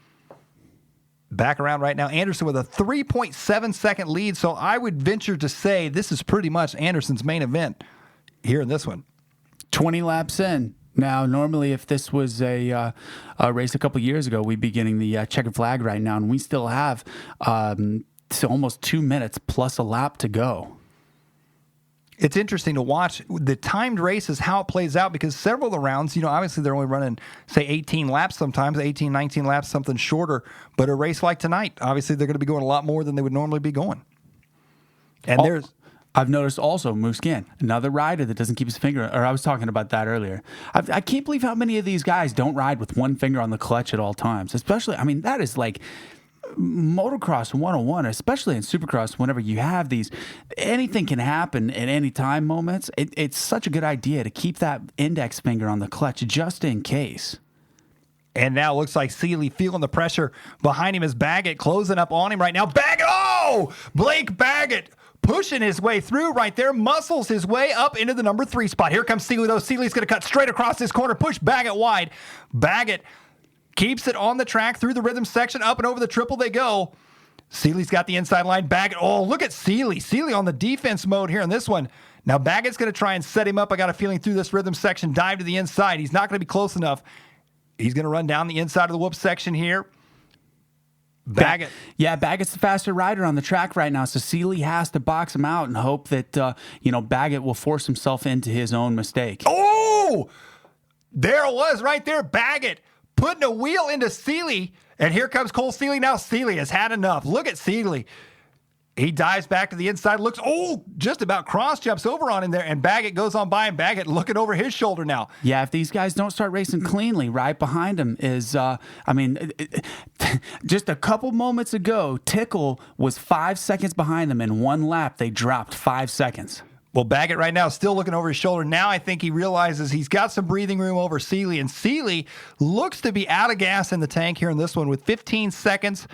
Back around right now, Anderson with a 3.7 second lead. So I would venture to say this is pretty much Anderson's main event here in this one. 20 laps in. Now, normally, if this was a race a couple years ago, we'd be getting the checkered flag right now, and we still have almost 2 minutes plus a lap to go. It's interesting to watch the timed races, how it plays out, because several of the rounds, obviously they're only running, say, 18 laps sometimes, 18, 19 laps, something shorter. But a race like tonight, obviously they're going to be going a lot more than they would normally be going. And I've noticed also Musquin, another rider that doesn't keep his finger, or I was talking about that earlier. I can't believe how many of these guys don't ride with one finger on the clutch at all times, especially, that is like motocross 101, especially in supercross. Whenever you have these, anything can happen at any time moments. It's such a good idea to keep that index finger on the clutch just in case. And now it looks like Seeley feeling the pressure behind him as Baggett closing up on him right now. Baggett, Blake Baggett pushing his way through right there, muscles his way up into the number 3 spot. Here comes Seeley, though. Seeley's going to cut straight across this corner, push Baggett wide. Baggett keeps it on the track through the rhythm section, up and over the triple they go. Seeley's got the inside line. Baggett, look at Seeley. Seeley on the defense mode here in this one. Now Baggett's going to try and set him up. I got a feeling through this rhythm section, dive to the inside. He's not going to be close enough. He's going to run down the inside of the whoop section here. Baggett. Yeah, Baggett's the faster rider on the track right now, so Seeley has to box him out and hope that, Baggett will force himself into his own mistake. Oh! There it was right there. Baggett putting a wheel into Seeley, and here comes Cole Seeley. Now Seeley has had enough. Look at Seeley. He dives back to the inside, looks, just about cross jumps over on him there, and Baggett goes on by, and Baggett looking over his shoulder now. Yeah, if these guys don't start racing cleanly, right behind him is, just a couple moments ago, Tickle was 5 seconds behind them. In one lap, they dropped 5 seconds. Well, Baggett right now still looking over his shoulder. Now I think he realizes he's got some breathing room over Seeley, and Seeley looks to be out of gas in the tank here in this one with 15 seconds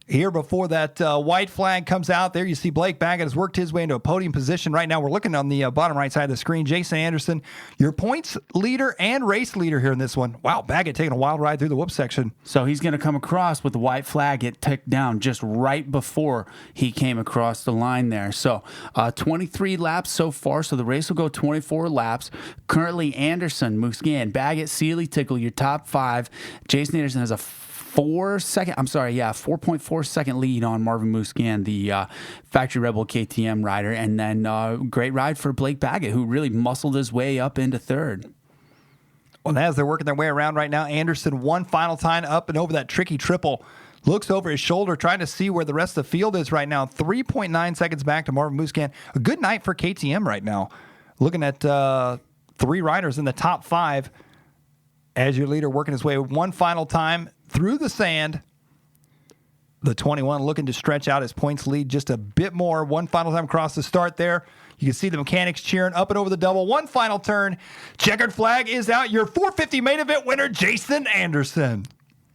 here before that white flag comes out. There you see Blake Baggett has worked his way into a podium position. Right now we're looking on the bottom right side of the screen. Jason Anderson, your points leader and race leader here in this one. Wow, Baggett taking a wild ride through the whoop section. So he's going to come across with the white flag get ticked down just right before he came across the line there. So 23 laps so far, so the race will go 24 laps. Currently Anderson, Musquin, Baggett, Seeley, Tickle, your top 5. Jason Anderson has a 4.4 second lead on Marvin Musquin, the Factory Rebel KTM rider. And then great ride for Blake Baggett, who really muscled his way up into third. Well, as they're working their way around right now, Anderson one final time up and over that tricky triple. Looks over his shoulder, trying to see where the rest of the field is right now. 3.9 seconds back to Marvin Musquin. A good night for KTM right now. Looking at 3 riders in the top 5 as your leader working his way one final time through the sand. The 21 looking to stretch out his points lead just a bit more. One final time across the start there. You can see the mechanics cheering up and over the double. One final turn. Checkered flag is out. Your 450 main event winner, Jason Anderson.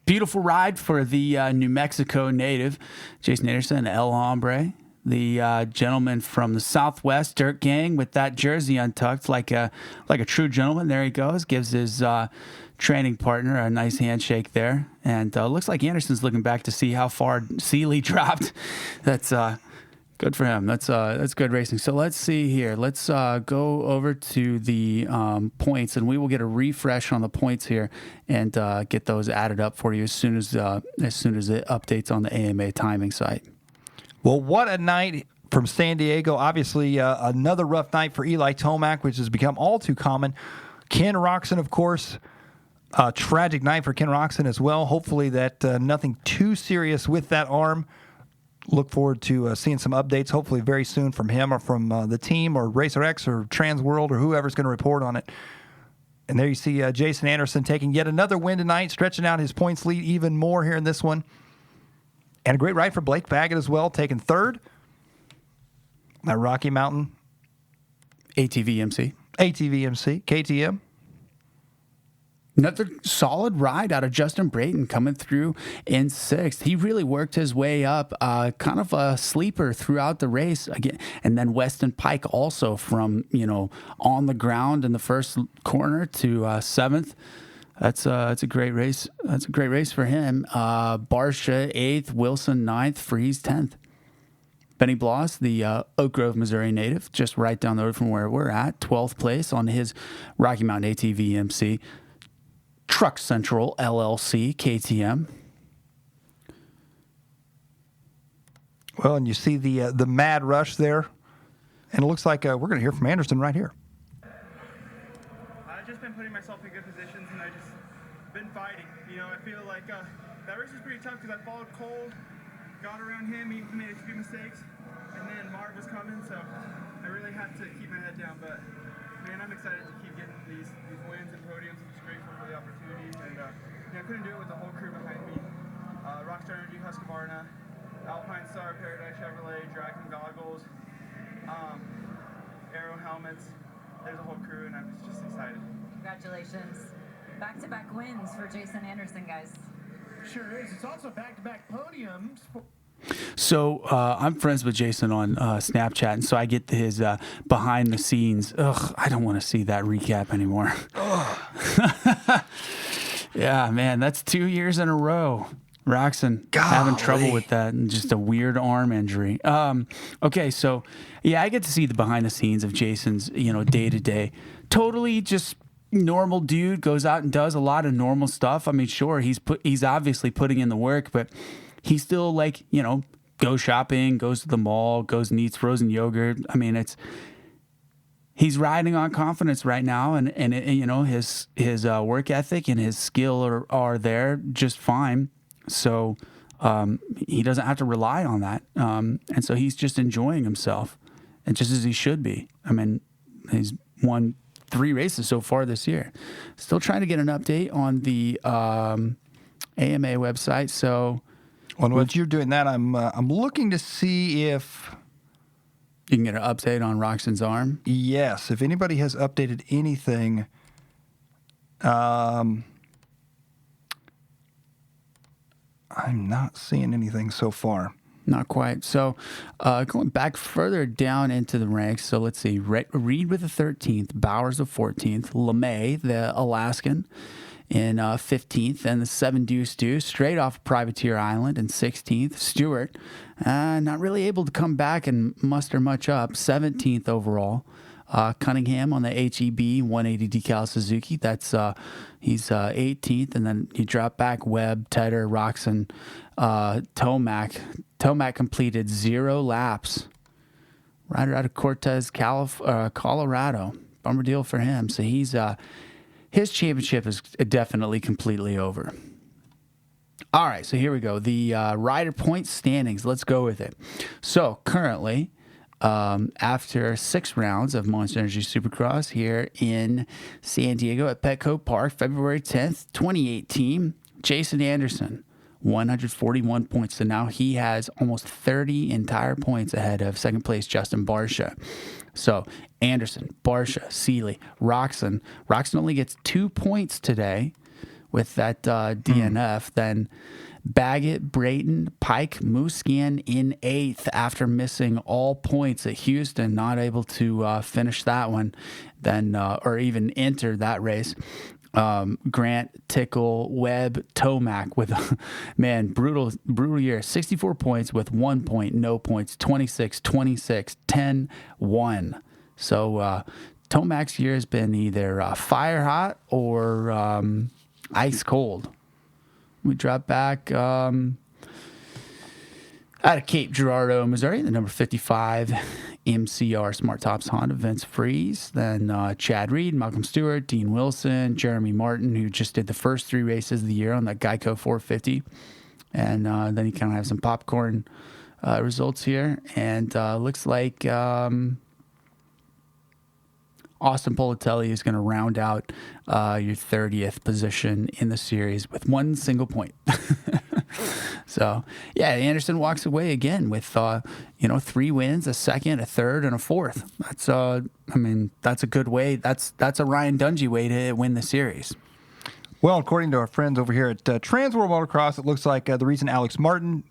Beautiful ride for the New Mexico native, Jason Anderson, El Hombre, the gentleman from the Southwest Dirt Gang with that jersey untucked like a true gentleman. There he goes, gives his training partner a nice handshake there. And looks like Anderson's looking back to see how far Seeley dropped. That's good for him. That's good racing. So let's see here. Let's go over to the points, and we will get a refresh on the points here and get those added up for you as soon as it updates on the AMA timing site. Well, what a night from San Diego. Obviously, another rough night for Eli Tomac, which has become all too common. Ken Roczen, of course, a tragic night for Ken Roczen as well. Hopefully that nothing too serious with that arm. Look forward to seeing some updates, hopefully very soon from him or from the team or Racer X or Trans World or whoever's going to report on it. And there you see Jason Anderson taking yet another win tonight, stretching out his points lead even more here in this one. And a great ride for Blake Baggett as well, taking third. That Rocky Mountain. ATVMC, KTM. Another solid ride out of Justin Brayton coming through in 6th. He really worked his way up, kind of a sleeper throughout the race again. And then Weston Pike also from, on the ground in the first corner to 7th. That's a great race. That's a great race for him. Barsha 8th, Wilson 9th, Freeze 10th. Benny Bloss, the Oak Grove, Missouri native, just right down the road from where we're at, 12th place on his Rocky Mountain ATVMC. Truck Central LLC, KTM. Well, and you see the mad rush there. And it looks like we're going to hear from Anderson right here. I've just been putting myself in good positions, and I've just been fighting. I feel like that race was pretty tough because I followed Cole, got around him, he made a few mistakes, and then Marv was coming, so I really had to keep my head down. But, man, I'm excited to keep getting these wins and podiums. I'm just grateful for the opportunities, and I couldn't do it with the whole crew behind me. Rockstar Energy, Husqvarna, Alpine Star, Paradise Chevrolet, Dragon Goggles, Aero Helmets. There's a whole crew, and I'm just excited. Congratulations. Back-to-back wins for Jason Anderson, guys. Sure is. It's also back-to-back podiums. So I'm friends with Jason on Snapchat, and so I get his behind the scenes. Ugh, I don't want to see that recap anymore. Yeah, man, that's 2 years in a row. Roczen having trouble with that and just a weird arm injury. Okay, so yeah, I get to see the behind the scenes of Jason's, day to day. Totally just normal dude, goes out and does a lot of normal stuff. I mean, sure, he's obviously putting in the work, but he still goes shopping, goes to the mall, goes and eats frozen yogurt. I mean, he's riding on confidence right now, and his work ethic and his skill are there just fine. So he doesn't have to rely on that, and so he's just enjoying himself, and just as he should be. I mean, he's won 3 races so far this year. Still trying to get an update on the AMA website. So. Well, once you're doing that, I'm looking to see if you can get an update on Roczen's arm. Yes, if anybody has updated anything. I'm not seeing anything so far. Not quite. So going back further down into the ranks, so let's see. Reed with the 13th, Bowers the 14th, LeMay, the Alaskan, in 15th, and the 7 Deuce straight off Privateer Island in 16th. Stewart, not really able to come back and muster much up, 17th overall. Cunningham on the HEB 180 decal Suzuki. That's he's 18th, and then you drop back Webb, Tedder, Roxon, Tomac. Tomac completed 0 laps. Rider out of Cortez, Colorado. Bummer deal for him. So he's his championship is definitely completely over. All right, so here we go. The rider point standings. Let's go with it. So currently, after 6 rounds of Monster Energy Supercross here in San Diego at Petco Park, February 10th, 2018, Jason Anderson, 141 points. So now he has almost 30 entire points ahead of second place Justin Barcia. So Anderson, Barcia, Seeley, Roxon. Roxon only gets 2 points today with that DNF. Then Baggett, Brayton, Pike, Musquin in 8th after missing all points at Houston, not able to finish that one, then or even enter that race. Grant, Tickle, Webb, Tomac with, man, brutal year. 64 points with 1 point, no points, 26, 26, 10, 1. So Tomac's year has been either fire hot or ice cold. We drop back out of Cape Girardeau, Missouri, the number 55 MCR Smart Tops Honda, Vince Freeze. Then Chad Reed, Malcolm Stewart, Dean Wilson, Jeremy Martin, who just did the first 3 races of the year on that Geico 450. And then you kind of have some popcorn results here. And looks like Austin Politelli is going to round out your 30th position in the series with 1 single point. So, yeah, Anderson walks away again with, 3 wins, a second, a third, and a fourth. That's, that's a good way. That's a Ryan Dungey way to win the series. Well, according to our friends over here at Trans World Motocross, it looks like the reason Alex Martin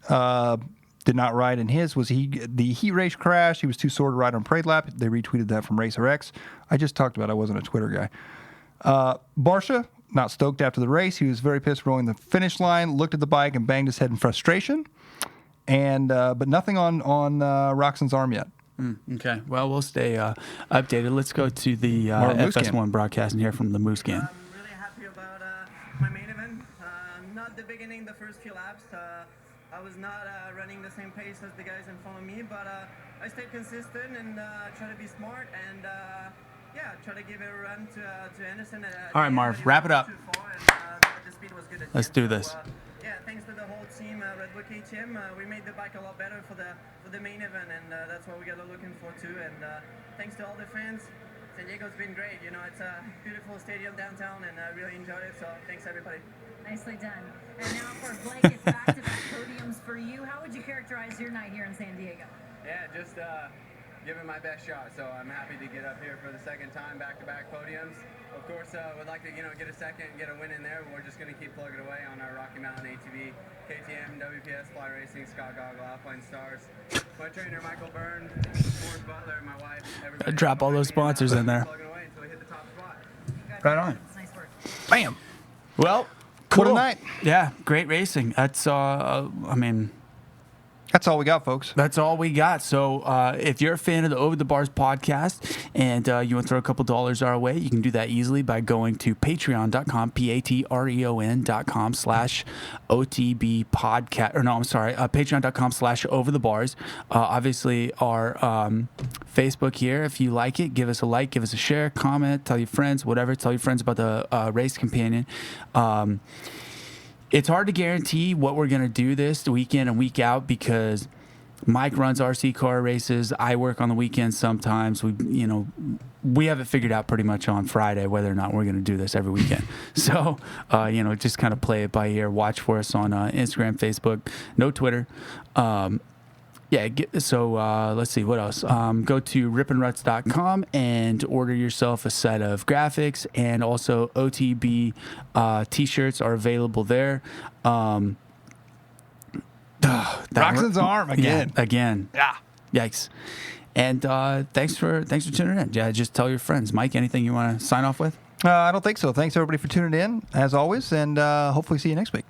did not ride in his was the heat race crash. He was too sore to ride on Parade Lap. They retweeted that from Racer X. I just talked about it. I wasn't a Twitter guy. Barcia, not stoked after the race. He was very pissed rolling the finish line, looked at the bike and banged his head in frustration. And but nothing on Roxon's arm yet. Okay. Well, we'll stay updated. Let's go to the FS1 broadcast and hear from the Moose Gang. I'm really happy about my main event. Not the beginning, the first few laps. I was not running the same pace as the guys in front of me, but I stayed consistent and try to be smart and try to give it a run to Anderson. All right, Marv, wrap it up. The speed was good. Let's do this. Thanks to the whole team, Redwood KTM, we made the bike a lot better for the main event, and that's what we got looking for too. And thanks to all the fans, San Diego's been great. It's a beautiful stadium downtown, and I really enjoyed it. So thanks everybody. Nicely done. And now for Blake, it's back-to-back podiums for you. How would you characterize your night here in San Diego? Yeah, just giving my best shot. So I'm happy to get up here for the second time, back-to-back podiums. Of course, would like to get a second, get a win in there. We're just going to keep plugging away on our Rocky Mountain ATV, KTM, WPS, Fly Racing, Scott Goggle, Alpine Stars. My trainer, Michael Byrne, Forrest Butler, my wife, everybody. Drop all those sponsors in there. Plugging away until we hit the top spot. Right on. Nice work. Bam. Well, cool. What a night. Yeah, great racing. That's, that's all we got, folks. That's all we got. So if you're a fan of the Over the Bars podcast and you want to throw a couple dollars our way, you can do that easily by going to patreon.com, patreon.com/OTB podcast. Or no, I'm sorry, patreon.com/Over the Bars. Obviously, our Facebook here. If you like it, give us a like, give us a share, comment, tell your friends, whatever. Tell your friends about the Race Companion. It's hard to guarantee what we're going to do this week in and week out because Mike runs RC car races. I work on the weekends sometimes. We have it figured out pretty much on Friday whether or not we're going to do this every weekend. So, just kind of play it by ear. Watch for us on Instagram, Facebook, no Twitter. Let's see, what else? Go to ripandruts.com and order yourself a set of graphics, and also OTB t-shirts are available there. Roxon's arm again. Yeah, again. Yeah. Yikes. And thanks for tuning in. Yeah, just tell your friends. Mike, anything you want to sign off with? I don't think so. Thanks, everybody, for tuning in, as always, and hopefully see you next week.